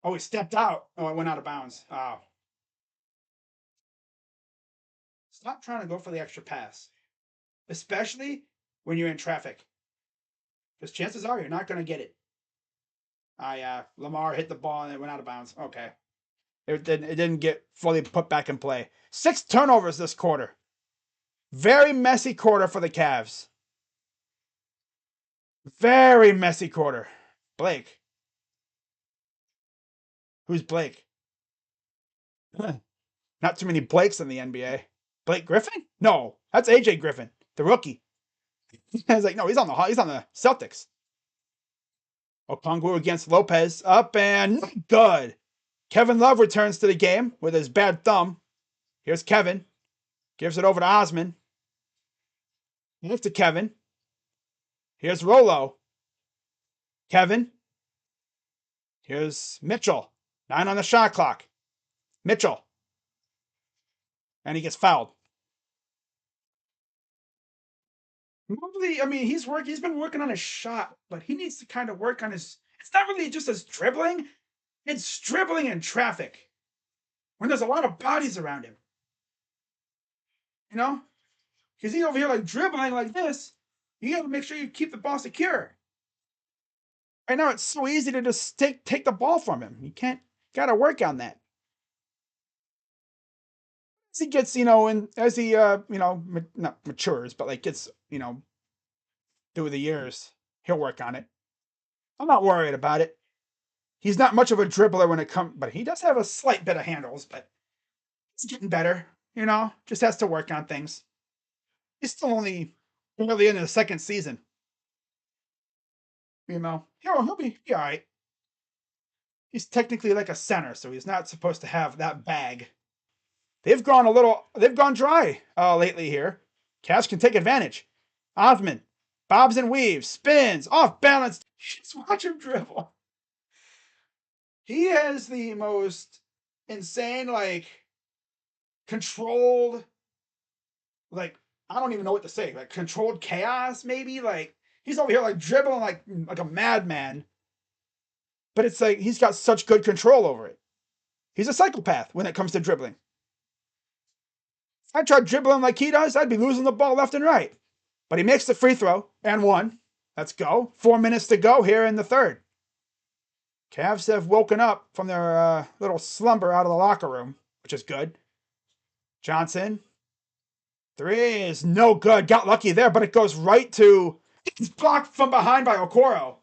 oh, he stepped out. Oh, it went out of bounds. Oh. Stop trying to go for the extra pass. Especially when you're in traffic. Because chances are you're not going to get it. Yeah. Lamar hit the ball and it went out of bounds. Okay. It didn't get fully put back in play. 6 turnovers this quarter. Very messy quarter for the Cavs. Very messy quarter. Blake. Who's Blake? Not too many Blakes in the NBA. Blake Griffin? No, that's AJ Griffin, the rookie. I was like, no, he's on the Celtics. Okongwu against Lopez. Up and good. Kevin Love returns to the game with his bad thumb. Here's Kevin. Gives it over to Osman. Move to Kevin. Here's Rolo. Kevin. Here's Mitchell. 9 on the shot clock. Mitchell. And he gets fouled. Mobley, I mean, he's been working on his shot, but he needs to kind of work on his... It's not really just his dribbling. It's dribbling in traffic. When there's a lot of bodies around him. You know? Because he's over here dribbling like this. You got to make sure you keep the ball secure. Right now, it's so easy to just take the ball from him. You can't... Got to work on that. As he gets, as he, not matures, but gets, through the years, he'll work on it. I'm not worried about it. He's not much of a dribbler when it comes, but he does have a slight bit of handles, but he's getting better, just has to work on things. He's still only early in the second season. He'll be all right. He's technically like a center, so he's not supposed to have that bag. They've gone dry lately here. Cavs can take advantage. Osman, bobs and weaves, spins, off balance. Just watch him dribble. He has the most insane, controlled, I don't even know what to say, controlled chaos, maybe? He's over here, dribbling like a madman. But it's he's got such good control over it. He's a psychopath when it comes to dribbling. If I tried dribbling like he does, I'd be losing the ball left and right. But he makes the free throw, and 1. Let's go. 4 minutes to go here in the third. Cavs have woken up from their little slumber out of the locker room, which is good. Johnson. 3 is no good. Got lucky there, but it goes right to... It's blocked from behind by Okoro.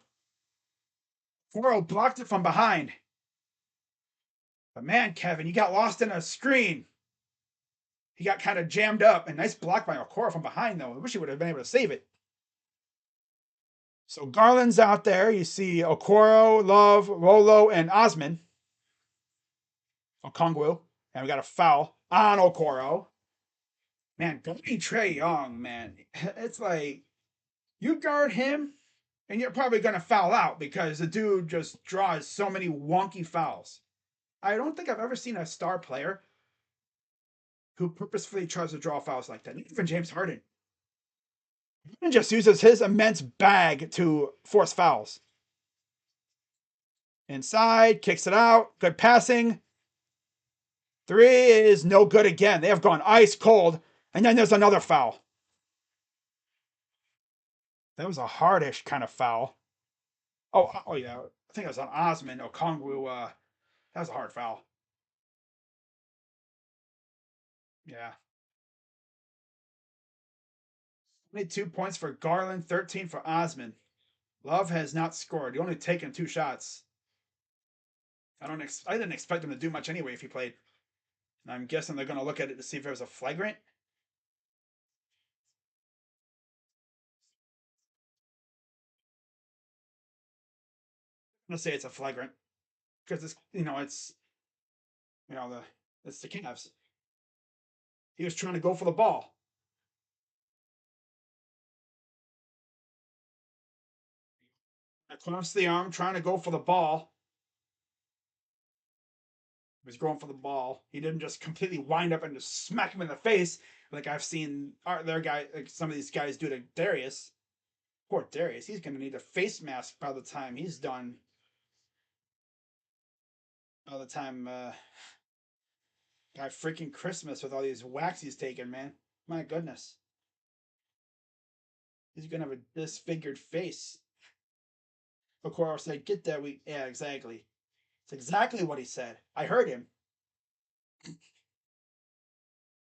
Okoro blocked it from behind. But man, Kevin, you got lost in a screen. He got kind of jammed up. And nice block by Okoro from behind, though. I wish he would have been able to save it. So Garland's out there. You see Okoro, Love, Rolo, and Osman. Okongwu. And we got a foul on Okoro. Man, guarding Trae Young, man, it's like you guard him and you're probably going to foul out because the dude just draws so many wonky fouls. I don't think I've ever seen a star player who purposefully tries to draw fouls like that. Even James Harden. He just uses his immense bag to force fouls. Inside, kicks it out. Good passing. Three is no good again. They have gone ice cold. And then there's another foul. That was a hardish kind of foul. Oh yeah. I think it was on Osman Okongwu. That was a hard foul. Yeah. 22 points for Garland, 13 for Osman. Love has not scored. He only taken 2 shots. I didn't expect him to do much anyway if he played. And I'm guessing they're going to look at it to see if there was a flagrant. I'm going to say it's a flagrant because it's the Cavs. He was trying to go for the ball. Across the arm, trying to go for the ball. He was going for the ball. He didn't just completely wind up and just smack him in the face like I've seen some of these guys do to Darius. Poor Darius. He's going to need a face mask by the time he's done. By the time got freaking Christmas with all these whacks he's taken, man. My goodness. He's gonna have a disfigured face. Okoro said, "Get that we." Yeah, exactly. It's exactly what he said. I heard him.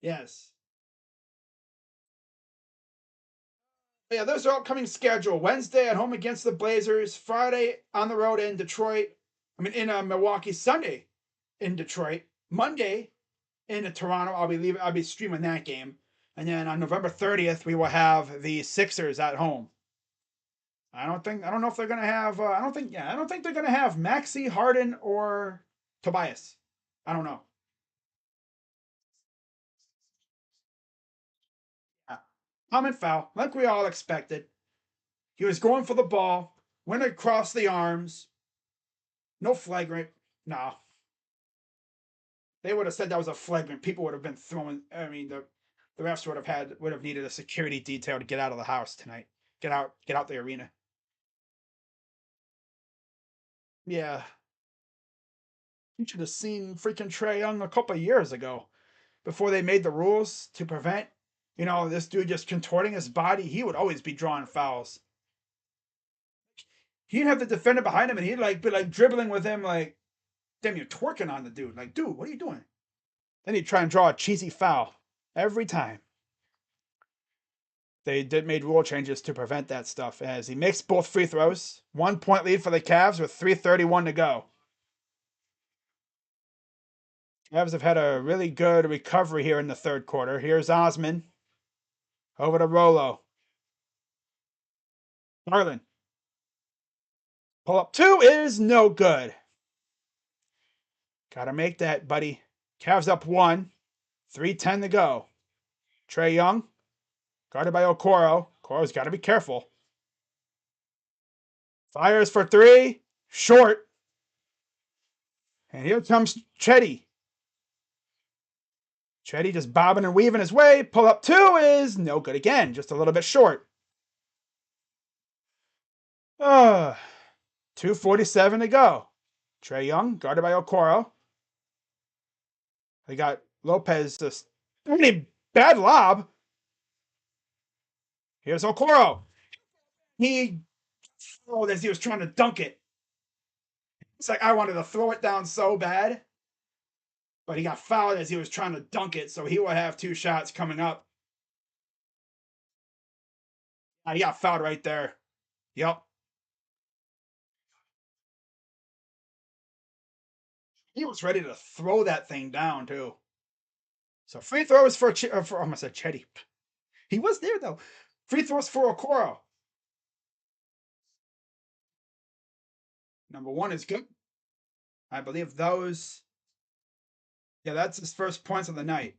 Yes. But yeah, there's our upcoming schedule. Wednesday at home against the Blazers. Friday on the road in Detroit. In Milwaukee. Sunday in Detroit. Monday in Toronto. I'll be streaming that game. And then on November 30th, we will have the Sixers at home. I don't know if they're gonna have. I don't think they're gonna have Maxi, Harden, or Tobias. I don't know. Yeah. Common foul, like we all expected. He was going for the ball, went across the arms. No flagrant. No. They would have said that was a flagrant. People would have been throwing. The refs would have needed a security detail to get out of the house tonight. Get out the arena. Yeah, you should have seen freaking Trae Young a couple years ago before they made the rules to prevent, this dude just contorting his body. He would always be drawing fouls. He'd have the defender behind him and he'd be dribbling with him like, damn, you're twerking on the dude. Like, dude, what are you doing? Then he'd try and draw a cheesy foul every time. They did made rule changes to prevent that stuff as he makes both free throws. 1 point lead for the Cavs with 3:31 to go. Cavs have had a really good recovery here in the third quarter. Here's Osman. Over to Rolo. Garland. Pull up two is no good. Gotta make that, buddy. Cavs up one. 3:10 to go. Trae Young. Guarded by Okoro. Okoro's got to be careful. Fires for three. Short. And here comes Chetty. Chetty just bobbing and weaving his way. Pull up two is no good again. Just a little bit short. 2:47 to go. Trae Young, guarded by Okoro. They got Lopez just really bad lob. Here's Okoro. He as he was trying to dunk it. It's like I wanted to throw it down so bad, but he got fouled as he was trying to dunk it, so he will have 2 shots coming up. He got fouled right there. Yep. He was ready to throw that thing down too. So free throws for almost a Chetty. He was there though. Free throws for Okoro. Number one is good. I believe those Yeah, that's his first points of the night.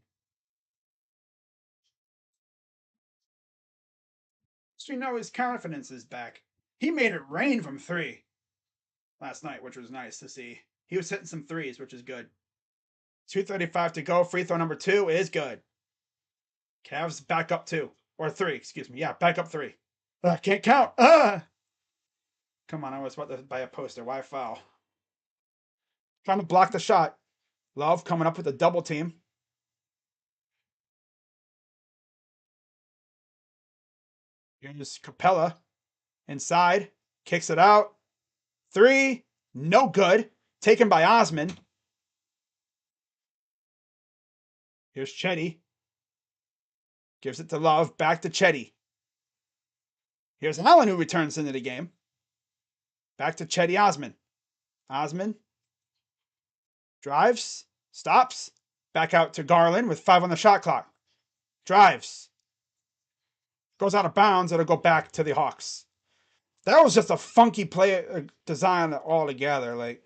So you know his confidence is back. He made it rain from three last night, which was nice to see. He was hitting some threes, which is good. 2:35 to go. Free throw number two is good. Cavs back up two. Or three, excuse me. Yeah, back up three. Can't count. Come on, I was about to buy a poster. Why foul? Trying to block the shot. Love coming up with a double team. Here's Capella inside. Kicks it out. Three. No good. Taken by Osman. Here's Chetty. Gives it to Love. Back to Chetty. Here's Allen who returns into the game. Back to Chetty Osman. Osman drives. Stops. Back out to Garland with 5 on the shot clock. Drives. Goes out of bounds. It'll go back to the Hawks. That was just a funky play design altogether. Like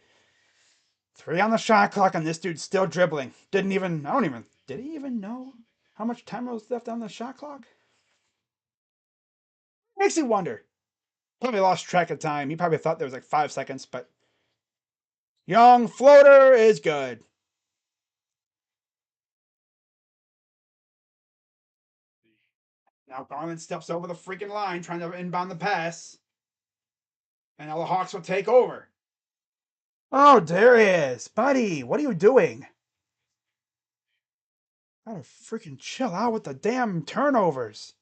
3 on the shot clock, and this dude's still dribbling. Did he even know how much time was left on the shot clock? Makes you wonder. Probably lost track of time. He probably thought there was like 5 seconds, but Young floater is good. Now Garland steps over the freaking line trying to inbound the pass. And now the Hawks will take over. Oh, Darius, buddy, what are you doing? Gotta freaking chill out with the damn turnovers.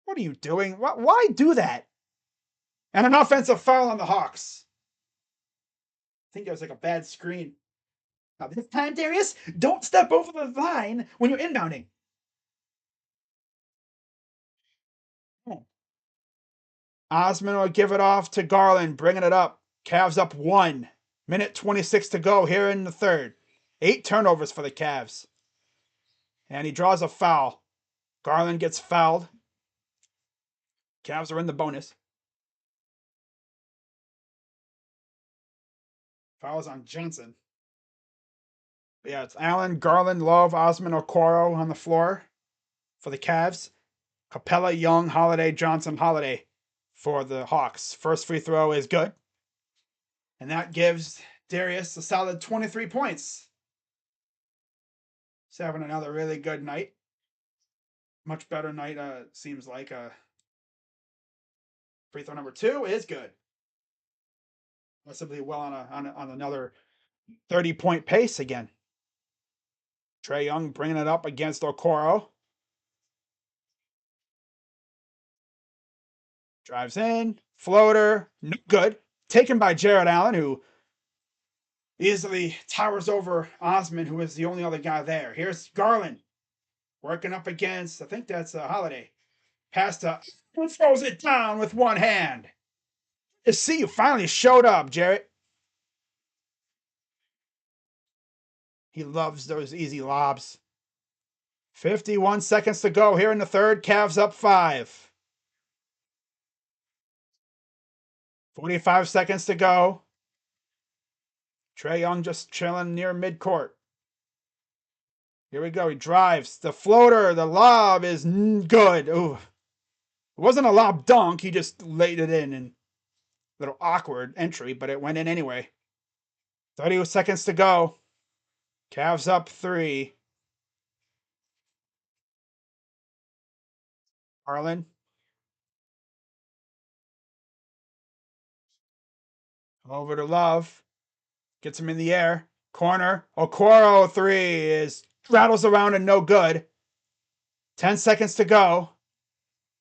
What are you doing? Why do that? And an offensive foul on the Hawks. I think it was like a bad screen. Now this time, Darius, don't step over the line when you're inbounding. Oh. Osman will give it off to Garland, bringing it up. Cavs up 1. Minute 26 to go here in the third. 8 turnovers for the Cavs. And he draws a foul. Garland gets fouled. Cavs are in the bonus. Fouls on Johnson. Yeah, it's Allen, Garland, Love, Osman, Okoro on the floor for the Cavs. Capella, Young, Holiday, Johnson, Holiday for the Hawks. First free throw is good. And that gives Darius a solid 23 points. He's having another really good night. Much better night, seems like. Free throw number 2 is good. Possibly well on another 30-point pace again. Trae Young bringing it up against Okoro. Drives in. Floater. No good. Taken by Jared Allen, who easily towers over Osman, who is the only other guy there. Here's Garland. Working up against, I think that's Holiday. Pass to, who throws it down with one hand. To see you finally showed up, Jarrett. He loves those easy lobs. 51 seconds to go here in the third. Cavs up 5. 45 seconds to go. Trae Young just chilling near midcourt. Here we go. He drives. The floater, the lob is good. Ooh. It wasn't a lob dunk. He just laid it in and a little awkward entry, but it went in anyway. 30 seconds to go. Cavs up 3. Harlan. Over to Love. Gets him in the air. Corner. Okoro 3 is rattles around and no good. 10 seconds to go.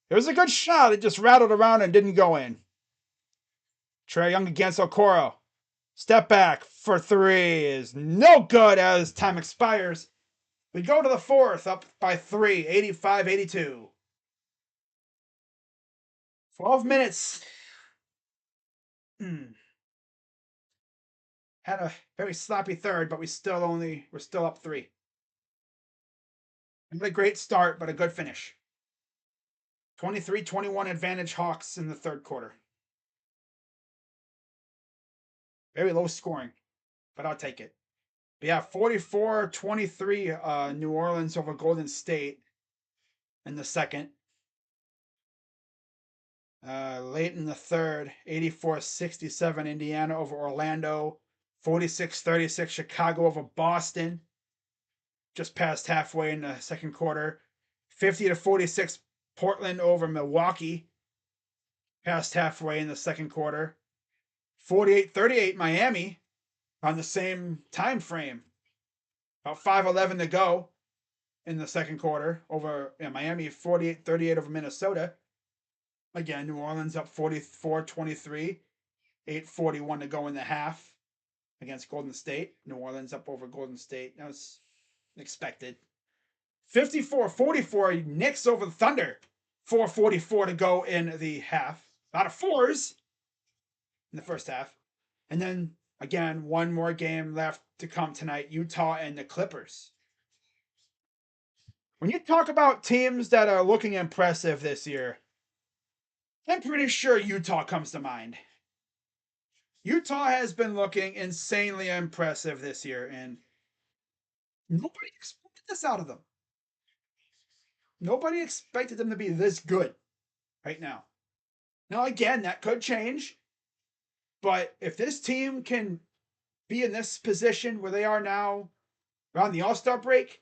It was a good shot. It just rattled around and didn't go in. Trae Young against Okoro. Step back for 3 is no good as time expires. We go to the fourth, up by 3, 85-82. 12 minutes. Had a very sloppy third, but we're still up 3. Not a great start, but a good finish. 23-21 advantage Hawks in the third quarter. Very low scoring, but I'll take it. But yeah, 44-23 New Orleans over Golden State in the second. Late in the third, 84-67 Indiana over Orlando. 46-36 Chicago over Boston. Just past halfway in the second quarter. 50-46 Portland over Milwaukee. Past halfway in the second quarter. 48-38 Miami on the same time frame. About 5:11 to go in the second quarter over Miami. 48-38 over Minnesota. Again, New Orleans up 44-23. 8:41 to go in the half against Golden State. New Orleans up over Golden State. That was expected. 54-44 Knicks over the Thunder. 4:44 to go in the half. A lot of fours in the first half. And then, again, one more game left to come tonight. Utah and the Clippers. When you talk about teams that are looking impressive this year, I'm pretty sure Utah comes to mind. Utah has been looking insanely impressive this year, and nobody expected this out of them. Nobody expected them to be this good right now. Now, again, that could change, but if this team can be in this position where they are now around the All-Star break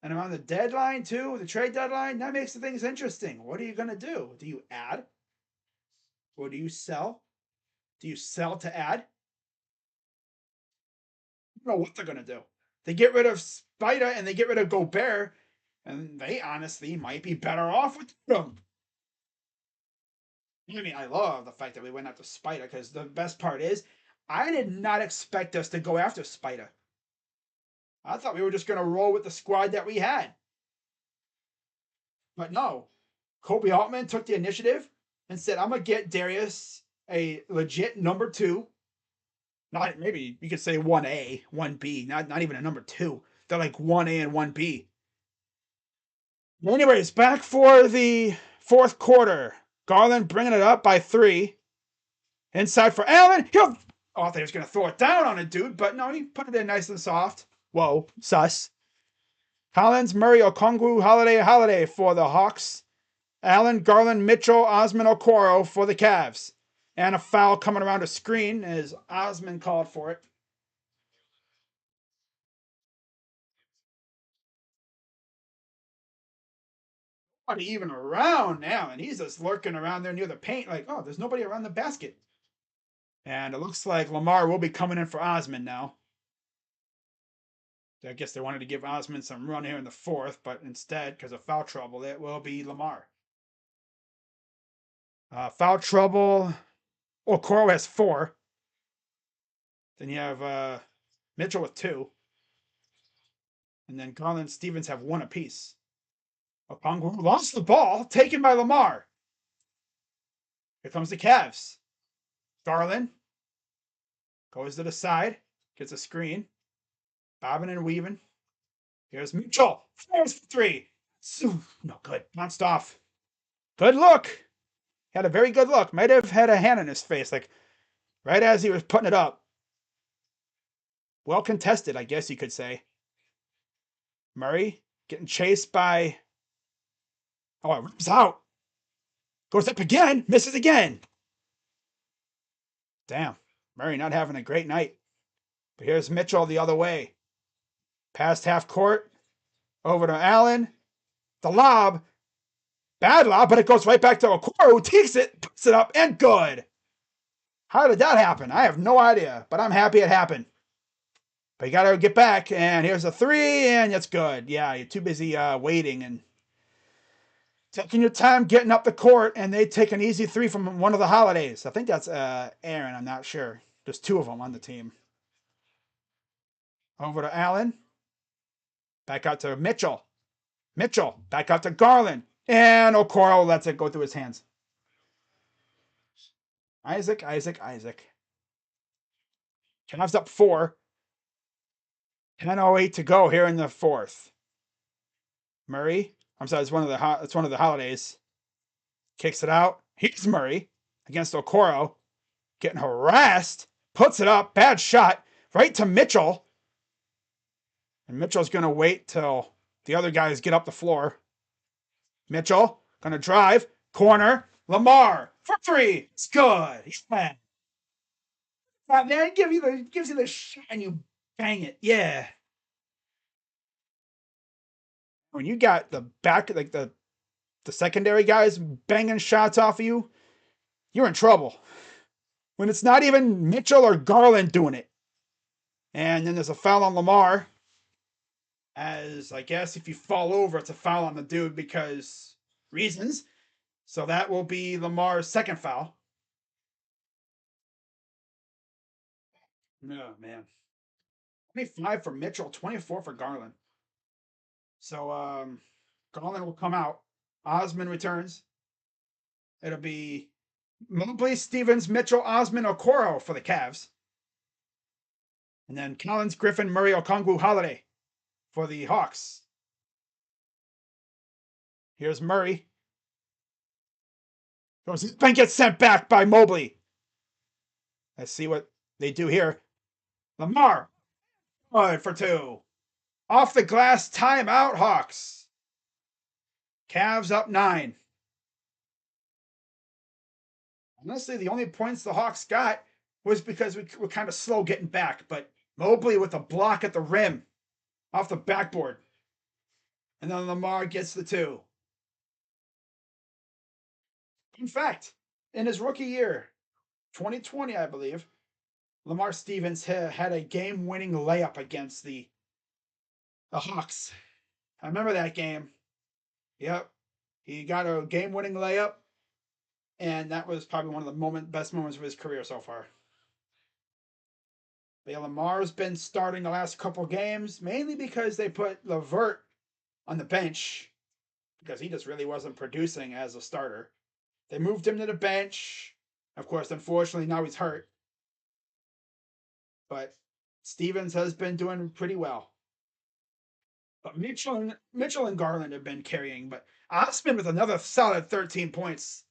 and around the deadline too, the trade deadline, that makes the things interesting. What are you going to do? Do you add? Or do you sell? Do you sell to add? I don't know what they're going to do. They get rid of Spida and they get rid of Gobert, and they honestly might be better off with them. I mean, I love the fact that we went after Spida because the best part is I did not expect us to go after Spida. I thought we were just going to roll with the squad that we had. But no, Kobe Altman took the initiative and said, I'm going to get Darius a legit number two. Not maybe you could say 1A, 1B, not even a number two. They're like 1A and 1B. Anyways, back for the fourth quarter. Garland bringing it up by 3. Inside for Allen. I thought he was going to throw it down on a dude, but no, he put it in nice and soft. Whoa, sus. Collins, Murray, Okongwu, Holiday for the Hawks. Allen, Garland, Mitchell, Osman, Okoro for the Cavs. And a foul coming around a screen as Osman called for it. Nobody even around now, and he's just lurking around there near the paint like, oh, there's nobody around the basket. And it looks like Lamar will be coming in for Osman now. I guess they wanted to give Osman some run here in the fourth, but instead, because of foul trouble, it will be Lamar. Foul trouble. Okoro has 4. Then you have Mitchell with 2. And then Garland and Stevens have 1 apiece. Okongwu lost the ball, taken by Lamar. Here comes the Cavs. Garland goes to the side, gets a screen. Bobbing and weaving. Here's Mitchell. Fires for 3. No good. Bounced off. Good look. Had a very good look. Might have had a hand in his face, like right as he was putting it up. Well contested, I guess you could say. Murray getting chased by. Oh, it rips out. Goes up again. Misses again. Damn. Murray not having a great night. But here's Mitchell the other way. Past half court. Over to Allen. The lob. Bad lob, but it goes right back to Okoro, who takes it, puts it up, and good. How did that happen? I have no idea, but I'm happy it happened. But you got to get back, and here's a 3, and it's good. Yeah, you're too busy waiting and taking your time getting up the court, and they take an easy 3 from one of the Holidays. I think that's Aaron. I'm not sure. There's 2 of them on the team. Over to Allen. Back out to Mitchell. Mitchell. Back out to Garland. And Okoro lets it go through his hands. Isaac. Cavs up 4. 10:08 to go here in the fourth. Murray. I'm sorry, it's one of the Holidays. Kicks it out. Here's Murray against Okoro. Getting harassed. puts it up. Bad shot. Right to Mitchell. And Mitchell's going to wait till the other guys get up the floor. Mitchell going to drive. Corner. Lamar for three. It's good. Yeah. Man, gives you the shot and you bang it. Yeah. When you got the back, like the secondary guys banging shots off of you, you're in trouble. When it's not even Mitchell or Garland doing it. And then there's a foul on Lamar. As I guess if you fall over, it's a foul on the dude because reasons. So that will be Lamar's second foul. Oh, man. 25 for Mitchell, 24 for Garland. So Garland will come out. Osman returns. It'll be Mobley, Stevens, Mitchell, Osman, Okoro for the Cavs. And then Collins, Griffin, Murray, Okongwu, Holiday for the Hawks. Here's Murray. Then gets sent back by Mobley. Let's see what they do here. Lamar. Good for two. Off the glass, timeout, Hawks. Cavs up 9. Honestly, the only points the Hawks got was because we were kind of slow getting back. But Mobley with a block at the rim off the backboard. And then Lamar gets the 2. In fact, in his rookie year, 2020, I believe, Lamar Stevens had a game-winning layup against the Hawks. I remember that game. Yep. He got a game-winning layup, and that was probably one of the best moments of his career so far. But yeah, Lamar's been starting the last couple games, mainly because they put LeVert on the bench, because he just really wasn't producing as a starter. They moved him to the bench. Of course, unfortunately, now he's hurt. But Stevens has been doing pretty well. But Mitchell and Garland have been carrying. But Osman with another solid 13 points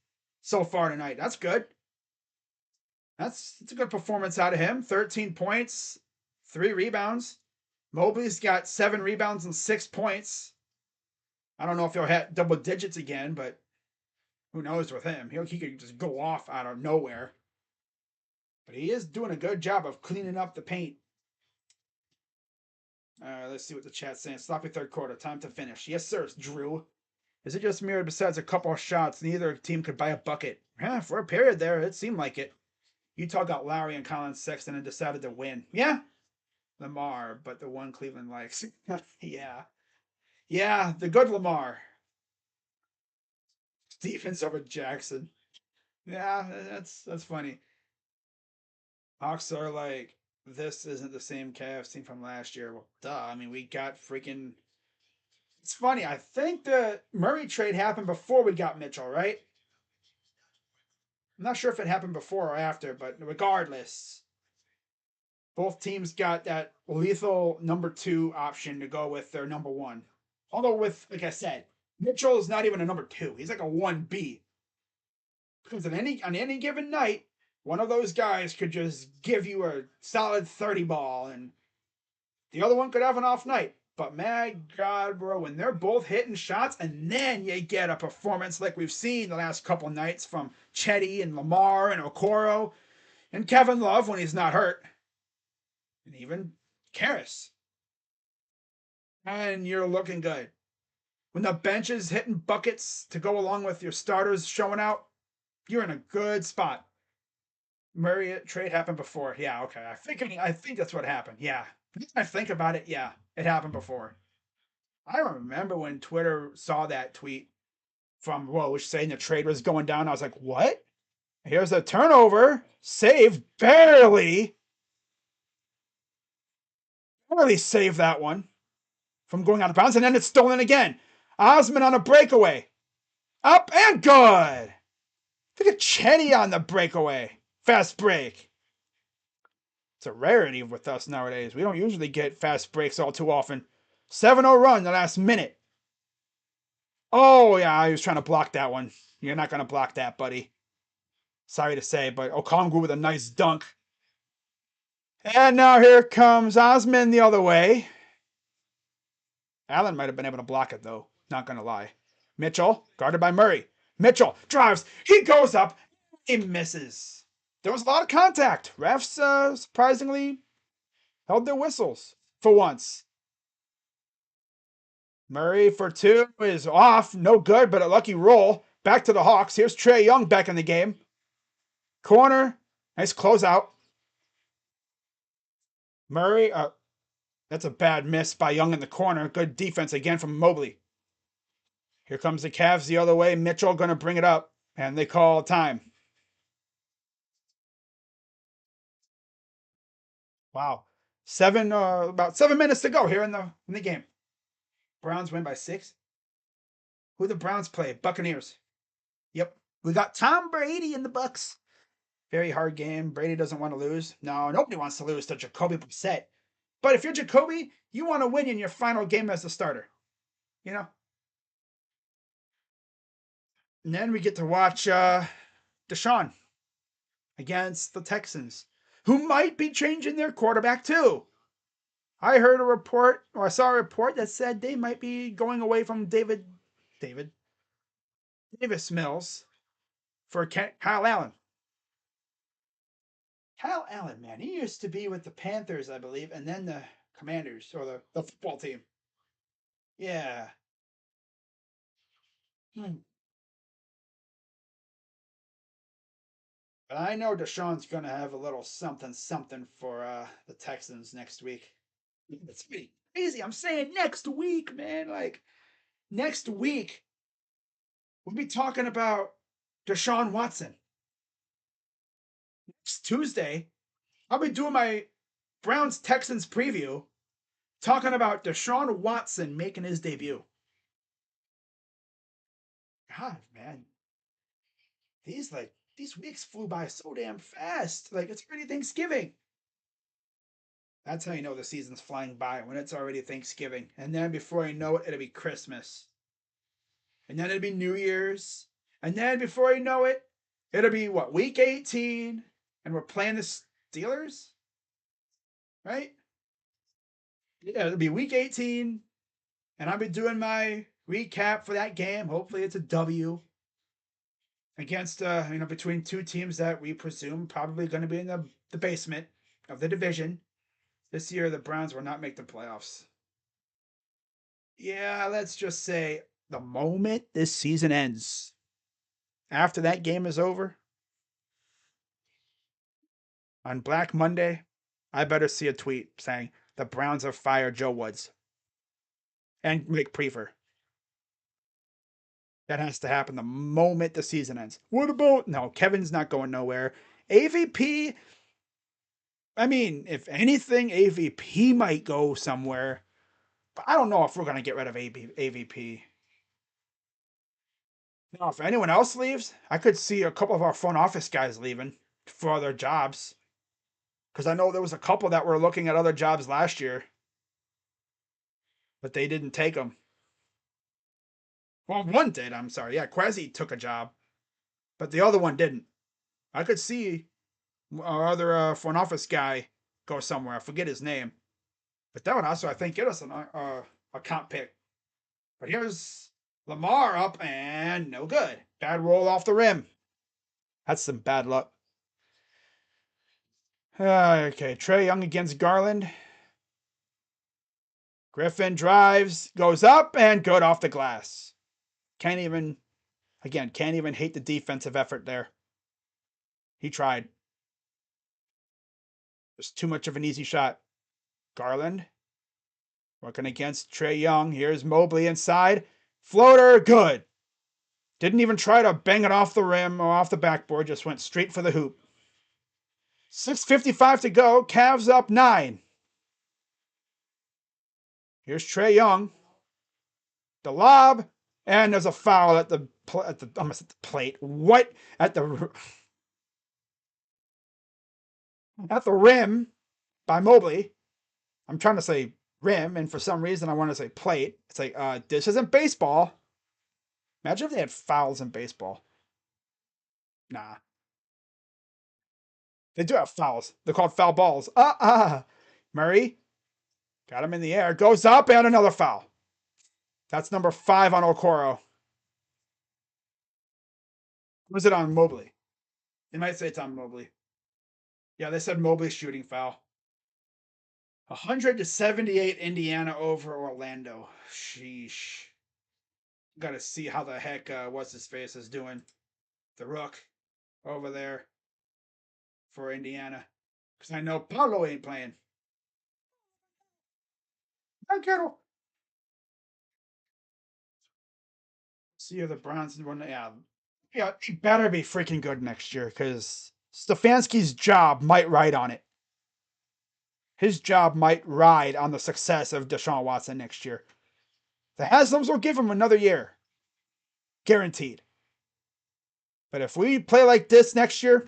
so far tonight. That's good. That's a good performance out of him. 13 points, 3 rebounds. Mobley's got 7 rebounds and 6 points. I don't know if he'll hit double digits again, but who knows with him? He could just go off out of nowhere. But he is doing a good job of cleaning up the paint. Let's see what the chat's saying. Sloppy third quarter. Time to finish. Yes, sir, Drew. Is it just mirrored besides a couple of shots? Neither team could buy a bucket. Yeah, for a period there, it seemed like it. Utah got Lowry and Collins Sexton and decided to win. Yeah. Lamar, but the one Cleveland likes. Yeah. Yeah, the good Lamar. Stevens over Jackson. Yeah, that's funny. Hawks are like, this isn't the same Cavs team from last year. Well, duh. I mean, we got freaking. It's funny. I think the Murray trade happened before we got Mitchell, right? I'm not sure if it happened before or after, but regardless, both teams got that lethal number 2 option to go with their number 1. Although with, like I said, Mitchell is not even a number 2. He's like a 1B. Because on any given night, one of those guys could just give you a solid 30 ball, and the other one could have an off night. But my God, bro, when they're both hitting shots, and then you get a performance like we've seen the last couple nights from Chetty and Lamar and Okoro and Kevin Love when he's not hurt, and even Karras, and you're looking good. When the bench is hitting buckets to go along with your starters showing out, you're in a good spot. Murray trade happened before. Yeah, okay. I think that's what happened. Yeah. I think about it. Yeah, it happened before. I remember when Twitter saw that tweet from Woj saying the trade was going down. I was like, what? Here's a turnover. Save. Barely saved that one from going out of bounds. And then it's stolen again. Osman on a breakaway. Up and good. Look at Chetty on the breakaway. Fast break. It's a rarity with us nowadays. We don't usually get fast breaks all too often. 7-0 run the last minute. Oh, yeah, I was trying to block that one. You're not going to block that, buddy. Sorry to say, but Okongwu with a nice dunk. And now here comes Osman the other way. Allen might have been able to block it, though. Not going to lie. Mitchell, guarded by Murray. Mitchell drives. He goes up. He misses. There was a lot of contact. Refs, surprisingly, held their whistles for once. Murray for two is off. No good, but a lucky roll. Back to the Hawks. Here's Trae Young back in the game. Corner. Nice closeout. Murray, that's a bad miss by Young in the corner. Good defense again from Mobley. Here comes the Cavs the other way. Mitchell going to bring it up, and they call time. Wow. About 7 minutes to go here in the game. Browns win by 6. Who the Browns play? Buccaneers. Yep. We got Tom Brady in the Bucks. Very hard game. Brady doesn't want to lose. No, nobody wants to lose to Jacoby Brissett. But if you're Jacoby, you want to win in your final game as a starter. You know? And then we get to watch Deshaun against the Texans, who might be changing their quarterback too. I heard a report, or I saw a report that said they might be going away from Davis Mills for Kyle Allen. Kyle Allen, man, he used to be with the Panthers, I believe, and then the Commanders, or the football team. Yeah. Hmm. But I know Deshaun's going to have a little something something for the Texans next week. It's pretty crazy. I'm saying next week, man. Like, next week, we'll be talking about Deshaun Watson. Next Tuesday, I'll be doing my Browns Texans preview, talking about Deshaun Watson making his debut. God, man, these weeks flew by so damn fast. Like it's already Thanksgiving. That's how you know the season's flying by when it's already Thanksgiving, and then before you know it, it'll be Christmas, and then it'll be New Year's, and then before you know it, it'll be what week 18, and we're playing the Steelers, right? Yeah, it'll be week 18, and I'll be doing my recap for that game. Hopefully, it's a W against between two teams that we presume probably going to be in the basement of the division. This year, the Browns will not make the playoffs. Yeah, let's just say the moment this season ends, after that game is over on Black Monday, I better see a tweet saying the Browns have fired Joe Woods and Nick Prefer. That has to happen the moment the season ends. What about no? Kevin's not going nowhere. AVP. I mean, if anything, AVP might go somewhere, but I don't know if we're gonna get rid of AVP. Now, if anyone else leaves, I could see a couple of our front office guys leaving for other jobs. Because I know there was a couple that were looking at other jobs last year, but they didn't take them. Well, one did. I'm sorry. Yeah, Quasi took a job, but the other one didn't. I could see our other front office guy go somewhere. I forget his name, but that would also, I think, get us a comp pick. But here's Lamar up and no good. Bad roll off the rim. That's some bad luck. Okay, Trae Young against Garland. Griffin drives, goes up, and good off the glass. Can't even hate the defensive effort there. He tried. It's too much of an easy shot. Garland working against Trae Young. Here's Mobley inside. Floater, good. Didn't even try to bang it off the rim or off the backboard, just went straight for the hoop. 6:55 to go. Cavs up 9. Here's Trae Young. The lob, and there's a foul at the almost at the plate. What at the rim by Mobley. I'm trying to say rim, and for some reason I want to say plate. It's like this isn't baseball. Imagine if they had fouls in baseball. Nah. They do have fouls. They're called foul balls. Murray got him in the air. Goes up and another foul. That's number 5 on Okoro. Was it on Mobley? They might say it's on Mobley. Yeah, they said Mobley shooting foul. 100-78 Indiana over Orlando. Sheesh. Got to see how the heck what's his face is doing. The Rook over there for Indiana. Because I know Paulo ain't playing. I quiero. See if the Browns win. Yeah, he better be freaking good next year because Stefanski's job might ride on it. His job might ride on the success of Deshaun Watson next year. The Haslam's will give him another year. Guaranteed. But if we play like this next year,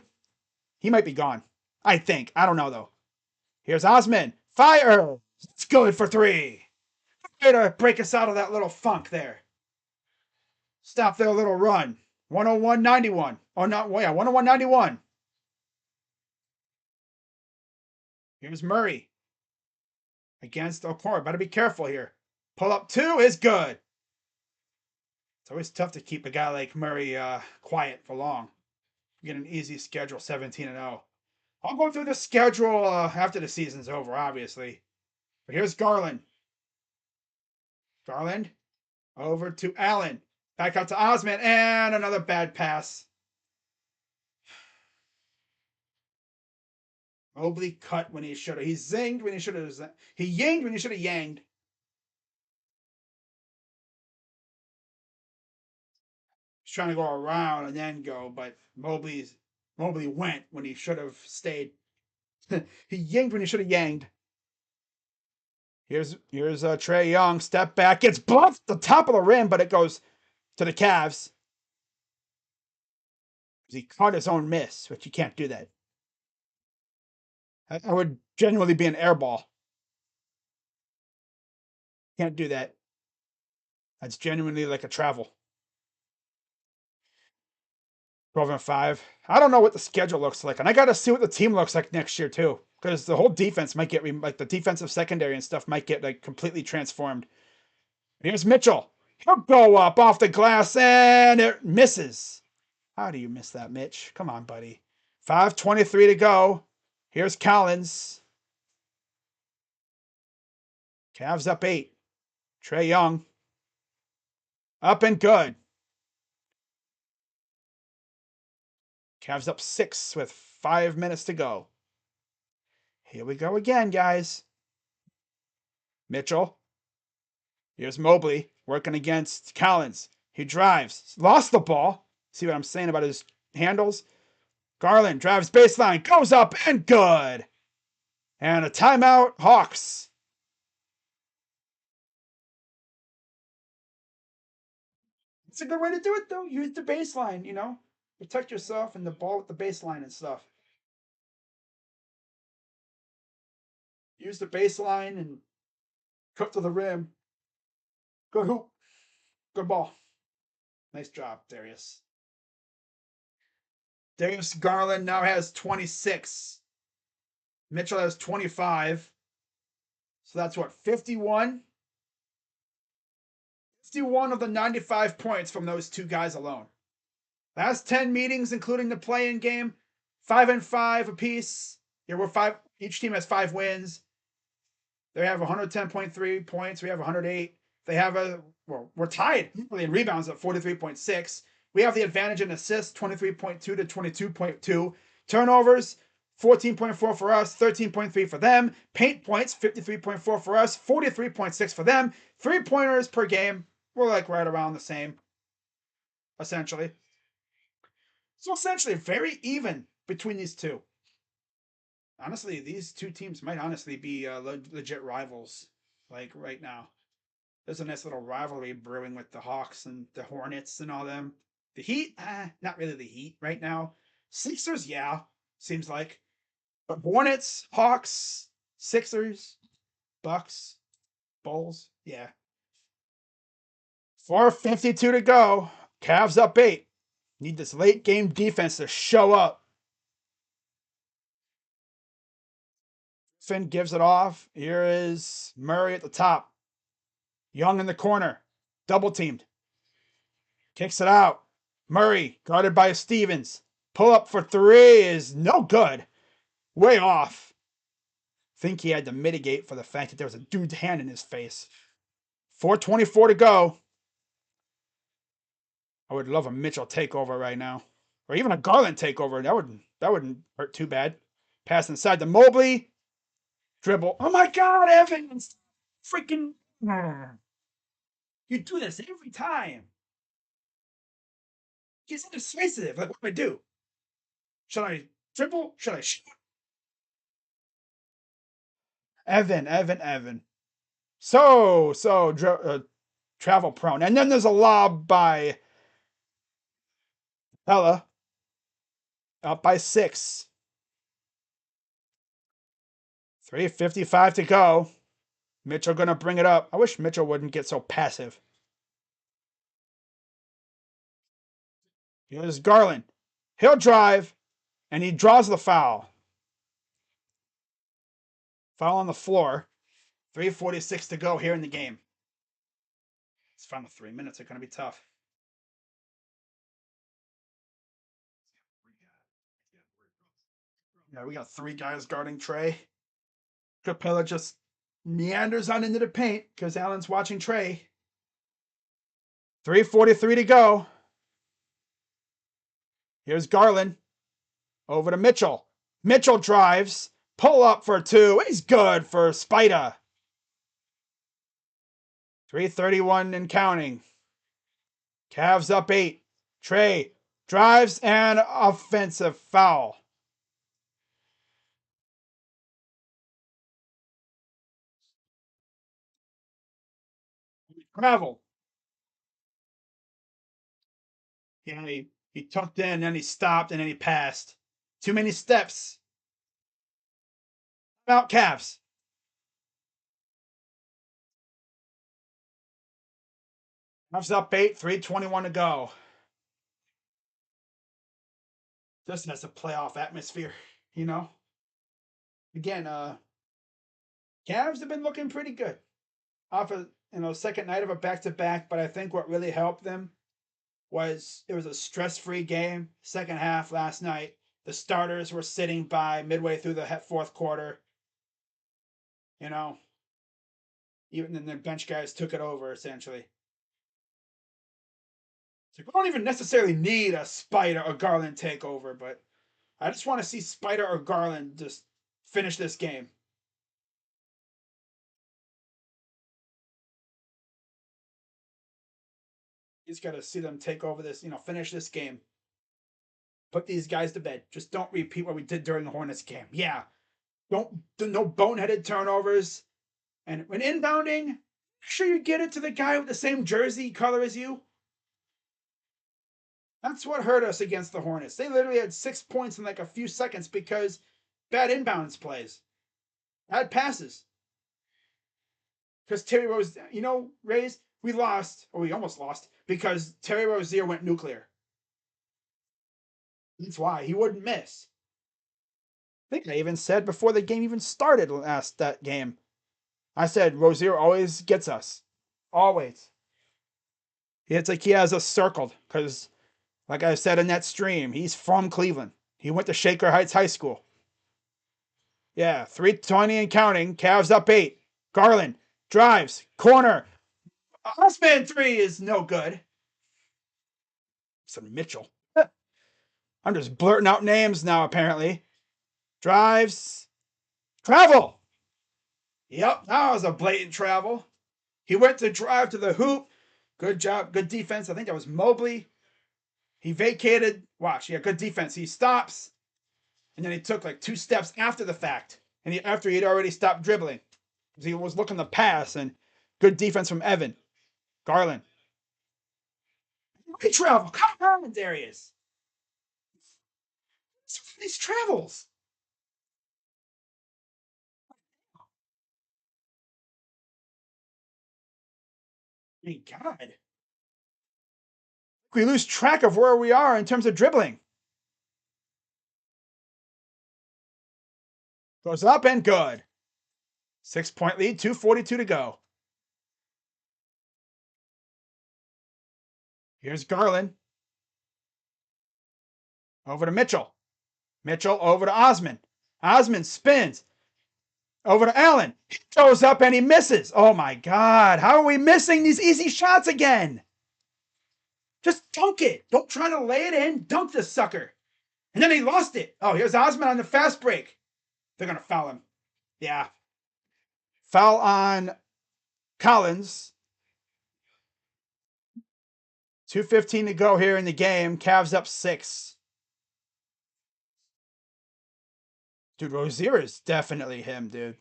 he might be gone. I think. I don't know, though. Here's Osman. Fire! It's good for 3. Way to break us out of that little funk there. Stop their little run. 101-91. Oh, not, yeah, 101-91. Here's Murray. Against Okoro. Better be careful here. Pull up 2 is good. It's always tough to keep a guy like Murray quiet for long. You get an easy schedule, 17-0. I'll go through the schedule after the season's over, obviously. But here's Garland. Garland over to Allen. Back out to Osman, and another bad pass. Mobley cut when he should have. He zinged when he should have. He yinged when he should have yanged. He's trying to go around and then go, but Mobley went when he should have stayed. He yinged when he should have yanged. Here's Trae Young. Step back. Gets bluffed the top of the rim, but it goes to the Cavs. He caught his own miss, which you can't do that. That would genuinely be an air ball. Can't do that. That's genuinely like a travel. 12-5. I don't know what the schedule looks like, and I got to see what the team looks like next year too, because the whole defense might get like the defensive secondary and stuff might get like completely transformed. Here's Mitchell. He'll go up off the glass and it misses. How do you miss that, Mitch? Come on, buddy. 5:23 to go. Here's Collins. Cavs up 8. Trae Young. Up and good. Cavs up 6 with 5 minutes to go. Here we go again, guys. Mitchell. Here's Mobley working against Collins. He drives. Lost the ball. See what I'm saying about his handles? Garland drives baseline. Goes up and good. And a timeout, Hawks. It's a good way to do it, though. Use the baseline, you know. Protect yourself and the ball with the baseline and stuff. Use the baseline and cut to the rim. Good hoop. Good ball. Nice job, Darius. Darius Garland now has 26. Mitchell has 25. So that's what, 51? 51 of the 95 points from those 2 guys alone. Last 10 meetings, including the play-in game, 5-5 apiece. Yeah, we're 5. Each team has 5 wins. They have 110.3 points. We have 108. They have we're tied in rebounds at 43.6. We have the advantage in assists, 23.2 to 22.2. Turnovers, 14.4 for us, 13.3 for them. Paint points, 53.4 for us, 43.6 for them. 3-pointers per game, we're like right around the same, essentially. So essentially, very even between these two. Honestly, these 2 teams might honestly be legit rivals, like right now. There's a nice little rivalry brewing with the Hawks and the Hornets and all them. The Heat, not really the Heat right now. Sixers, yeah, seems like. But Hornets, Hawks, Sixers, Bucks, Bulls, yeah. 4:52 to go. Cavs up 8. Need this late game defense to show up. Finn gives it off. Here is Murray at the top. Young in the corner. Double teamed. Kicks it out. Murray, guarded by Stevens. Pull up for three is no good. Way off. Think he had to mitigate for the fact that there was a dude's hand in his face. 4:24 to go. I would love a Mitchell takeover right now. Or even a Garland takeover. That wouldn't hurt too bad. Pass inside to Mobley. Dribble. Oh my god, Evans! Freaking. You do this every time. He's indecisive. Like, what do I do? Should I dribble? Should I shoot? Evan. Travel prone. And then there's a lob by Pella. Up by 6. 3:55 to go. Mitchell gonna bring it up. I wish Mitchell wouldn't get so passive. Here's Garland. He'll drive, and he draws the foul. Foul on the floor. 3:46 to go here in the game. This final 3 minutes are going to be tough. Yeah, we got 3 guys guarding Trey. Capella just meanders on into the paint because Allen's watching Trey. 3:43 to go. Here's Garland. Over to Mitchell. Mitchell drives. Pull up for 2. He's good for Spida. 3:31 and counting. Cavs up 8. Trey drives and offensive foul. Travel. Yeah, he tucked in, then he stopped, and then he passed. Too many steps. Out Cavs. Cavs up 8, 3:21 to go. This has a playoff atmosphere, you know? Again, Cavs have been looking pretty good. Off of, second night of a back-to-back, but I think what really helped them was it was a stress-free game. Second half last night. The starters were sitting by midway through the fourth quarter. Even then the bench guys took it over, essentially. So we don't even necessarily need a Spider or Garland takeover, but I just want to see Spider or Garland just finish this game. You just got to see them take over this, finish this game. Put these guys to bed. Just don't repeat what we did during the Hornets game. Yeah. No boneheaded turnovers. And when inbounding, make sure you get it to the guy with the same jersey color as you. That's what hurt us against the Hornets. They literally had 6 points in like a few seconds because bad inbounds plays. Bad passes. Because Terry Rose, Rays, we lost, or we almost lost, because Terry Rozier went nuclear. That's why. He wouldn't miss. I think I even said before the game even started that game. I said Rozier always gets us. Always. It's like he has us circled because, like I said in that stream, he's from Cleveland. He went to Shaker Heights High School. Yeah, 3:20 and counting. Cavs up 8. Garland drives. Corner. Osman 3 is no good. Some Mitchell. I'm just blurting out names now, apparently. Drives. Travel. Yep, that was a blatant travel. He went to drive to the hoop. Good job. Good defense. I think that was Mobley. He vacated. Watch. Yeah, good defense. He stops. And then he took like 2 steps after the fact. And after he'd already stopped dribbling. He was looking to pass. And good defense from Evan. Garland. He travel. Come on, Darius. These travels. My God. We lose track of where we are in terms of dribbling. Goes up and good. 6-point lead, 2:42 to go. Here's Garland. Over to Mitchell. Mitchell over to Osman. Osman spins. Over to Allen. He goes up and he misses. Oh my God. How are we missing these easy shots again? Just dunk it. Don't try to lay it in. Dunk this sucker. And then he lost it. Oh, here's Osman on the fast break. They're going to foul him. Yeah. Foul on Collins. 2:15 to go here in the game. Cavs up 6. Dude, Rozier is definitely him, dude.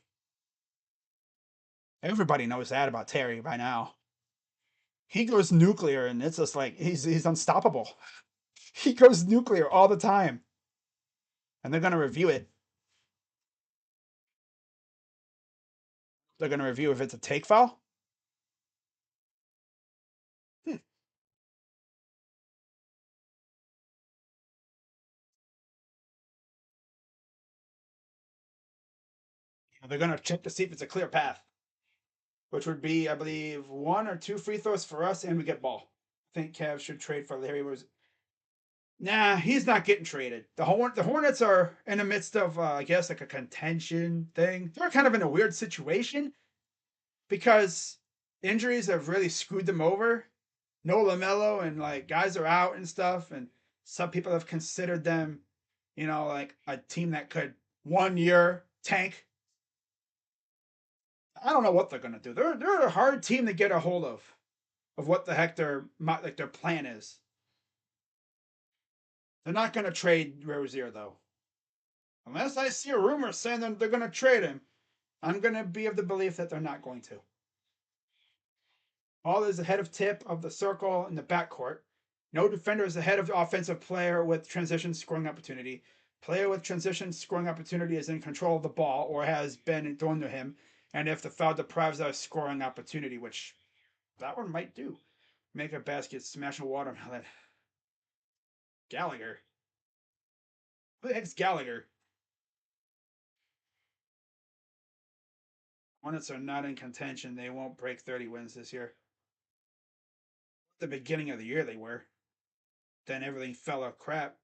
Everybody knows that about Terry by now. He goes nuclear, and it's just like he's unstoppable. He goes nuclear all the time. And they're going to review it. They're going to review if it's a take foul. They're going to check to see if it's a clear path, which would be, I believe, 1 or 2 free throws for us, and we get ball. I think Cavs should trade for Larry Rose. Nah, he's not getting traded. The Hornets are in the midst of, I guess, like a contention thing. They're kind of in a weird situation because injuries have really screwed them over. No LaMelo, and like guys are out and stuff, and some people have considered them, like a team that could 1 year tank. I don't know what they're gonna do. They're a hard team to get a hold of what the heck their plan is. They're not gonna trade Rozier though, unless I see a rumor saying that they're gonna trade him. I'm gonna be of the belief that they're not going to. Ball is ahead of tip of the circle in the backcourt. No defender is ahead of the offensive player with transition scoring opportunity. Player with transition scoring opportunity is in control of the ball or has been thrown to him. And if the foul deprives us scoring opportunity, which that one might do, make a basket, smash a watermelon. Gallagher. Who the heck's Gallagher? Hornets are not in contention. They won't break 30 wins this year. At the beginning of the year, they were. Then everything fell off crap.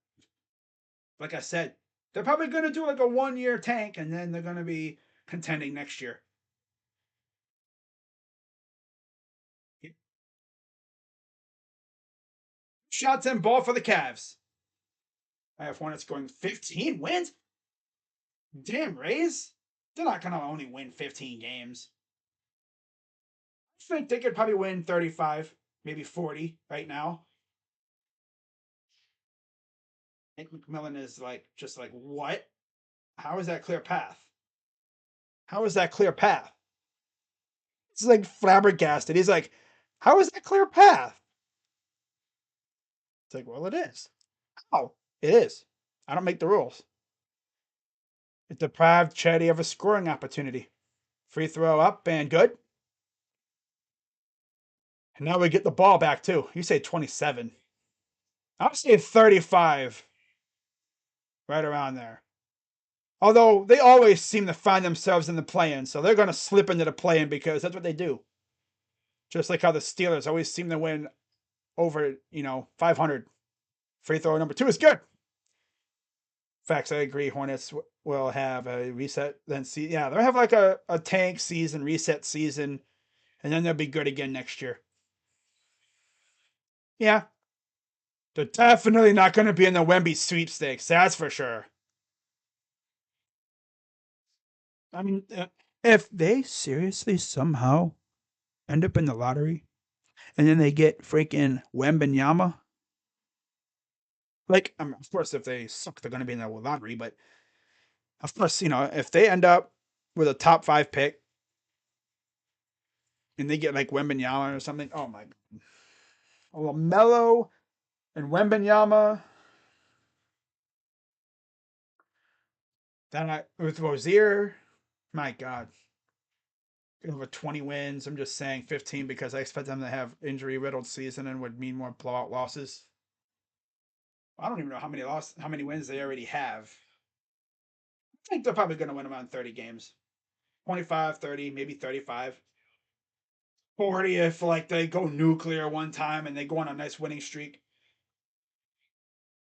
Like I said, they're probably going to do like a 1 year tank and then they're going to be contending next year. Shots and ball for the Cavs. I have Hornets going 15 wins. Damn, Rays. They're not going to only win 15 games. I think they could probably win 35, maybe 40 right now. Nick McMillan is just like, what? How is that clear path? How is that clear path? It's like flabbergasted. He's like, how is that clear path? It's like, well, it is. How? It is. I don't make the rules. It deprived Chetty of a scoring opportunity. Free throw up and good. And now we get the ball back too. You say 27. I'll say 35. Right around there. Although they always seem to find themselves in the play-in, so they're going to slip into the play-in because that's what they do. Just like how the Steelers always seem to win over, 500. Free throw number 2 is good. Facts, I agree. Hornets will have a reset. Then see, yeah, they'll have like a tank season, reset season, and then they'll be good again next year. Yeah. They're definitely not going to be in the Wemby sweepstakes. That's for sure. I mean, if they seriously somehow end up in the lottery and then they get freaking Wembanyama, like, of course, if they suck, they're going to be in the lottery, but of course, if they end up with a top 5 pick and they get like Wembanyama or something, oh my God. LaMelo and Wembanyama. Then with Rozier, my God. Over 20 wins. I'm just saying 15 because I expect them to have injury riddled season and would mean more blowout losses. I don't even know how many wins they already have. I think they're probably going to win around 30 games. 25, 30, maybe 35. 40 if like they go nuclear one time and they go on a nice winning streak.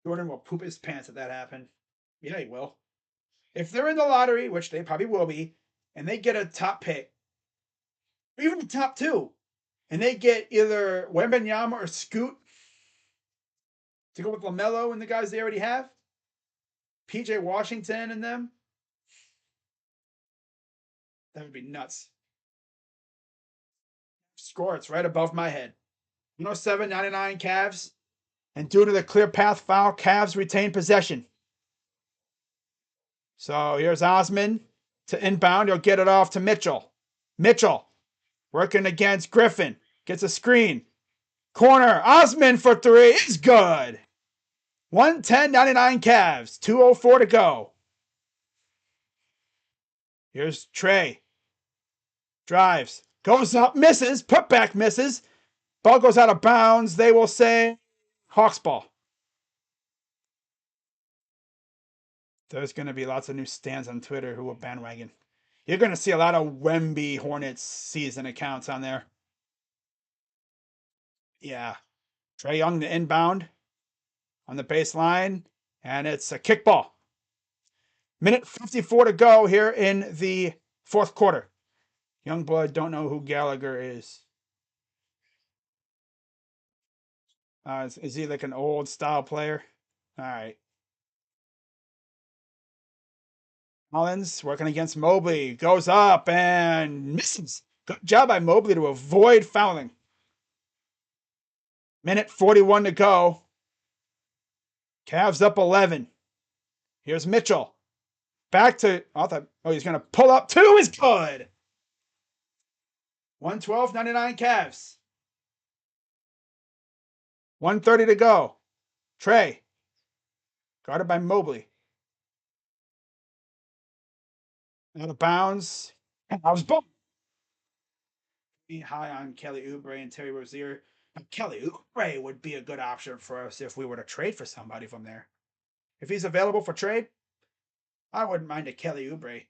Jordan will poop his pants if that happened. Yeah, he will. If they're in the lottery, which they probably will be, and they get a top pick, or even the top two, and they get either Wembanyama or Scoot to go with LaMelo and the guys they already have, PJ Washington and them, that would be nuts. Score, it's right above my head. 107.99 Cavs. And due to the clear path foul, Cavs retain possession. So here's Osman to inbound. He'll get it off to Mitchell. Mitchell working against Griffin. Gets a screen. Corner. Osman for three. It's good. 110.99 Cavs. 2:04 to go. Here's Trey. Drives. Goes up. Misses. Putback misses. Ball goes out of bounds. They will say Hawks ball. There's going to be lots of new stands on Twitter who will bandwagon. You're going to see a lot of Wemby Hornets season accounts on there. Yeah. Trae Young the inbound on the baseline, and it's a kickball. Minute 54 to go here in the fourth quarter. Youngblood don't know who Gallagher is. Is he like an old style player? All right. Collins working against Mobley. Goes up and misses. Good job by Mobley to avoid fouling. Minute 41 to go. Cavs up 11. Here's Mitchell. Back to, he's going to pull up. Two is good. 112.99 Cavs. 1:30 to go. Trey. Guarded by Mobley. Out of bounds. I was boom. Be high on Kelly Oubre and Terry Rozier. Now, Kelly Oubre would be a good option for us if we were to trade for somebody from there. If he's available for trade, I wouldn't mind a Kelly Oubre.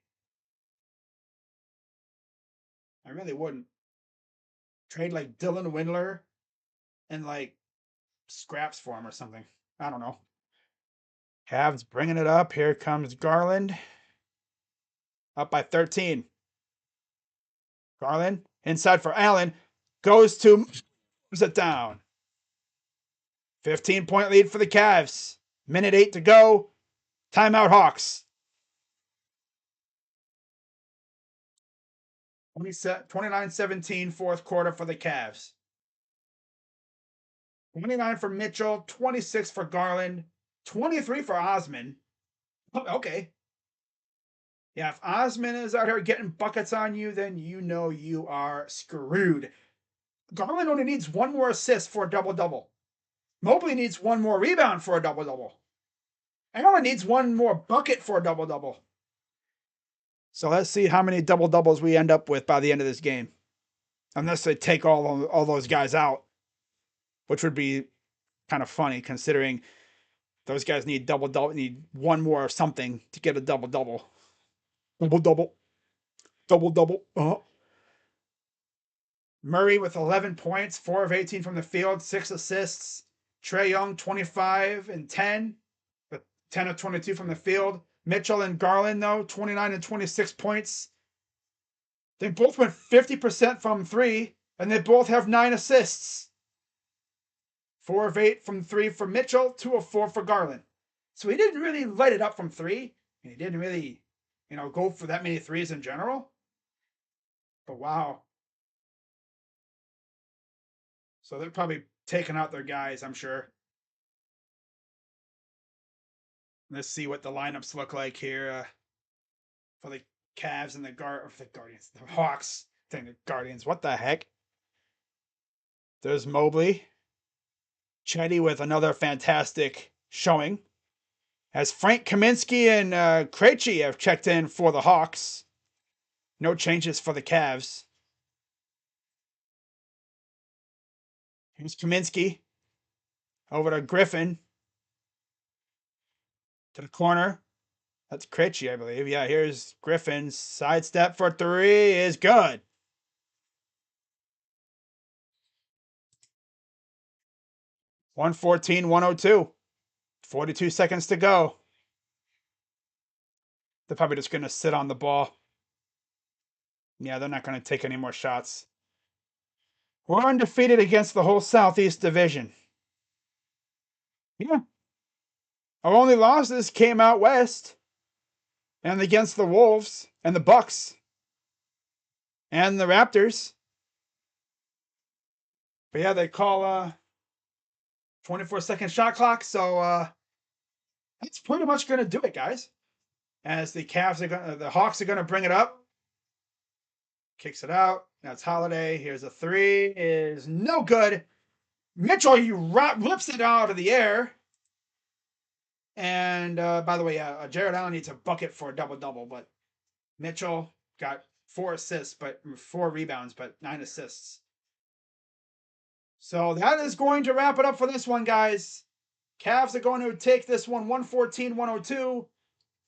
I really wouldn't. Trade like Dylan Windler and like scraps for him or something. I don't know. Cavs bringing it up. Here comes Garland. Up by 13. Garland inside for Allen. Goes to it down. 15-point lead for the Cavs. Minute 8 to go. Timeout Hawks. 29-17 fourth quarter for the Cavs. 29 for Mitchell, 26 for Garland, 23 for Osman. Okay. Yeah, if Osman is out here getting buckets on you, then you know you are screwed. Garland only needs one more assist for a double-double. Mobley needs one more rebound for a double-double. Allen needs one more bucket for a double-double. So let's see how many double-doubles we end up with by the end of this game. Unless they take all those guys out, which would be kind of funny considering those guys need need one more or something to get a double-double. Double-double. Double-double. Murray with 11 points, 4 of 18 from the field, 6 assists. Trae Young, 25 and 10, but 10 of 22 from the field. Mitchell and Garland, though, 29 and 26 points. They both went 50% from three, and they both have 9 assists. 4 of 8 from 3 for Mitchell, 2 of 4 for Garland. So he didn't really light it up from 3, and he didn't really, go for that many threes in general. But wow. So they're probably taking out their guys, I'm sure. Let's see what the lineups look like here for the Cavs and the Guardians, the Hawks. I think the Guardians. What the heck? There's Mobley. Chetty with another fantastic showing. As Frank Kaminsky and Krejci have checked in for the Hawks. No changes for the Cavs. Here's Kaminsky. Over to Griffin. To the corner. That's Krejci, I believe. Yeah, here's Griffin. Sidestep for three is good. One 102. 42 seconds to go. They're probably just going to sit on the ball. Yeah, they're not going to take any more shots. We're undefeated against the whole Southeast Division. Yeah. Our only losses came out west and against the Wolves and the Bucks and the Raptors. But yeah, they call 24-second shot clock, so that's pretty much going to do it, guys. As the Hawks are going to bring it up. Kicks it out. That's Holiday. Here's a three. Is no good. Mitchell, he rips it out of the air. And by the way, Jared Allen needs a bucket for a double-double, but Mitchell got 4 assists, but 4 rebounds, but 9 assists. So that is going to wrap it up for this one, guys. Cavs are going to take this one 114-102,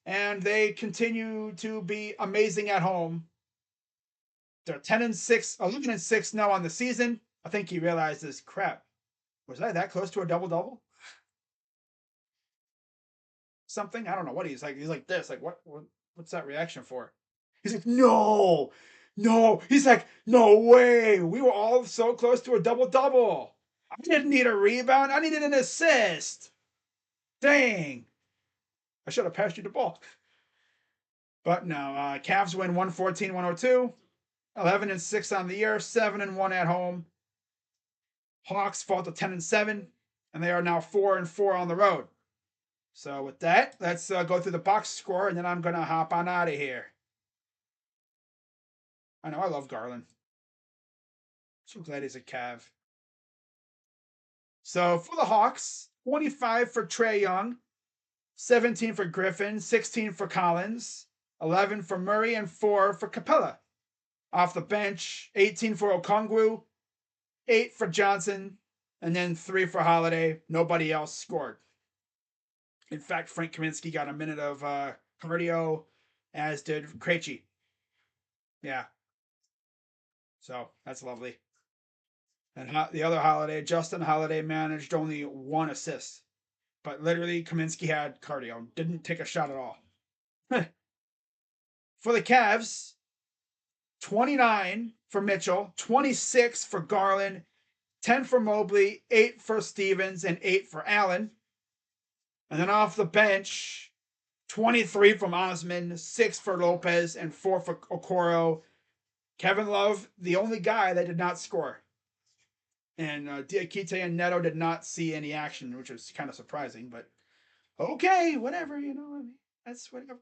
and they continue to be amazing at home. They're 10-6, 11-6 now on the season. I think he realizes, crap, was I that close to a double-double? Something? I don't know what he's like. He's like this. Like, what's that reaction for? He's like, no, no. He's like, no way. We were all so close to a double-double. I didn't need a rebound. I needed an assist. Dang. I should have passed you the ball. But no, Cavs win 114-102. 11-6 on the year, 7-1 at home. Hawks fall to 10-7, and they are now 4-4 on the road. So with that, let's go through the box score, and then I'm gonna hop on out of here. I know I love Garland. So glad he's a Cav. So for the Hawks, 25 for Trae Young, 17 for Griffin, 16 for Collins, 11 for Murray, and 4 for Capella. Off the bench, 18 for Okongwu, 8 for Johnson, and then 3 for Holiday. Nobody else scored. In fact, Frank Kaminsky got a minute of cardio, as did Krejci. Yeah. So that's lovely. And the other Holiday, Justin Holiday, managed only 1 assist. But literally, Kaminsky had cardio. Didn't take a shot at all. For the Cavs, 29 for Mitchell, 26 for Garland, 10 for Mobley, 8 for Stevens, and 8 for Allen. And then off the bench, 23 from Osman, 6 for Lopez, and 4 for Okoro. Kevin Love, the only guy that did not score. And Diakite and Neto did not see any action, which was kind of surprising. But okay, whatever, I mean, that's whatever.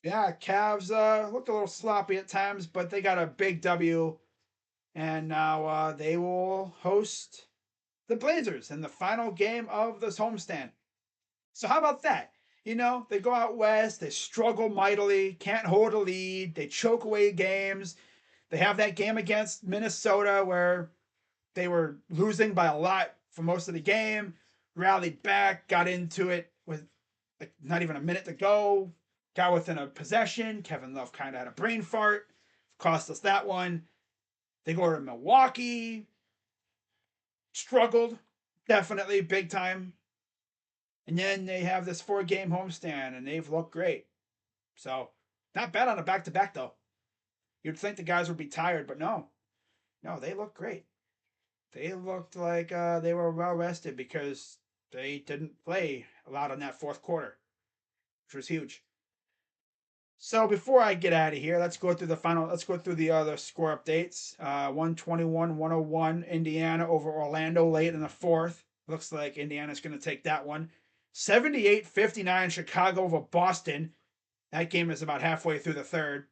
Yeah, Cavs looked a little sloppy at times, but they got a big W. And now they will host the Blazers in the final game of this homestand. So how about that? They go out west, they struggle mightily, can't hold a lead, they choke away games. They have that game against Minnesota where they were losing by a lot for most of the game, rallied back, got into it with like not even a minute to go, got within a possession. Kevin Love kind of had a brain fart, cost us that one. They go to Milwaukee, struggled, definitely big time. And then they have this 4-game homestand, and they've looked great. So, not bad on a back-to-back, though. You'd think the guys would be tired, but no. No, they look great. They looked like they were well-rested because they didn't play a lot in that fourth quarter, which was huge. So before I get out of here, let's go through the other score updates. 121-101 Indiana over Orlando late in the fourth. Looks like Indiana's going to take that one. 78-59 Chicago over Boston. That game is about halfway through the third.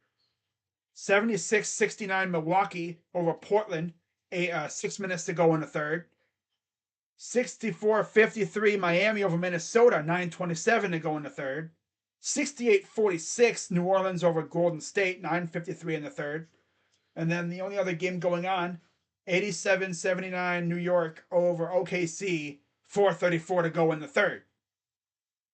76-69 Milwaukee over Portland. 6 minutes to go in the third. 64-53 Miami over Minnesota. 9:27 to go in the third. 68-46 New Orleans over Golden State. 9:53 in the third. And then the only other game going on, 87-79 New York over OKC. 4:34 to go in the third.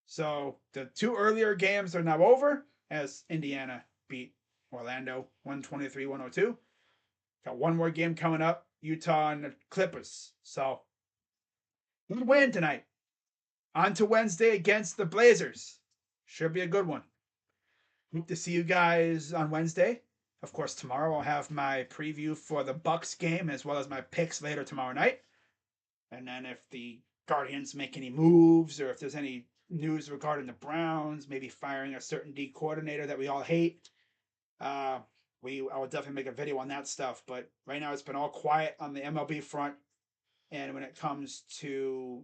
So the two earlier games are now over as Indiana beat Orlando 123-102. Got one more game coming up, Utah and the Clippers. So good win tonight. On to Wednesday against the Blazers. Should be a good one. Hope to see you guys on Wednesday. Of course, tomorrow I'll have my preview for the Bucks game as well as my picks later tomorrow night. And then if the Guardians make any moves or if there's any news regarding the Browns, maybe firing a certain D coordinator that we all hate, uh, I will definitely make a video on that stuff. But right now it's been all quiet on the MLB front. And when it comes to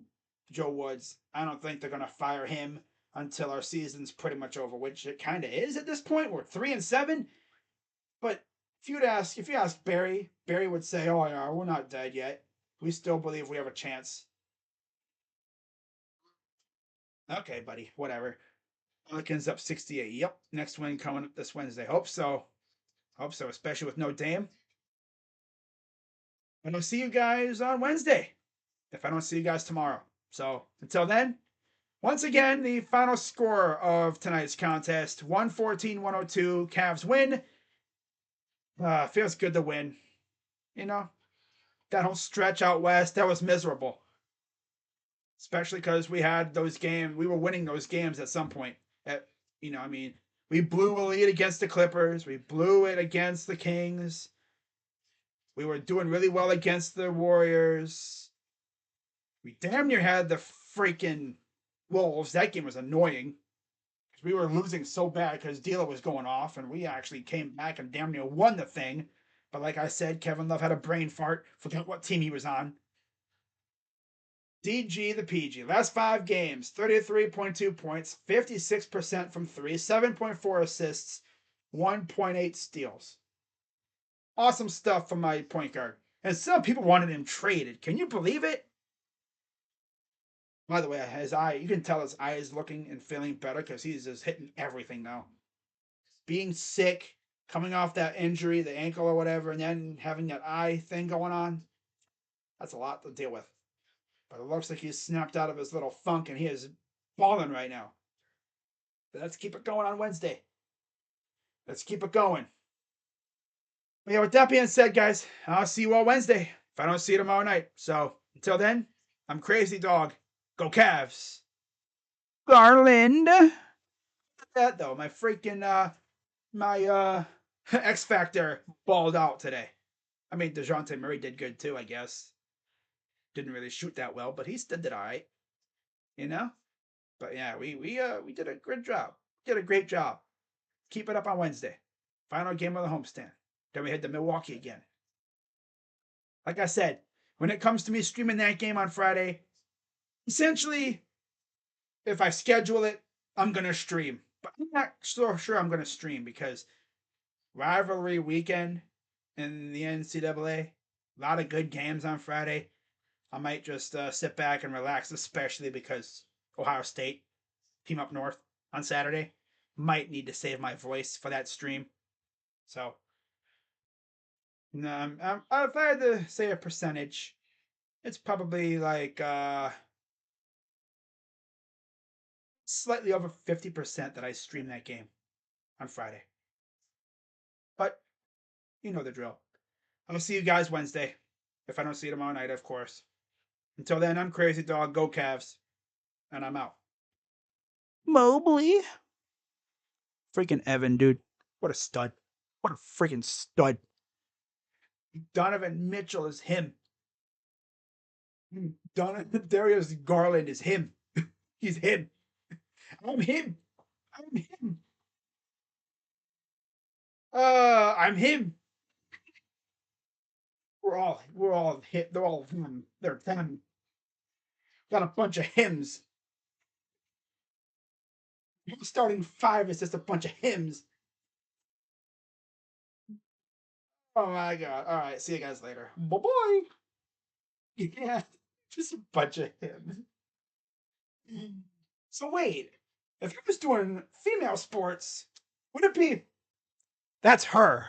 Joe Woods, I don't think they're gonna fire him until our season's pretty much over, which it kind of is at this point. We're 3-7, but if you ask Barry, Barry would say, "Oh yeah, we're not dead yet. We still believe we have a chance." Okay, buddy, whatever. Pelicans up 68. Yep, next win coming up this Wednesday. Hope so. Hope so, especially with no Dame. And I'll see you guys on Wednesday if I don't see you guys tomorrow. So until then, once again, the final score of tonight's contest 114-102. Cavs win. Feels good to win. You know, that whole stretch out west, that was miserable. Especially because we had those games, we were winning those games at some point. I mean, we blew a lead against the Clippers, we blew it against the Kings, we were doing really well against the Warriors. We damn near had the freaking Wolves. That game was annoying. We were losing so bad because D'Lo was going off, and we actually came back and damn near won the thing. But like I said, Kevin Love had a brain fart. Forget what team he was on. DG the PG. Last 5 games, 33.2 points, 56% from three, 7.4 assists, 1.8 steals. Awesome stuff from my point guard. And some people wanted him traded. Can you believe it? By the way, his eye, you can tell his eye is looking and feeling better because he's just hitting everything now. Being sick, coming off that injury, the ankle or whatever, and then having that eye thing going on, that's a lot to deal with. But it looks like he's snapped out of his little funk and he is balling right now. But let's keep it going on Wednesday. Let's keep it going. But yeah, with that being said, guys, I'll see you all Wednesday if I don't see you tomorrow night. So until then, I'm Crazy Dog. Go Cavs. Garland. That though, my freaking my X Factor balled out today. I mean, DeJounte Murray did good too, I guess. Didn't really shoot that well, but he still did all right, you know. But yeah, we did a good job. Did a great job. Keep it up on Wednesday. Final game of the homestand. Then we head to Milwaukee again. Like I said, when it comes to me streaming that game on Friday, essentially, if I schedule it, I'm gonna stream. But I'm not so sure I'm gonna stream because rivalry weekend in the NCAA, a lot of good games on Friday. I might just sit back and relax, especially because Ohio State, team up north on Saturday. Might need to save my voice for that stream. So, no, if I had to say a percentage, it's probably like slightly over 50% that I stream that game on Friday. But you know the drill. I'll see you guys Wednesday. If I don't see you tomorrow night, of course. Until then, I'm Crazy Dog. Go Cavs. And I'm out. Mobley. Freaking Evan, dude. What a stud. What a freaking stud. Donovan Mitchell is him. Darius Garland is him. He's him. I'm him. I'm him. I'm him. We're all hit. They're all them. They're them. Got a bunch of hymns. Starting five is just a bunch of hymns. Oh my god. All right. See you guys later. Bye bye. Yeah. Just a bunch of hymns. So wait. If I was doing female sports, would it be? That's her.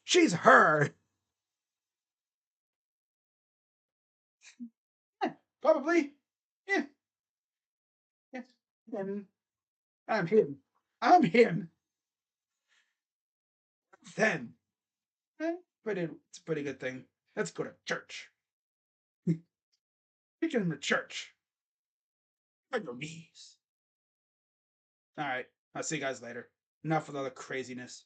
She's her. Probably. Yeah. Yeah. him. I'm him. I'm him. Then, but it's a pretty good thing. Let's go to church. We get in the church. On your knees. All right. I'll see you guys later. Enough with all the craziness.